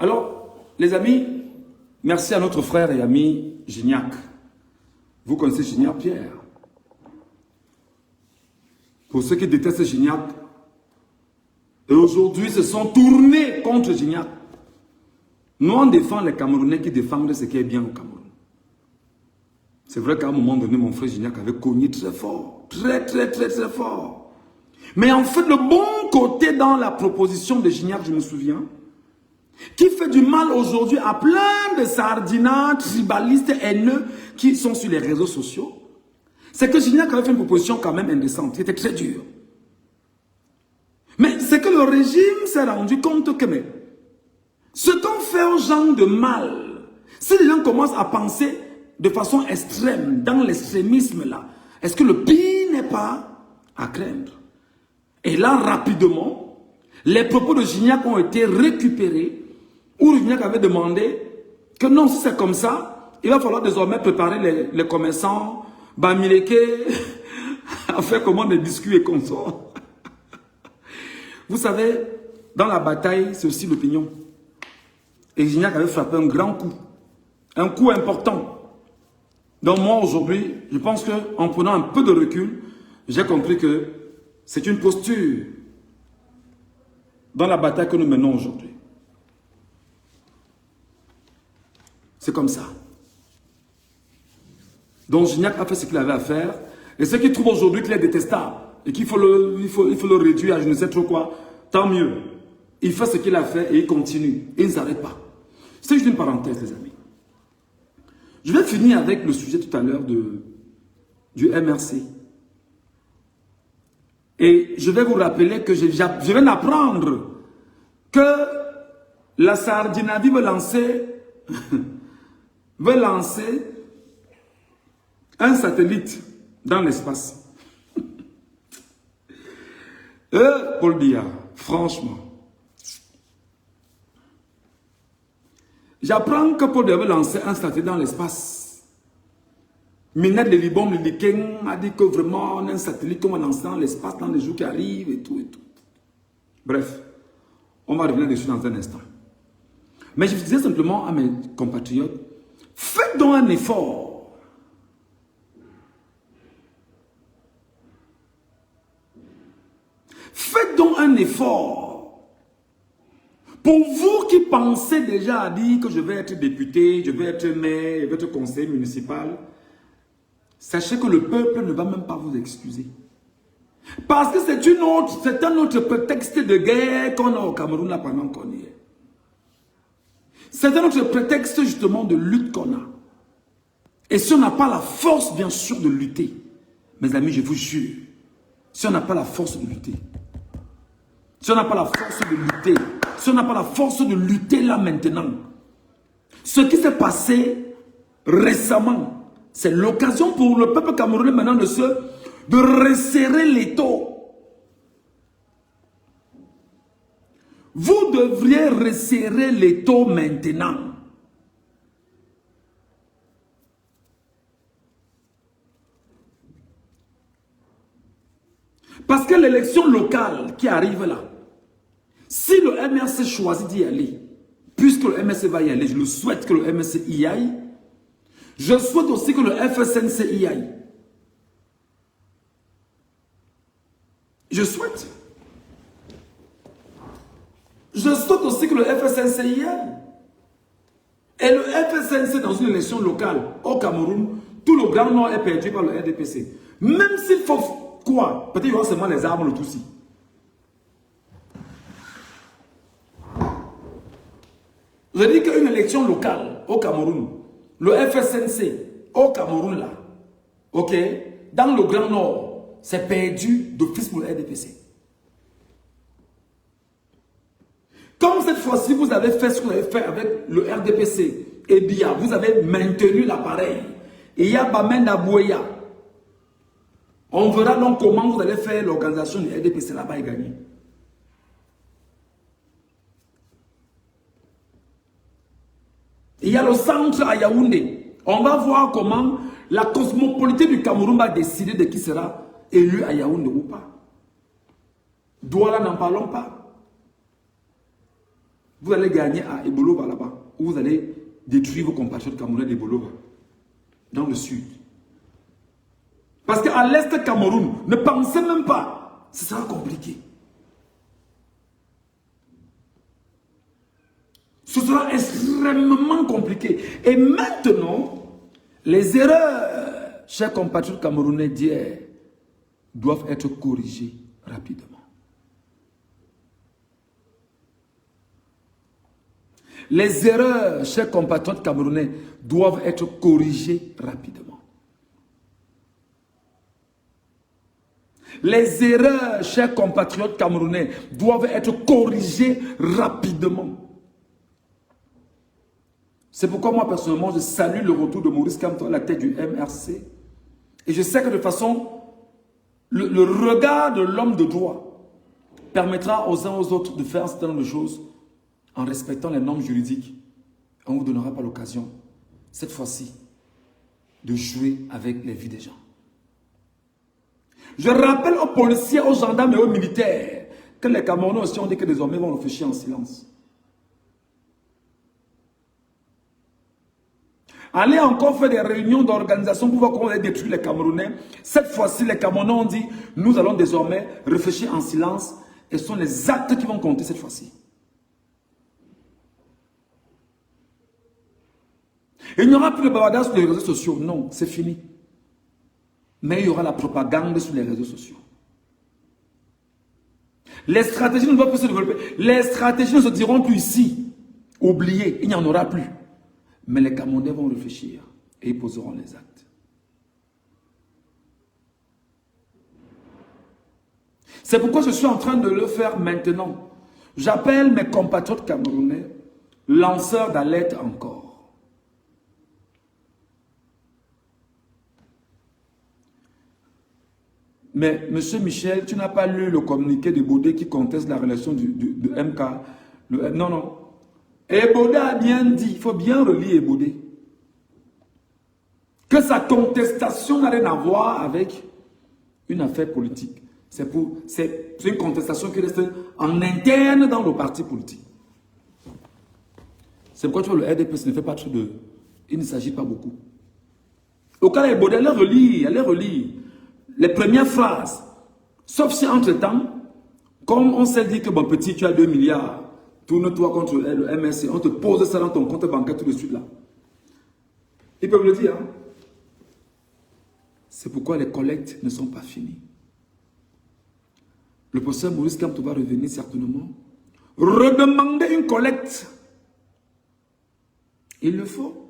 Alors, les amis, merci à notre frère et ami Gignac. Vous connaissez Gignac Pierre. Pour ceux qui détestent Gignac, et aujourd'hui se sont tournés contre Gignac. Nous, on défend les Camerounais qui défendent ce qui est bien au Cameroun. C'est vrai qu'à un moment donné, mon frère Gignac avait cogné très fort. Très fort. Mais en fait, le bon côté dans la proposition de Gignac, je me souviens, qui fait du mal aujourd'hui à plein de sardinats, tribalistes, haineux qui sont sur les réseaux sociaux, c'est que Gignac avait fait une proposition quand même indécente, qui était très dure. Mais c'est que le régime s'est rendu compte que ce qu'on fait aux gens de mal, si les gens commencent à penser de façon extrême, dans l'extrémisme là, est-ce que le pire n'est pas à craindre? Et là, rapidement, les propos de Gignac ont été récupérés, où Gignac avait demandé que non, si c'est comme ça, il va falloir désormais préparer les commerçants, Bamileke, à faire commande des biscuits et consorts. Vous savez, dans la bataille, c'est aussi l'opinion. Et Gignac avait frappé un grand coup. Un coup important. Donc moi, aujourd'hui, je pense qu'en prenant un peu de recul, j'ai compris que c'est une posture dans la bataille que nous menons aujourd'hui. C'est comme ça. Donc Gignac a fait ce qu'il avait à faire. Et ceux qui trouvent aujourd'hui qu'il est détestable et qu'il faut le réduire à je ne sais trop quoi, tant mieux. Il fait ce qu'il a fait et il continue. Il ne s'arrête pas. C'est juste une parenthèse, les amis. Je vais finir avec le sujet tout à l'heure du MRC. Et je vais vous rappeler que je viens d'apprendre que la Sardinavie veut lancer un satellite dans l'espace. Paul Biya, franchement. J'apprends que Paul devait lancer un satellite dans l'espace. Minette de Libon, le Liken, a dit que vraiment un satellite qu'on va lancer dans l'espace dans les jours qui arrivent et tout et tout. Bref, on va revenir dessus dans un instant. Mais je disais simplement à mes compatriotes, faites donc un effort. Faites donc un effort. Pour vous qui pensez déjà à dire que je vais être député, je vais être maire, je vais être conseiller municipal, sachez que le peuple ne va même pas vous excuser. Parce que c'est un autre prétexte de guerre qu'on a au Cameroun là pendant qu'on y est. C'est un autre prétexte justement de lutte qu'on a. Et si on n'a pas la force bien sûr de lutter, mes amis, je vous jure, si on n'a pas la force de lutter, si on n'a pas la force de lutter, si on n'a pas la force de lutter là maintenant, ce qui s'est passé récemment, c'est l'occasion pour le peuple camerounais maintenant de resserrer l'étau. Vous devriez resserrer l'étau maintenant. Parce que l'élection locale qui arrive là, si le MRC choisit d'y aller, puisque le MRC va y aller, je le souhaite que le MRC y aille, je souhaite aussi que le FSNC y aille. Je souhaite. Je souhaite aussi que le FSNC y aille. Et le FSNC dans une élection locale au Cameroun, tout le Grand Nord est perdu par le RDPC. Même s'il faut quoi? Peut-être qu'il y aura seulement les armes, le tout ci. Je dis qu'une élection locale au Cameroun, le FSNC au Cameroun là, ok, dans le Grand Nord, c'est perdu d'office pour le RDPC. Comme cette fois-ci, vous avez fait ce que vous avez fait avec le RDPC et bien, vous avez maintenu l'appareil. Et il y a Bamenda Bouya. On verra donc comment vous allez faire l'organisation du RDPC là-bas et gagner. Il y a le centre à Yaoundé. On va voir comment la cosmopolité du Cameroun va décider de qui sera élu à Yaoundé ou pas. Douala, n'en parlons pas. Vous allez gagner à Ebolova là-bas, ou vous allez détruire vos compatriotes camerounais d'Ebolova, dans le sud. Parce qu'à l'est Cameroun, ne pensez même pas, ce sera compliqué. Ce sera extrêmement compliqué. Et maintenant, les erreurs, chers compatriotes camerounais d'hier, doivent être corrigées rapidement. Les erreurs, chers compatriotes camerounais, doivent être corrigées rapidement. Les erreurs, chers compatriotes camerounais, doivent être corrigées rapidement. C'est pourquoi moi, personnellement, je salue le retour de Maurice Kamto à la tête du MRC. Et je sais que de façon, le regard de l'homme de droit permettra aux uns aux autres de faire un certain nombre de choses en respectant les normes juridiques. On ne vous donnera pas l'occasion, cette fois-ci, de jouer avec les vies des gens. Je rappelle aux policiers, aux gendarmes et aux militaires que les Camerounais aussi ont dit que désormais vont réfléchir en silence. Allez encore faire des réunions d'organisation pour voir comment on va détruire les Camerounais. Cette fois-ci, les Camerounais ont dit, nous allons désormais réfléchir en silence et ce sont les actes qui vont compter cette fois-ci. Il n'y aura plus de bavardage sur les réseaux sociaux. Non, c'est fini. Mais il y aura la propagande sur les réseaux sociaux. Les stratégies ne doivent plus se développer. Les stratégies ne se diront plus ici. Oubliez, il n'y en aura plus. Mais les Camerounais vont réfléchir et ils poseront les actes. C'est pourquoi je suis en train de le faire maintenant. J'appelle mes compatriotes camerounais lanceurs d'alerte encore. Mais, monsieur Michel, tu n'as pas lu le communiqué de Baudet qui conteste la relation de MK. Non, non. Ebodé a bien dit, il faut bien relire Ebodé, que sa contestation n'a rien à voir avec une affaire politique. C'est une contestation qui reste en interne dans le parti politique. C'est pourquoi tu vois, le RDP ne fait pas trop de... Il ne s'agit pas beaucoup. Au cas où Ebodé, allez relire les premières phrases. Sauf si entre-temps, comme on s'est dit que bon petit, tu as 2 milliards, tourne-toi contre le MSC, on te pose ça dans ton compte bancaire tout de suite là. Ils peuvent le dire. Hein? C'est pourquoi les collectes ne sont pas finies. Le professeur Maurice Kamto va revenir certainement. Redemander une collecte. Il le faut.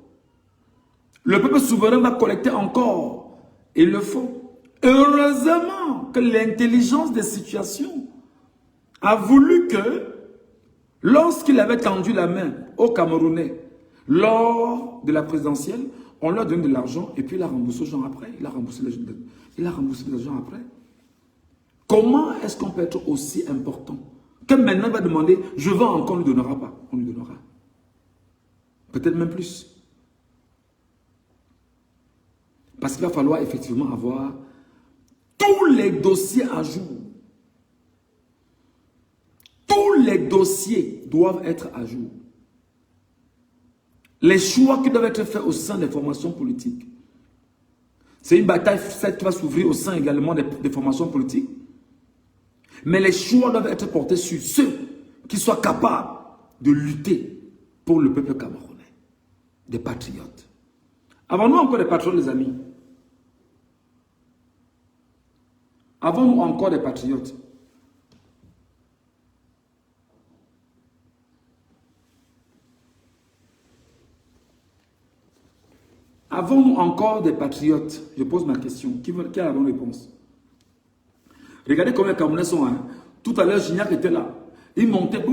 Le peuple souverain va collecter encore. Il le faut. Heureusement que l'intelligence des situations a voulu que, lorsqu'il avait tendu la main aux Camerounais lors de la présidentielle, on leur donne de l'argent et puis il a remboursé aux gens après. Il a remboursé les gens après. Comment est-ce qu'on peut être aussi important que maintenant il va demander, je veux encore, on ne lui donnera pas. On lui donnera. Peut-être même plus. Parce qu'il va falloir effectivement avoir tous les dossiers à jour. Tous les dossiers doivent être à jour. Les choix qui doivent être faits au sein des formations politiques. C'est une bataille qui va s'ouvrir au sein également des formations politiques. Mais les choix doivent être portés sur ceux qui soient capables de lutter pour le peuple camerounais. Des patriotes. Avons-nous encore des patriotes, les amis? Avons-nous encore des patriotes? Avons-nous encore des patriotes? Je pose ma question. Qui a la bonne réponse? Regardez comment les Camerounais sont. Hein? Tout à l'heure, Gignac était là. Il montait.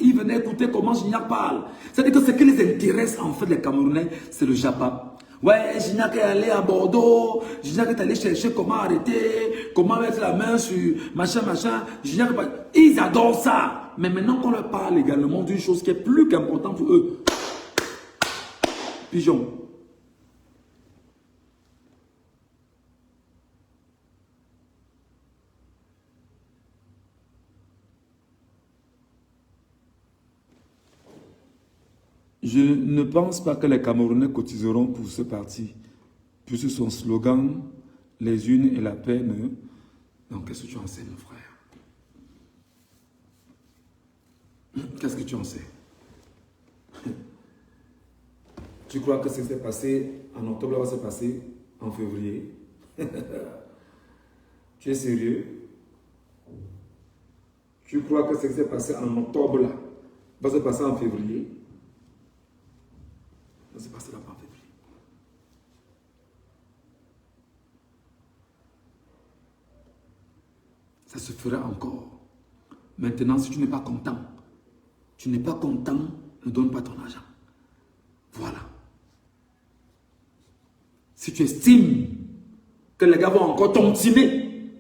Il venait écouter comment Gignac parle. C'est-à-dire que ce qui les intéresse, en fait, les Camerounais, c'est le Japa. Ouais, Gignac est allé à Bordeaux. Gignac est allé chercher comment arrêter, comment mettre la main sur machin, machin. Gignac, ils adorent ça. Mais maintenant qu'on leur parle également d'une chose qui est plus qu'importante pour eux. Pigeon. Je ne pense pas que les Camerounais cotiseront pour ce parti, puisque son slogan, les unes et la paix, ne... Donc, qu'est-ce que tu en sais, mon frère? Qu'est-ce que tu en sais? Tu crois que ce qui s'est passé en octobre va se passer en février? Tu es sérieux? Tu crois que ce qui s'est passé en octobre là va se passer en février? Ça se passera pas en février. Ça se fera encore. Maintenant, si tu n'es pas content, ne donne pas ton argent. Voilà. Si tu estimes que les gars vont encore tontiner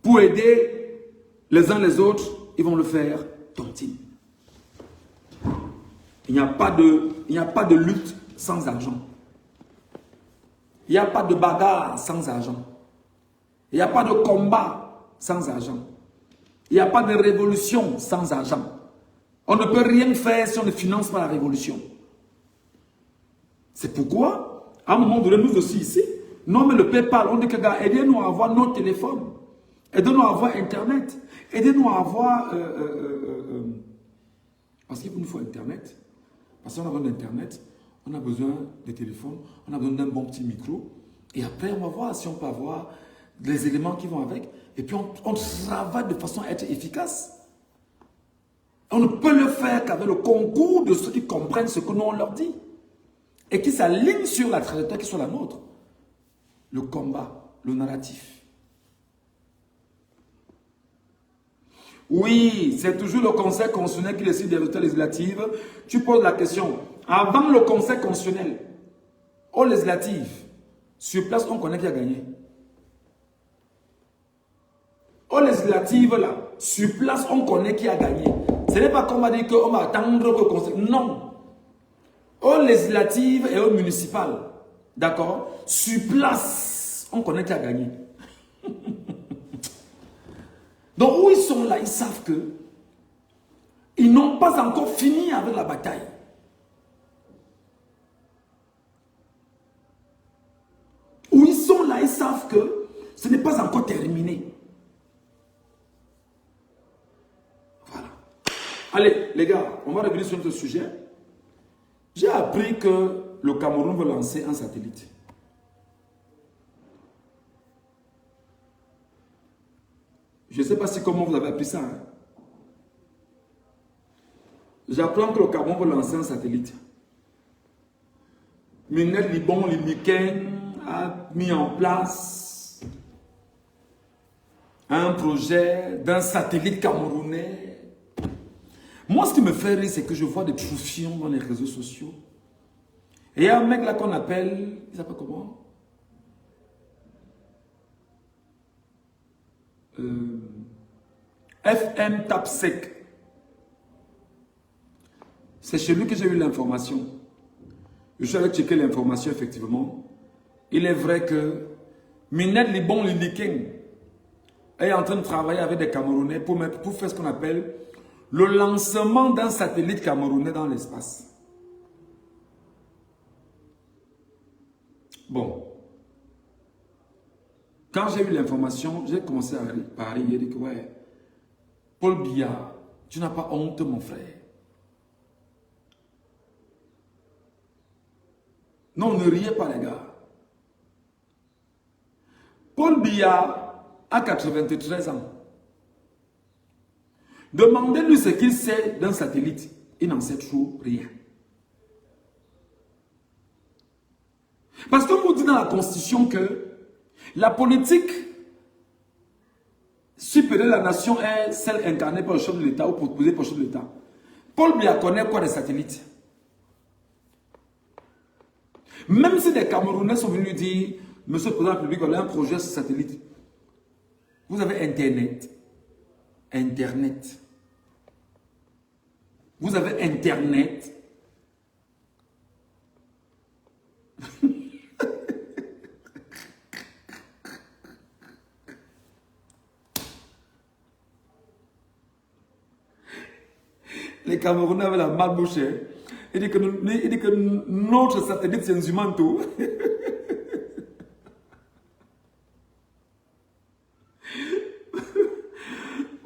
pour aider les uns les autres, ils vont le faire tontine. Il n'y a pas de lutte sans argent. Il n'y a pas de bagarre sans argent. Il n'y a pas de combat sans argent. Il n'y a pas de révolution sans argent. On ne peut rien faire si on ne finance pas la révolution. C'est pourquoi, à un moment donné, nous aussi ici, non mais le PayPal, on dit que gars, aidez-nous à avoir nos téléphones. Aidez-nous à avoir Internet. Aidez-nous à avoir... parce qu'il nous faut Internet. Parce qu'on a besoin d'Internet, on a besoin de téléphone, on a besoin d'un bon petit micro. Et après, on va voir si on peut avoir les éléments qui vont avec. Et puis, on travaille de façon à être efficace. On ne peut le faire qu'avec le concours de ceux qui comprennent ce que nous, on leur dit. Et qui s'alignent sur la trajectoire qui soit la nôtre. Le combat, le narratif. Oui, c'est toujours le Conseil constitutionnel qui décide des résultats législatifs. Tu poses la question. Avant le Conseil constitutionnel, aux législatives, sur place, on connaît qui a gagné. Aux législatives, là, sur place, on connaît qui a gagné. Ce n'est pas qu'on va dire qu'on va attendre que le conseil. Non. Aux législatives et aux municipales. D'accord? Sur place, on connaît qui a gagné. Donc où ils sont là, ils savent que ils n'ont pas encore fini avec la bataille. Où ils sont là, ils savent que ce n'est pas encore terminé. Voilà. Allez, les gars, on va revenir sur notre sujet. J'ai appris que le Cameroun veut lancer un satellite. Je ne sais pas si comment vous avez appris ça. Hein? J'apprends que le Cameroun veut lancer un satellite. Minette Libon, Limiken a mis en place un projet d'un satellite camerounais. Moi, ce qui me fait rire, c'est que je vois des troufions dans les réseaux sociaux. Et il y a un mec là qu'on appelle, il s'appelle comment? FM Tapsec. C'est chez lui que j'ai eu l'information. Je suis allé checker l'information, effectivement. Il est vrai que Minette Libon Liliken est en train de travailler avec des Camerounais pour faire ce qu'on appelle le lancement d'un satellite camerounais dans l'espace. Bon. Quand j'ai eu l'information, j'ai commencé à parler. Il a dit que ouais, Paul Biya, tu n'as pas honte, mon frère. Non, ne riez pas, les gars. Paul Biya a 93 ans. Demandez-lui ce qu'il sait d'un satellite. Il n'en sait toujours rien. Parce qu'on nous dit dans la Constitution que la politique supérieure de la nation est celle incarnée par le chef de l'État ou proposée par le chef de l'État. Paul Biya connaît quoi des satellites? Même si des Camerounais sont venus lui dire, Monsieur le Président de la République, on a un projet sur satellite. Vous avez Internet. Internet. Vous avez Internet. Les Camerounais avaient la mal bouchée. Il dit que notre satellite, c'est un Zumanto.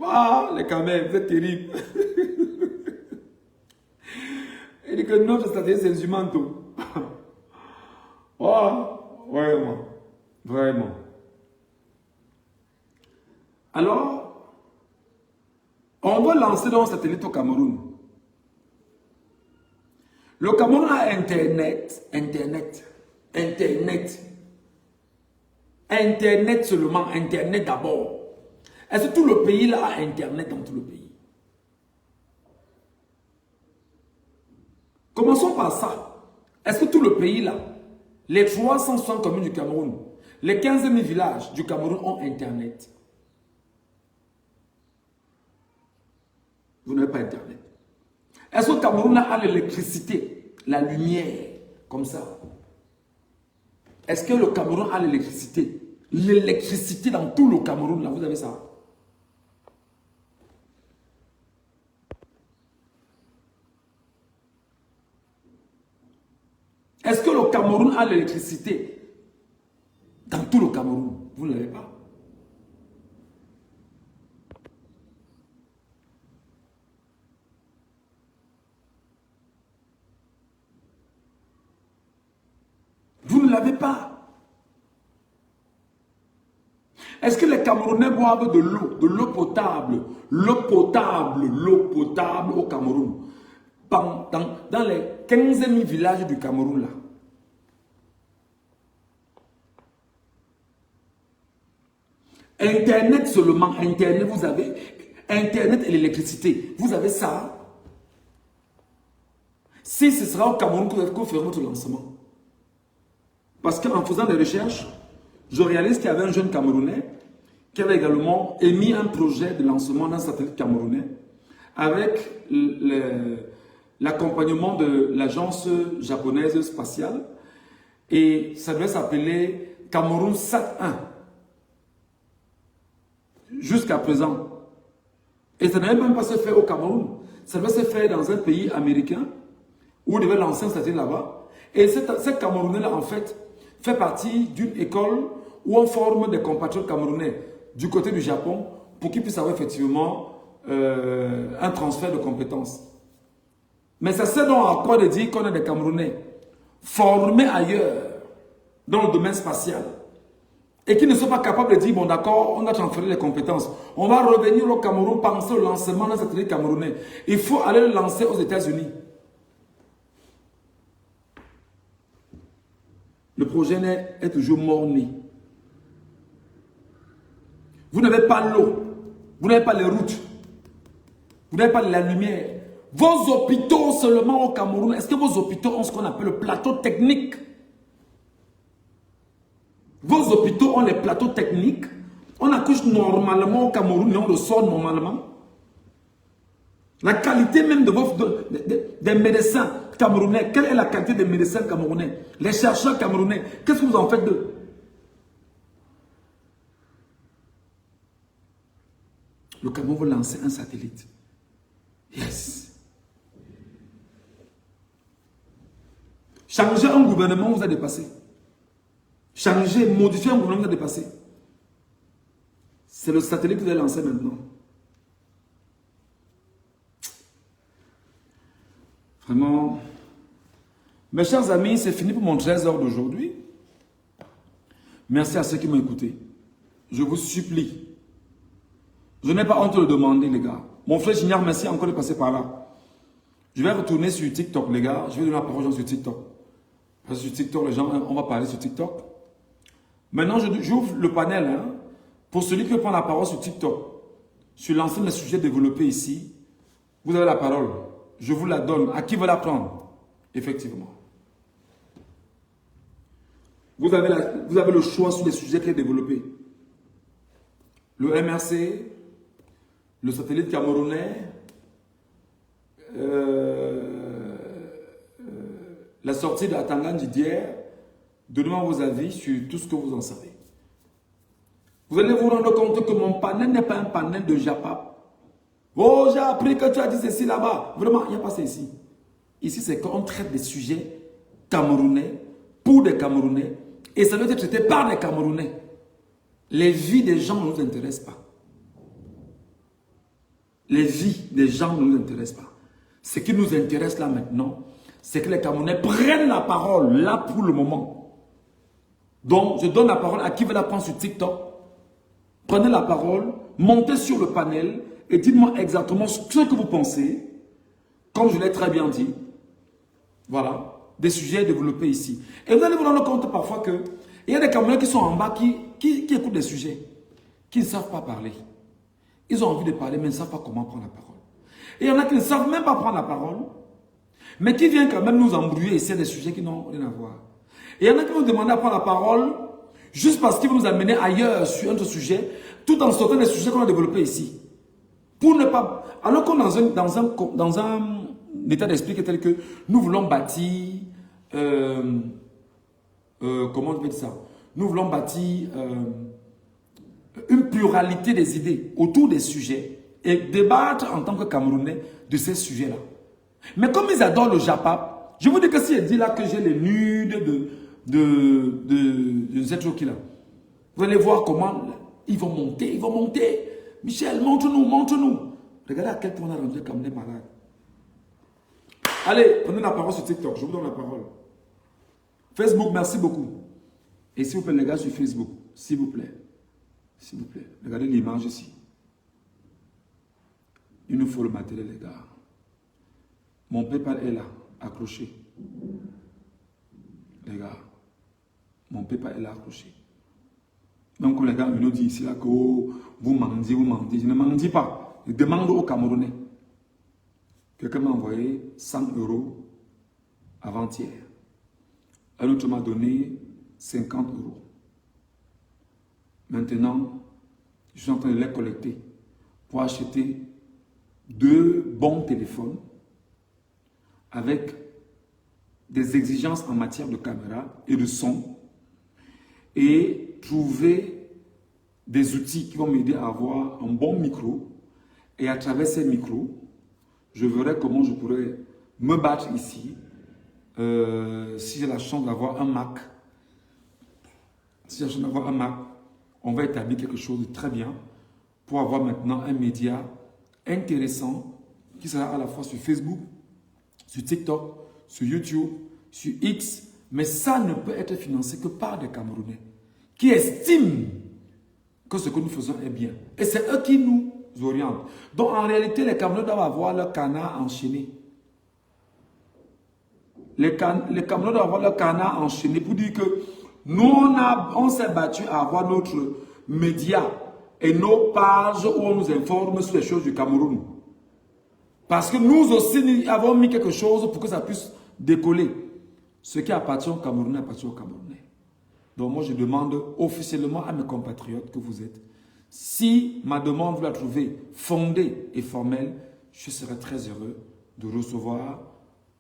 Ah, les Camerounais, vous êtes terribles. Il dit que notre satellite, c'est un Zumanto. Oh, vraiment. Vraiment. Alors, on va lancer dans un satellite au Cameroun. Le Cameroun a Internet. Internet seulement, Internet d'abord. Est-ce que tout le pays là a Internet dans tout le pays? Commençons par ça. Est-ce que tout le pays là, les 360 communes du Cameroun, les 15 000 villages du Cameroun ont Internet? Vous n'avez pas Internet. Est-ce que le Cameroun a l'électricité, la lumière, comme ça? Est-ce que le Cameroun a l'électricité? L'électricité dans tout le Cameroun, là, vous avez ça? Est-ce que le Cameroun a l'électricité dans tout le Cameroun? Vous ne l'avez pas. Vous ne l'avez pas. Est-ce que les Camerounais boivent de l'eau potable? L'eau potable au Cameroun. Dans les 15 000 villages du Cameroun là. Internet seulement, Internet, vous avez Internet et l'électricité. Vous avez ça. Si ce sera au Cameroun que vous ferez votre lancement. Parce qu'en faisant des recherches, je réalise qu'il y avait un jeune Camerounais qui avait également émis un projet de lancement d'un satellite camerounais avec l'accompagnement de l'agence japonaise spatiale. Et ça devait s'appeler Cameroun Sat 1. Jusqu'à présent. Et ça n'avait même pas se faire au Cameroun. Ça devait se faire dans un pays américain où on devait lancer un satellite là-bas. Et cette Camerounais-là, en fait partie d'une école où on forme des compatriotes camerounais du côté du Japon pour qu'ils puissent avoir effectivement un transfert de compétences. Mais ça sert donc à quoi de dire qu'on a des Camerounais formés ailleurs dans le domaine spatial et qui ne sont pas capables de dire, bon d'accord, on a transféré les compétences. On va revenir au Cameroun, penser au lancement d'un satellite camerounais. Il faut aller le lancer aux États-Unis. Le projet est toujours mort-né. Vous n'avez pas l'eau, vous n'avez pas les routes, vous n'avez pas la lumière. Vos hôpitaux seulement au Cameroun, est-ce que vos hôpitaux ont ce qu'on appelle le plateau technique? Vos hôpitaux ont les plateaux techniques. On accouche normalement au Cameroun et on le sort normalement. La qualité même des médecins camerounais, quelle est la qualité des médecins camerounais? Les chercheurs camerounais, qu'est-ce que vous en faites d'eux? Le Cameroun veut lancer un satellite. Yes. Changer un gouvernement vous a dépassé. Changer, modifier un gouvernement vous a dépassé. C'est le satellite que vous allez lancer maintenant. Vraiment. Mes chers amis, c'est fini pour mon 13h d'aujourd'hui. Merci à ceux qui m'ont écouté. Je vous supplie. Je n'ai pas honte de le demander, les gars. Mon frère Gignard, merci encore de passer par là. Je vais retourner sur TikTok, les gars. Je vais donner la parole aux gens sur TikTok. Parce que sur TikTok, les gens, on va parler sur TikTok. Maintenant, j'ouvre le panel. Hein, pour celui qui veut prendre la parole sur TikTok, sur l'ensemble des sujets développés ici, vous avez la parole. Je vous la donne. À qui veut la prendre? Effectivement. Vous avez le choix sur les sujets qui sont développés. Le MRC, le satellite camerounais, la sortie de Atangani d'hier. Donnez-moi vos avis sur tout ce que vous en savez. Vous allez vous rendre compte que mon panel n'est pas un panel de Japap. Oh, j'ai appris que tu as dit ceci là-bas. Vraiment, il n'y a pas ça ici. Ici, c'est qu'on traite des sujets camerounais, pour des Camerounais, et ça doit être traité par des Camerounais. Les vies des gens ne nous intéressent pas. Les vies des gens ne nous intéressent pas. Ce qui nous intéresse là maintenant, c'est que les Camerounais prennent la parole là pour le moment. Donc, je donne la parole à qui veut la prendre sur TikTok. Prenez la parole, montez sur le panel et dites-moi exactement ce que vous pensez, comme je l'ai très bien dit. Voilà, des sujets développés ici. Et vous allez vous rendre compte parfois que il y a des Camerounais qui sont en bas qui écoutent des sujets, qui ne savent pas parler. Ils ont envie de parler, mais ils ne savent pas comment prendre la parole. Et il y en a qui ne savent même pas prendre la parole, mais qui viennent quand même nous embrouiller et c'est des sujets qui n'ont rien à voir. Et il y en a qui vont demander à prendre la parole juste parce qu'ils vont nous amener ailleurs sur un autre sujet, tout en sortant des sujets qu'on a développés ici. Pour ne pas... Alors qu'on est dans un état d'esprit tel que nous voulons bâtir... comment on peut dire ça? Nous voulons bâtir une pluralité des idées autour des sujets et débattre en tant que Camerounais de ces sujets-là. Mais comme ils adorent le Japap, je vous dis que si elle dit là que j'ai les nudes de cette chose-là, vous allez voir comment ils vont monter, ils vont monter. Michel, montre-nous, montre-nous. Regardez à quel point on a rendu Camerounais malade. Allez, prenez la parole sur TikTok, je vous donne la parole. Facebook, merci beaucoup. Et s'il vous plaît, les gars, sur Facebook, s'il vous plaît, regardez l'image ici. Il nous faut le matériel, les gars. Mon PayPal est là, accroché. Les gars, mon PayPal est là, accroché. Même quand les gars nous disent ici là que oh, vous mendiez, je ne mendie pas. Je demande aux Camerounais. Quelqu'un m'a envoyé 100 € avant-hier. Un autre m'a donné 50 €. Maintenant, je suis en train de les collecter pour acheter 2 bons téléphones avec des exigences en matière de caméra et de son et trouver des outils qui vont m'aider à avoir un bon micro et à travers ces micros, je verrai comment je pourrais me battre ici si j'ai la chance d'avoir un Mac. Si j'ai la chance d'avoir un Mac, on va établir quelque chose de très bien pour avoir maintenant un média intéressant qui sera à la fois sur Facebook, sur TikTok, sur YouTube, sur X, mais ça ne peut être financé que par des Camerounais qui estiment que ce que nous faisons est bien. Et c'est eux qui nous orientent. Donc en réalité, les Camerounais doivent avoir leur canard enchaîné. Les Camerounais doivent avoir leur canard enchaîné pour dire que nous, on s'est battu à avoir notre média et nos pages où on nous informe sur les choses du Cameroun. Parce que nous aussi, nous avons mis quelque chose pour que ça puisse décoller. Ce qui appartient aux Camerounais appartient aux Camerounais. Donc moi, je demande officiellement à mes compatriotes que vous êtes, si ma demande, vous la trouvez fondée et formelle, je serai très heureux de recevoir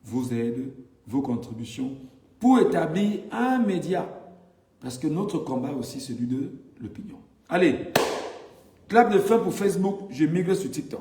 vos aides, vos contributions pour établir un média. Parce que notre combat aussi, c'est celui de l'opinion. Allez, clap de fin pour Facebook, je migre sur TikTok.